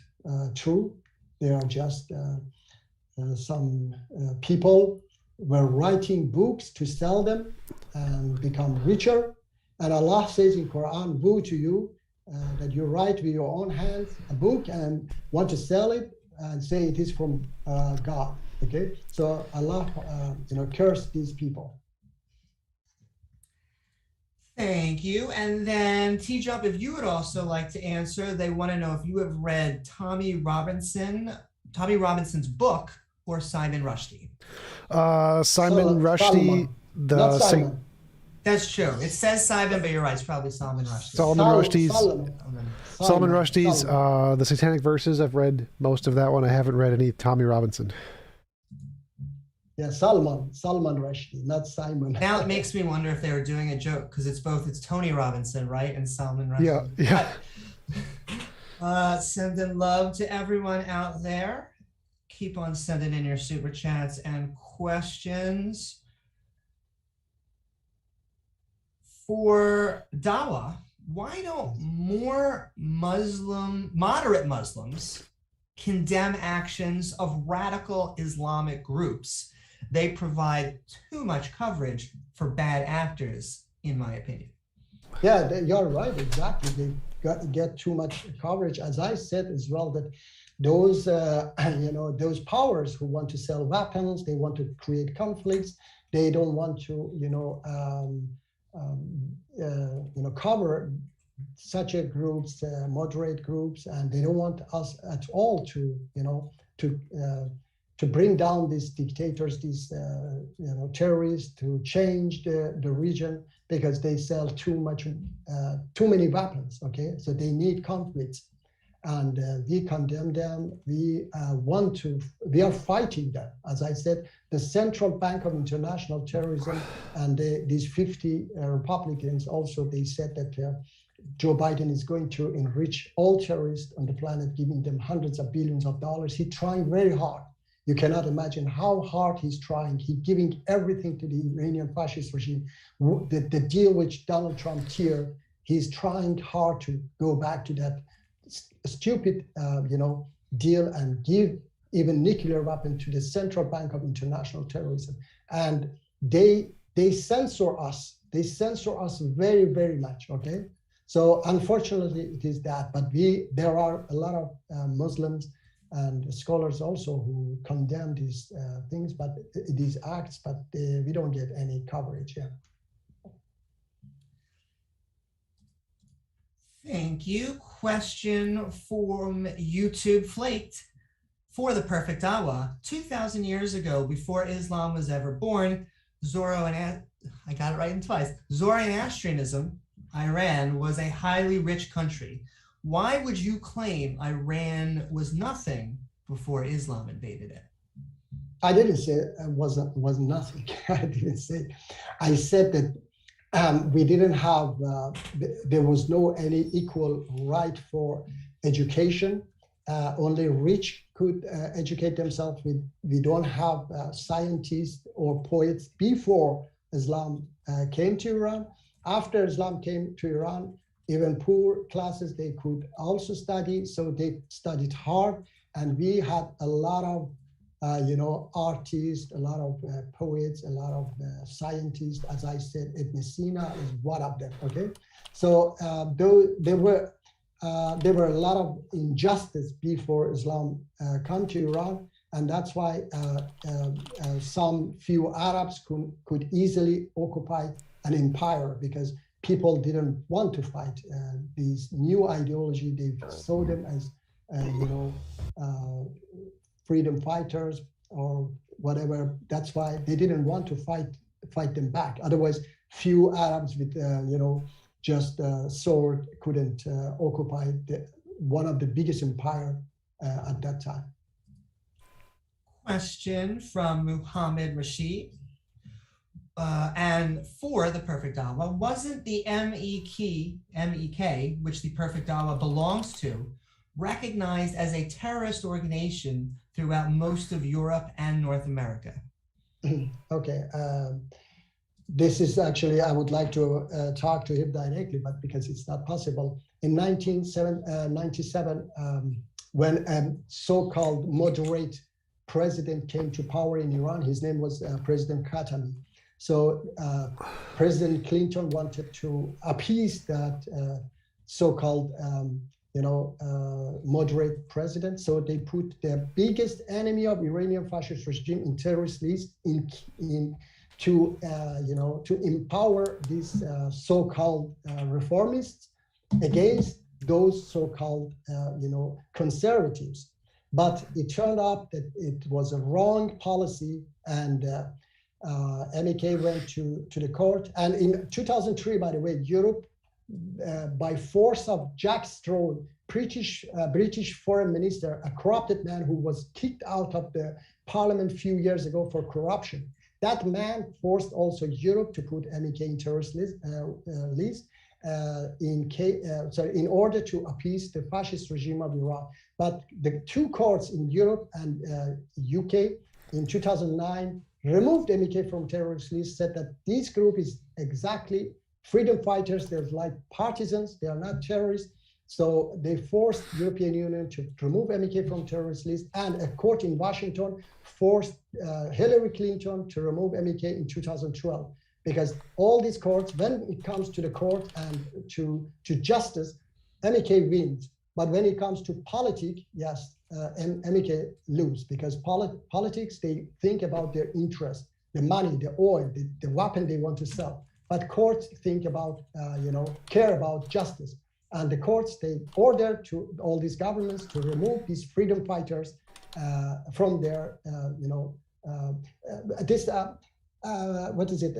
Speaker 2: true. They are just some people were writing books to sell them and become richer. And Allah says in Quran, woe to you that you write with your own hands a book and want to sell it and say it is from God. Okay, so Allah, curse these people.
Speaker 3: Thank you. And then TJump, if you would also like to answer, they want to know if you have read Tommy Robinson's book or Simon Rushdie.
Speaker 1: Simon Rushdie,
Speaker 2: not Simon.
Speaker 3: That's true. It says Simon, but you're right. It's probably Salman Rushdie.
Speaker 1: Salman Rushdie's The Satanic Verses. I've read most of that one. I haven't read any Tommy Robinson.
Speaker 2: Yeah, Salman Rushdie, not Simon.
Speaker 3: Now it makes me wonder if they were doing a joke, because it's Tony Robinson, right? And Salman Rushdie.
Speaker 1: Yeah.
Speaker 3: Sending love to everyone out there. Keep on sending in your super chats and questions. For Dawah, why don't more moderate Muslims condemn actions of radical Islamic groups? They provide too much coverage for bad actors, in my opinion.
Speaker 2: Yeah, you're right. Exactly. They get too much coverage. As I said as well, that those those powers who want to sell weapons, they want to create conflicts. They don't want to cover such a groups, moderate groups, and they don't want us at all to, to bring down these dictators, these terrorists, to change the region, because they sell too many weapons. Okay, so they need conflicts, and we condemn them. We are fighting them. As I said, the Central Bank of International Terrorism and these 50 Republicans also, they said that Joe Biden is going to enrich all terrorists on the planet, giving them hundreds of billions of dollars. He's trying very hard. You cannot imagine how hard he's trying. He's giving everything to the Iranian fascist regime. The deal which Donald Trump here, he's trying hard to go back to that stupid, deal and give even nuclear weapon to the Central Bank of International Terrorism. And they censor us. They censor us very, very much. Okay. So unfortunately, it is that. But there are a lot of Muslims and scholars also who condemn these things, but these acts, but we don't get any coverage. Yeah.
Speaker 3: Thank you. Question from YouTube Flaked. For the perfect Dawah, 2,000 years ago, before Islam was ever born, Zoroastrianism, Iran, was a highly rich country. Why would you claim Iran was nothing before Islam invaded it?
Speaker 2: I didn't say it was nothing. I didn't say. I said that we didn't have. There was no any equal right for education. Only rich could educate themselves. We don't have scientists or poets before Islam came to Iran. After Islam came to Iran, even poor classes, they could also study. So they studied hard, and we had a lot of, artists, a lot of poets, a lot of scientists. As I said, Ibn Sina is one of them. Okay, so there were a lot of injustice before Islam come to Iran, and that's why some few Arabs could easily occupy an empire, because people didn't want to fight these new ideology. They saw them as, freedom fighters or whatever. That's why they didn't want to fight them back. Otherwise, few Arabs with, just sword couldn't occupy one of the biggest empire at that time.
Speaker 3: Question from Muhammad Rashid. And for the perfect Dawah, wasn't the MEK, which the perfect Dawah belongs to, recognized as a terrorist organization throughout most of Europe and North America?
Speaker 2: Okay. This is actually, I would like to talk to him directly, but because it's not possible. In 1997, when a so-called moderate president came to power in Iran, his name was President Khatami. So President Clinton wanted to appease that so-called, moderate president. So they put the biggest enemy of Iranian fascist regime in terrorist list to empower these so-called reformists against those so-called conservatives. But it turned out that it was a wrong policy, and MEK went to the court. And in 2003, by the way, Europe, by force of Jack Straw, British foreign minister, a corrupted man who was kicked out of the parliament a few years ago for corruption. That man forced also Europe to put MEK in terrorist list in order to appease the fascist regime of Iran. But the two courts in Europe and UK in 2009 removed MEK from terrorist list, said that this group is exactly freedom fighters. They're like partisans. They are not terrorists. So they forced European Union to remove MEK from terrorist list, and a court in Washington forced Hillary Clinton to remove MEK in 2012. Because all these courts, when it comes to the court and to justice, MEK wins. But when it comes to politics, yes, MEK lose, because politics, they think about their interest, the money, the oil, the weapon they want to sell. But courts think about, care about justice. And the courts, they ordered to all these governments to remove these freedom fighters from their, what is it?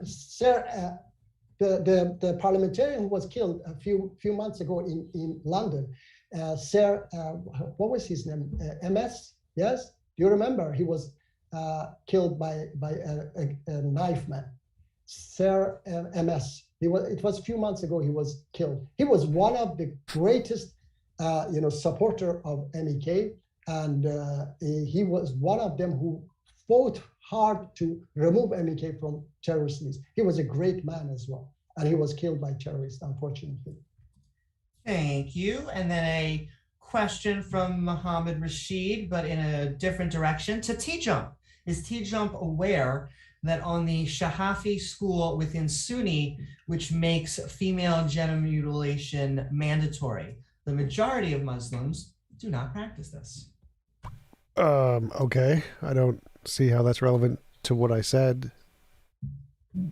Speaker 2: Sir, the parliamentarian who was killed a few months ago in London, Sir, what was his name? MS? Yes, do you remember? He was killed by a knife man. Sir MS. It was a few months ago he was killed. He was one of the greatest, supporter of MEK, and he was one of them who fought hard to remove MEK from terrorist list. He was a great man as well, and he was killed by terrorists, unfortunately.
Speaker 3: Thank you. And then a question from Mohammed Rashid, but in a different direction, to TJump. Is TJump aware that on the Shahafi school within Sunni, which makes female genital mutilation mandatory, the majority of Muslims do not practice this?
Speaker 1: Okay. I don't see how that's relevant to what I said.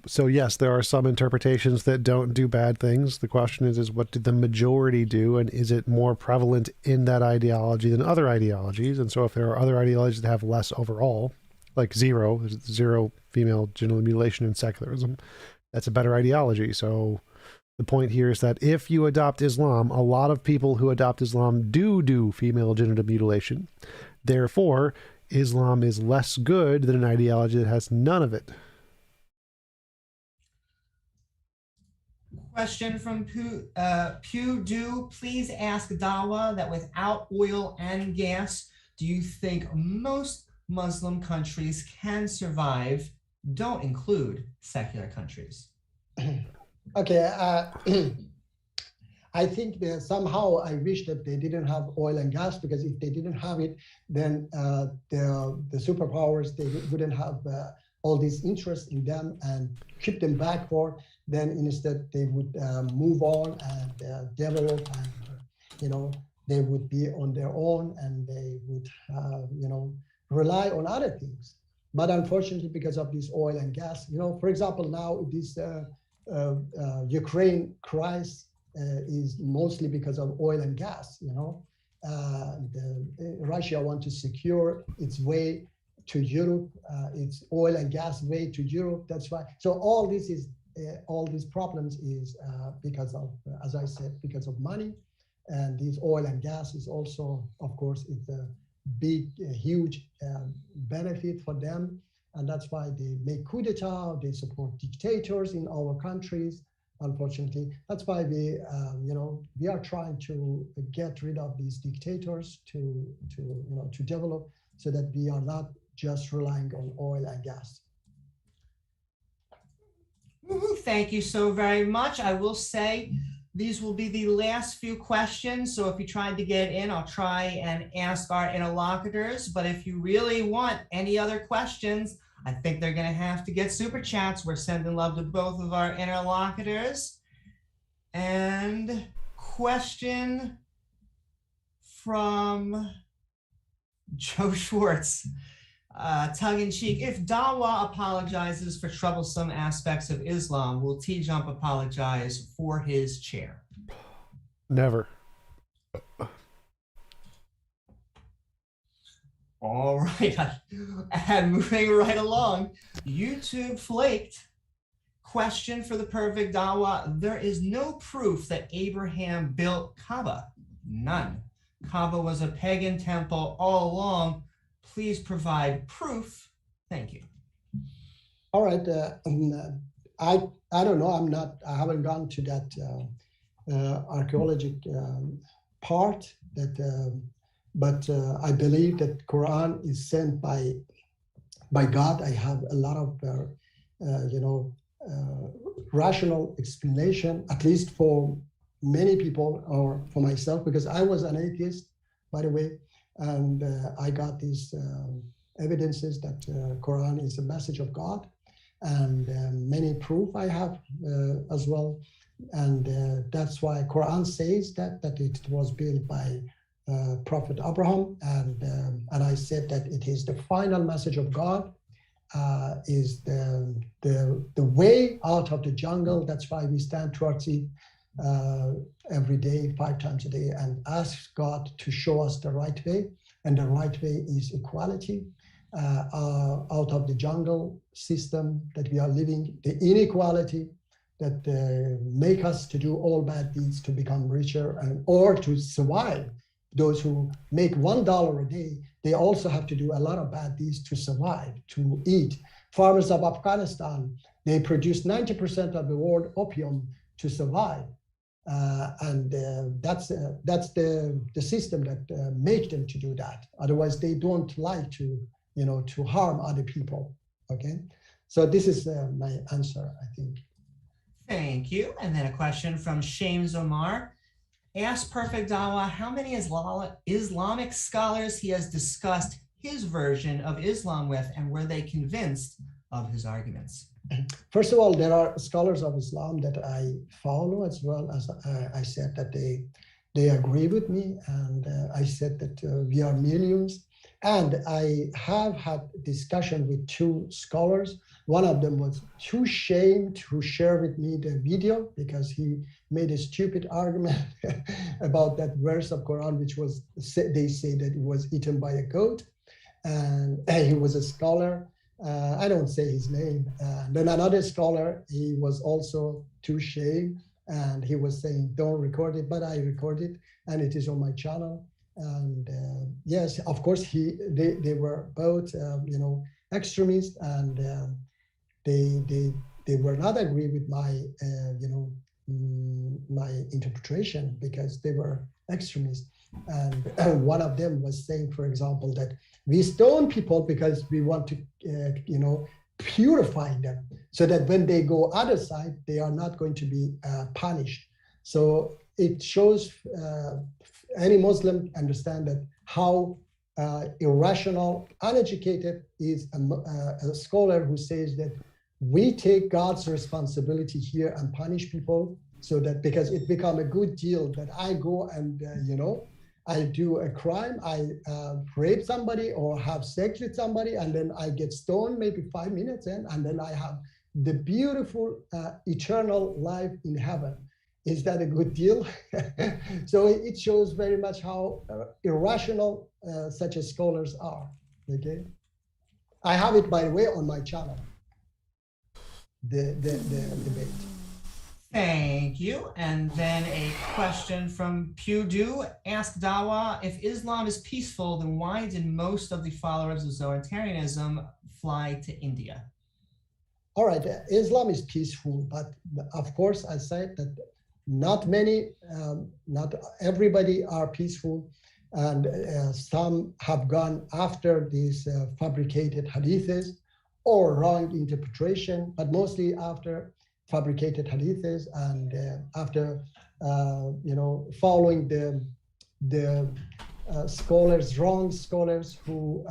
Speaker 1: So yes, there are some interpretations that don't do bad things. The question is what did the majority do, and is it more prevalent in that ideology than other ideologies? And so if there are other ideologies that have less overall, like zero female genital mutilation in secularism, that's a better ideology. So the point here is that if you adopt Islam, a lot of people who adopt Islam do female genital mutilation. Therefore, Islam is less good than an ideology that has none of it.
Speaker 3: Question from Pew Do. Please ask Dawah that without oil and gas, do you think most Muslim countries can survive? Don't include secular countries.
Speaker 2: Okay. I think that somehow I wish that they didn't have oil and gas, because if they didn't have it, then the superpowers, they wouldn't have all this interest in them and keep them backward. Then instead they would move on and develop, and they would be on their own, and they would rely on other things. But unfortunately, because of this oil and gas, for example, now this Ukraine crisis is mostly because of oil and gas. Russia wants to secure its way to Europe, its oil and gas way to Europe. That's why. So all these problems is because of, as I said, because of money. And this oil and gas is also, of course, it's a big, huge benefit for them. And that's why they make coup d'etat, they support dictators in our countries, unfortunately. That's why we are trying to get rid of these dictators to develop, so that we are not just relying on oil and gas.
Speaker 3: Thank you so very much. I will say these will be the last few questions. So if you tried to get in, I'll try and ask our interlocutors. But if you really want any other questions, I think they're going to have to get super chats. We're sending love to both of our interlocutors. And question from Joe Schwartz. Tongue-in-cheek, if Dawah apologizes for troublesome aspects of Islam, will TJump apologize for his chair?
Speaker 1: Never.
Speaker 3: All right, and moving right along, YouTube flaked. Question for the perfect Dawah. There is no proof that Abraham built Kaaba. None. Kaaba was a pagan temple all along. Please provide proof. Thank you.
Speaker 2: All right. I don't know. I haven't gone to that archaeological part. But I believe that Quran is sent by God. I have a lot of rational explanation, at least for many people, or for myself, because I was an atheist, by the way. And I got these evidences that Quran is a message of God, and many proof I have as well. And that's why Quran says that it was built by Prophet Abraham, and I said that it is the final message of God, is the way out of the jungle. That's why we stand towards it. every day, 5 times a day, and ask God to show us the right way. And the right way is equality. Out of the jungle system that we are living, the inequality that make us to do all bad deeds to become richer or to survive. Those who make $1 a day, they also have to do a lot of bad deeds to survive, to eat. Farmers of Afghanistan, they produce 90% of the world opium to survive. That's the system that make them to do that. Otherwise, they don't like to, to harm other people. Okay, so this is my answer, I think.
Speaker 3: Thank you. And then a question from Shames Omar. Ask Perfect Dawah how many Islamic scholars he has discussed his version of Islam with, and were they convinced of his arguments?
Speaker 2: First of all, there are scholars of Islam that I follow, as well as I said that they agree with me, and I said that we are millions. And I have had discussion with 2 scholars. One of them was too ashamed to share with me the video because he made a stupid argument about that verse of Quran, which was, they say that it was eaten by a goat. And he was a scholar. I don't say his name. Then another scholar, he was also too ashamed, and he was saying, don't record it, but I record it, and it is on my channel. And yes, of course, they were both, extremists, and they were not agree with my, my interpretation, because they were extremists. And one of them was saying, for example, that we stone people because we want to, purify them, so that when they go other side, they are not going to be punished. So it shows any Muslim understand that how irrational, uneducated is a scholar who says that we take God's responsibility here and punish people, so that because it become a good deal that I go and I do a crime, I rape somebody or have sex with somebody, and then I get stoned maybe 5 minutes in, and then I have the beautiful eternal life in heaven. Is that a good deal? So it shows very much how irrational such as scholars are. Okay, I have it, by the way, on my channel. The debate.
Speaker 3: Thank you. And then a question from Pewdu. Ask Dawah, if Islam is peaceful, then why did most of the followers of Zoetarianism fly to India?
Speaker 2: All right, Islam is peaceful, but of course I said that not many, not everybody are peaceful, and some have gone after these fabricated hadiths or wrong interpretation, but mostly after fabricated hadiths, and after following the scholars, wrong scholars who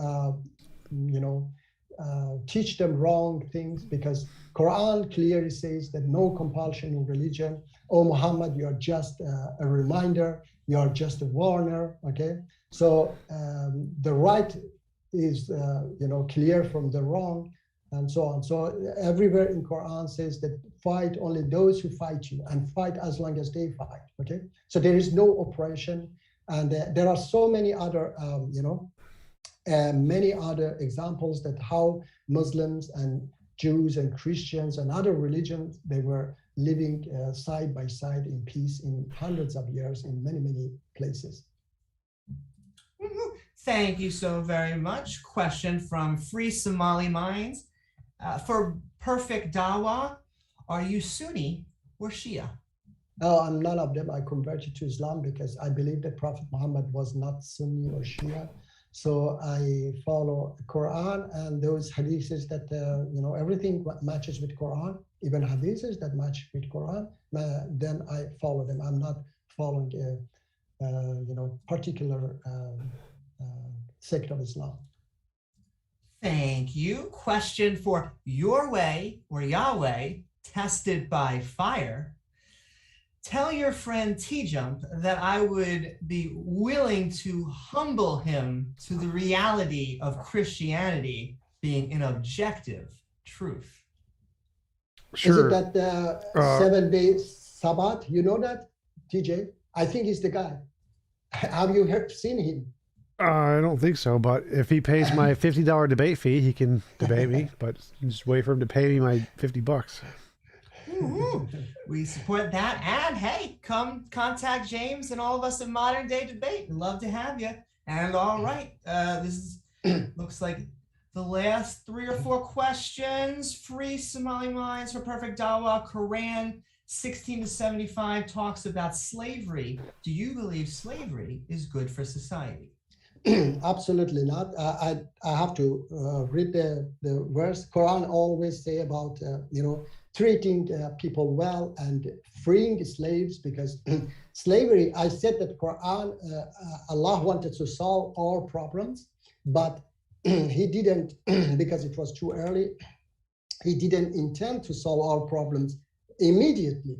Speaker 2: teach them wrong things, because Quran clearly says that no compulsion in religion. Oh Muhammad, you are just a reminder, you are just a warner. Okay, so the right is clear from the wrong, and so on. So everywhere in Quran says that fight only those who fight you, and fight as long as they fight. Okay, so there is no oppression, and there are so many other many other examples that how Muslims and Jews and Christians and other religions, they were living side by side in peace in hundreds of years in many, many places.
Speaker 3: Thank you so very much. Question from Free Somali Minds. For Perfect Dawah, are you Sunni or Shia?
Speaker 2: No, I'm none of them. I converted to Islam because I believe that Prophet Muhammad was not Sunni or Shia. So I follow Quran and those hadiths that, everything matches with Quran, even hadiths that match with Quran, then I follow them. I'm not following a, particular sect of Islam.
Speaker 3: Thank you. Question for Your Way or Yahweh, tested by fire. Tell your friend TJump that I would be willing to humble him to the reality of Christianity being an objective truth.
Speaker 1: Sure.
Speaker 2: Is it that Sabat, you know that, TJ? I think he's the guy. Have you seen him?
Speaker 1: I don't think so, but if he pays my $50 debate fee, he can debate me. But just wait for him to pay me my $50.
Speaker 3: We support that. And hey, come contact James and all of us at Modern Day Debate. We'd love to have you. And all right, this is looks like the last 3 or 4 questions. Free Somali minds for perfect Dawah. Quran 16 to 75 talks about slavery. Do you believe slavery is good for society?
Speaker 2: Absolutely not. I have to read the verse. Quran always say about treating people well and freeing slaves, because slavery. I said that Quran, Allah wanted to solve all problems, but He didn't because it was too early. He didn't intend to solve all problems immediately.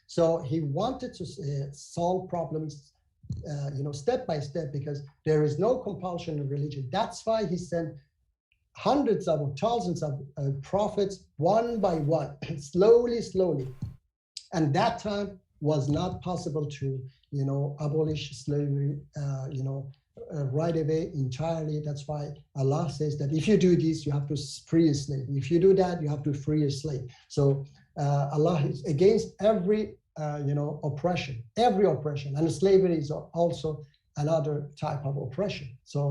Speaker 2: So He wanted to solve problems step by step, because there is no compulsion in religion. That's why He sent hundreds of thousands of prophets one by one, slowly. And that time was not possible to, abolish slavery, right away entirely. That's why Allah says that if you do this, you have to free a slave. If you do that, you have to free a slave. So Allah is against every oppression, and slavery is also another type of oppression. So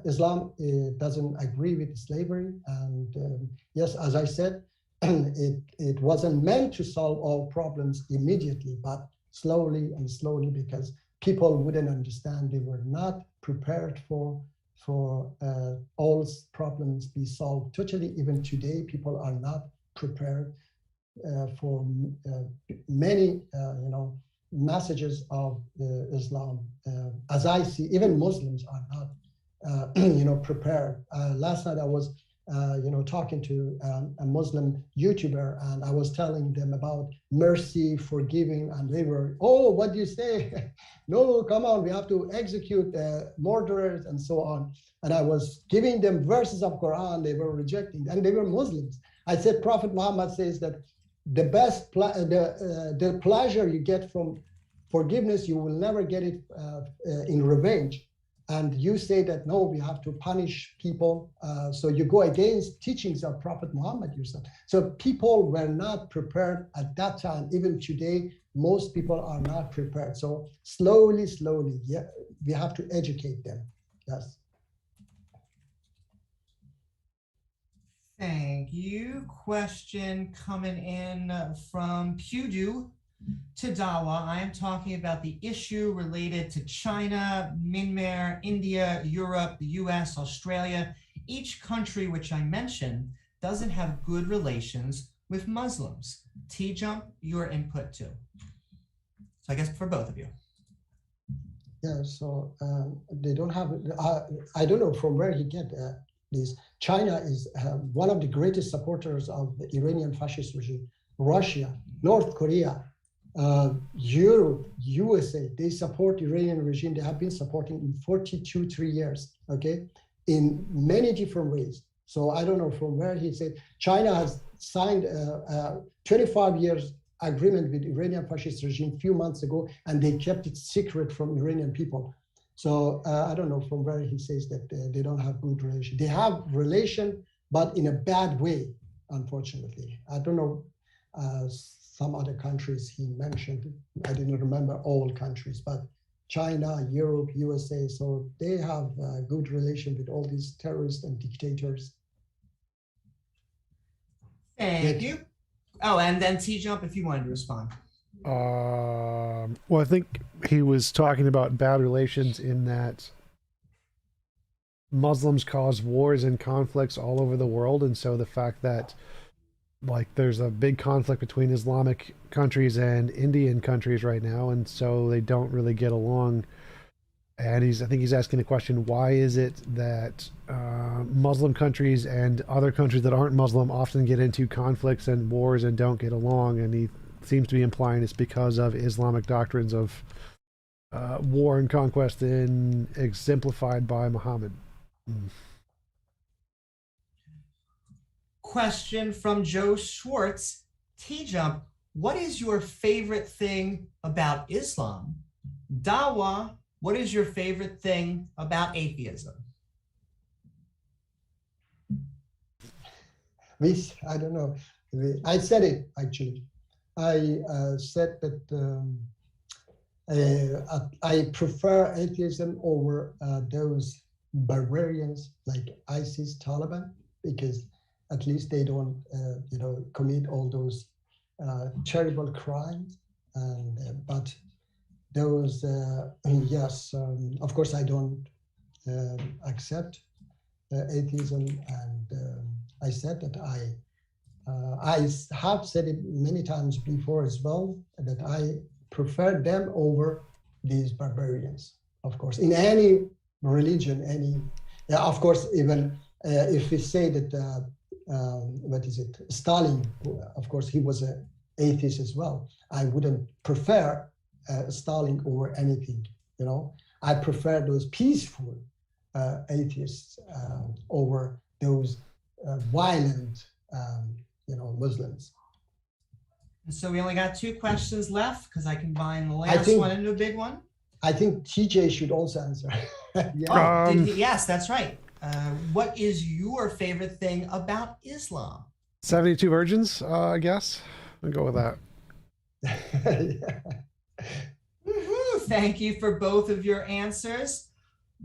Speaker 2: Islam doesn't agree with slavery, and yes, as I said, it wasn't meant to solve all problems immediately, but slowly, because people wouldn't understand. They were not prepared for all problems be solved totally. Even today, people are not prepared for many messages of Islam. As I see, even Muslims are not prepared. Last night I was talking to a Muslim YouTuber, and I was telling them about mercy, forgiving, and they were, oh, what do you say? No, come on, we have to execute murderers and so on. And I was giving them verses of Quran, they were rejecting, and they were Muslims. I said, Prophet Muhammad says that the best, the pleasure you get from forgiveness, you will never get it in revenge. And you say that, no, we have to punish people. So you go against teachings of Prophet Muhammad yourself. So people were not prepared at that time. Even today, most people are not prepared. So slowly, yeah, we have to educate them. Yes.
Speaker 3: Thank you. Question coming in from Pudu to Dawah. I am talking about the issue related to China, Myanmar, India, Europe, the US, Australia. Each country which I mentioned doesn't have good relations with Muslims. TJump, your input too. So I guess for both of you.
Speaker 2: Yeah, so they don't have, I don't know from where he get this. China is one of the greatest supporters of the Iranian fascist regime. Russia, North Korea, Europe, USA, they support Iranian regime. They have been supporting in 3 years, okay, in many different ways. So I don't know from where he said. China has signed a 25 years agreement with Iranian fascist regime a few months ago, and they kept it secret from Iranian people. So I don't know from where he says that they don't have good relation. They have relation, but in a bad way, unfortunately. I don't know some other countries he mentioned. I didn't remember all countries, but China, Europe, USA. So they have a good relation with all these terrorists and dictators.
Speaker 3: Thank you. Oh, and then TJump, if you wanted to respond.
Speaker 1: Well, I think he was talking about bad relations in that Muslims cause wars and conflicts all over the world, and so the fact that like there's a big conflict between Islamic countries and Indian countries right now, and so they don't really get along. And I think he's asking the question, why is it that Muslim countries and other countries that aren't Muslim often get into conflicts and wars and don't get along? And he seems to be implying it's because of Islamic doctrines of war and conquest exemplified by Muhammad.
Speaker 3: Question from Joe Schwartz. TJump, what is your favorite thing about Islam? Dawah, what is your favorite thing about atheism?
Speaker 2: This, I don't know. I said it actually. I said that I prefer atheism over those barbarians like ISIS, Taliban, because at least they don't, commit all those terrible crimes. And but those, yes, of course, I don't accept atheism, and I said that I have said it many times before as well, that I prefer them over these barbarians, of course, in any religion, of course, even if we say that, Stalin, of course, he was an atheist as well. I wouldn't prefer Stalin over anything, I prefer those peaceful atheists over those violent, Muslims.
Speaker 3: And so we only got 2 questions left because I combined the last one into a big one.
Speaker 2: I think TJ should also answer.
Speaker 3: Yeah. Yes, that's right. What is your favorite thing about Islam?
Speaker 1: 72 virgins, I guess. I'll go with that.
Speaker 3: Thank you for both of your answers.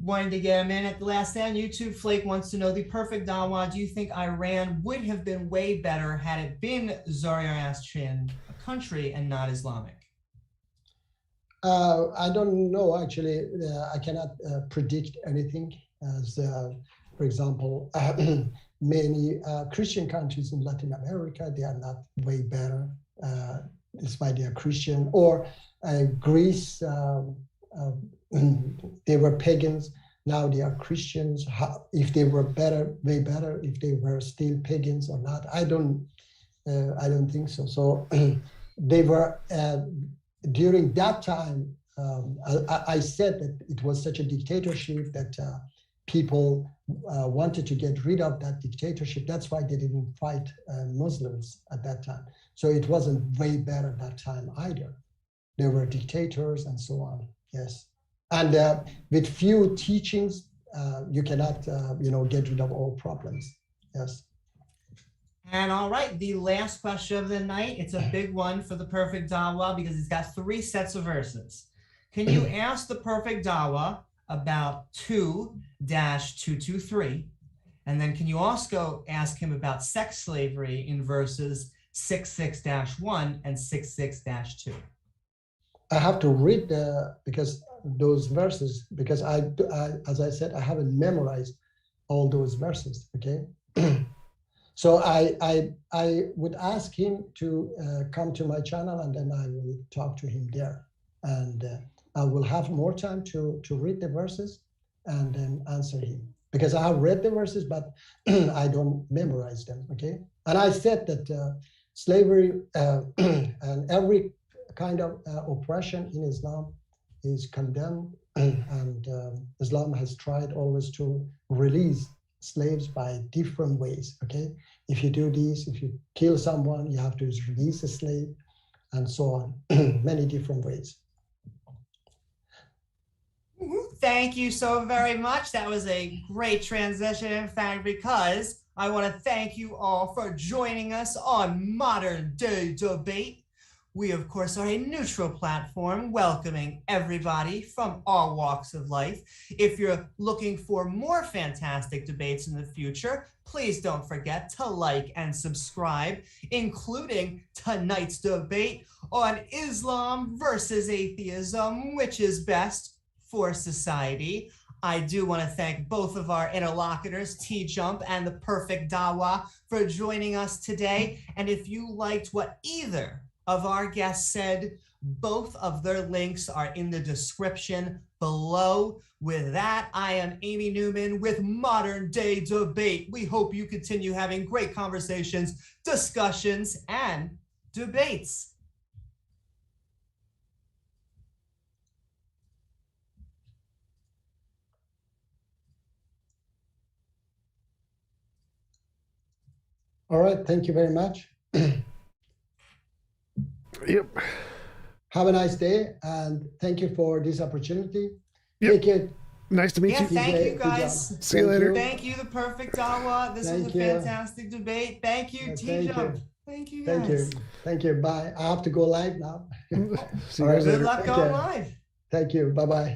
Speaker 3: Wanting to get a minute. The last thing on YouTube, Flake wants to know the perfect Dawah. Do you think Iran would have been way better had it been Zoroastrian, a country, and not Islamic?
Speaker 2: I don't know, actually. I cannot predict anything. As, for example, many Christian countries in Latin America, they are not way better, despite they are Christian. Or Greece, they were pagans, now they are Christians. If they were better, way better, if they were still pagans or not, I don't think so. So they were, during that time, I said that it was such a dictatorship that people wanted to get rid of that dictatorship. That's why they didn't fight Muslims at that time. So it wasn't way better that time either. There were dictators and so on, yes. And with few teachings, you cannot, get rid of all problems. Yes.
Speaker 3: And all right, the last question of the night. It's a big one for the perfect Dawah because it's got 3 sets of verses. Can you ask the perfect Dawah about 2-223? And then can you also ask him about sex slavery in verses 66-1 and 66-2?
Speaker 2: I have to read because those verses, because I, as I said, I haven't memorized all those verses. Okay, so I would ask him to come to my channel, and then I will talk to him there, and I will have more time to read the verses and then answer him, because I have read the verses, but I don't memorize them. Okay, and I said that slavery and every kind of oppression in Islam is condemned, and Islam has tried always to release slaves by different ways. Okay, if you do this, if you kill someone, you have to release a slave, and so on, many different ways.
Speaker 3: Thank you so very much. That was a great transition, in fact, because I want to thank you all for joining us on Modern Day Debate. We, of course, are a neutral platform welcoming everybody from all walks of life. If you're looking for more fantastic debates in the future, please don't forget to like and subscribe, including tonight's debate on Islam versus atheism, which is best for society. I do want to thank both of our interlocutors, TJump and the Perfect Dawah, for joining us today. And if you liked what either of our guests said, both of their links are in the description below. With that, I am Amy Newman with Modern Day Debate. We hope you continue having great conversations, discussions, and debates.
Speaker 2: All right, thank you very much.
Speaker 1: Yep.
Speaker 2: Have a nice day, and thank you for this opportunity.
Speaker 1: Yep.
Speaker 2: Take it.
Speaker 1: Nice to meet
Speaker 3: Yeah,
Speaker 1: you.
Speaker 3: thank
Speaker 2: TJ,
Speaker 3: you guys.
Speaker 1: See you later.
Speaker 3: Thank you, the perfect Dawah. This was a
Speaker 2: Thank you.
Speaker 3: fantastic debate. Thank you,
Speaker 2: Thank
Speaker 3: TJump.
Speaker 2: you.
Speaker 3: Thank you,
Speaker 2: Thank
Speaker 3: guys.
Speaker 2: you. Thank you. Bye. I have to go live now.
Speaker 1: See you
Speaker 2: All right.
Speaker 1: guys
Speaker 3: Good
Speaker 1: later.
Speaker 3: luck
Speaker 2: Take
Speaker 3: going
Speaker 2: care.
Speaker 3: live.
Speaker 2: Thank you. Bye-bye.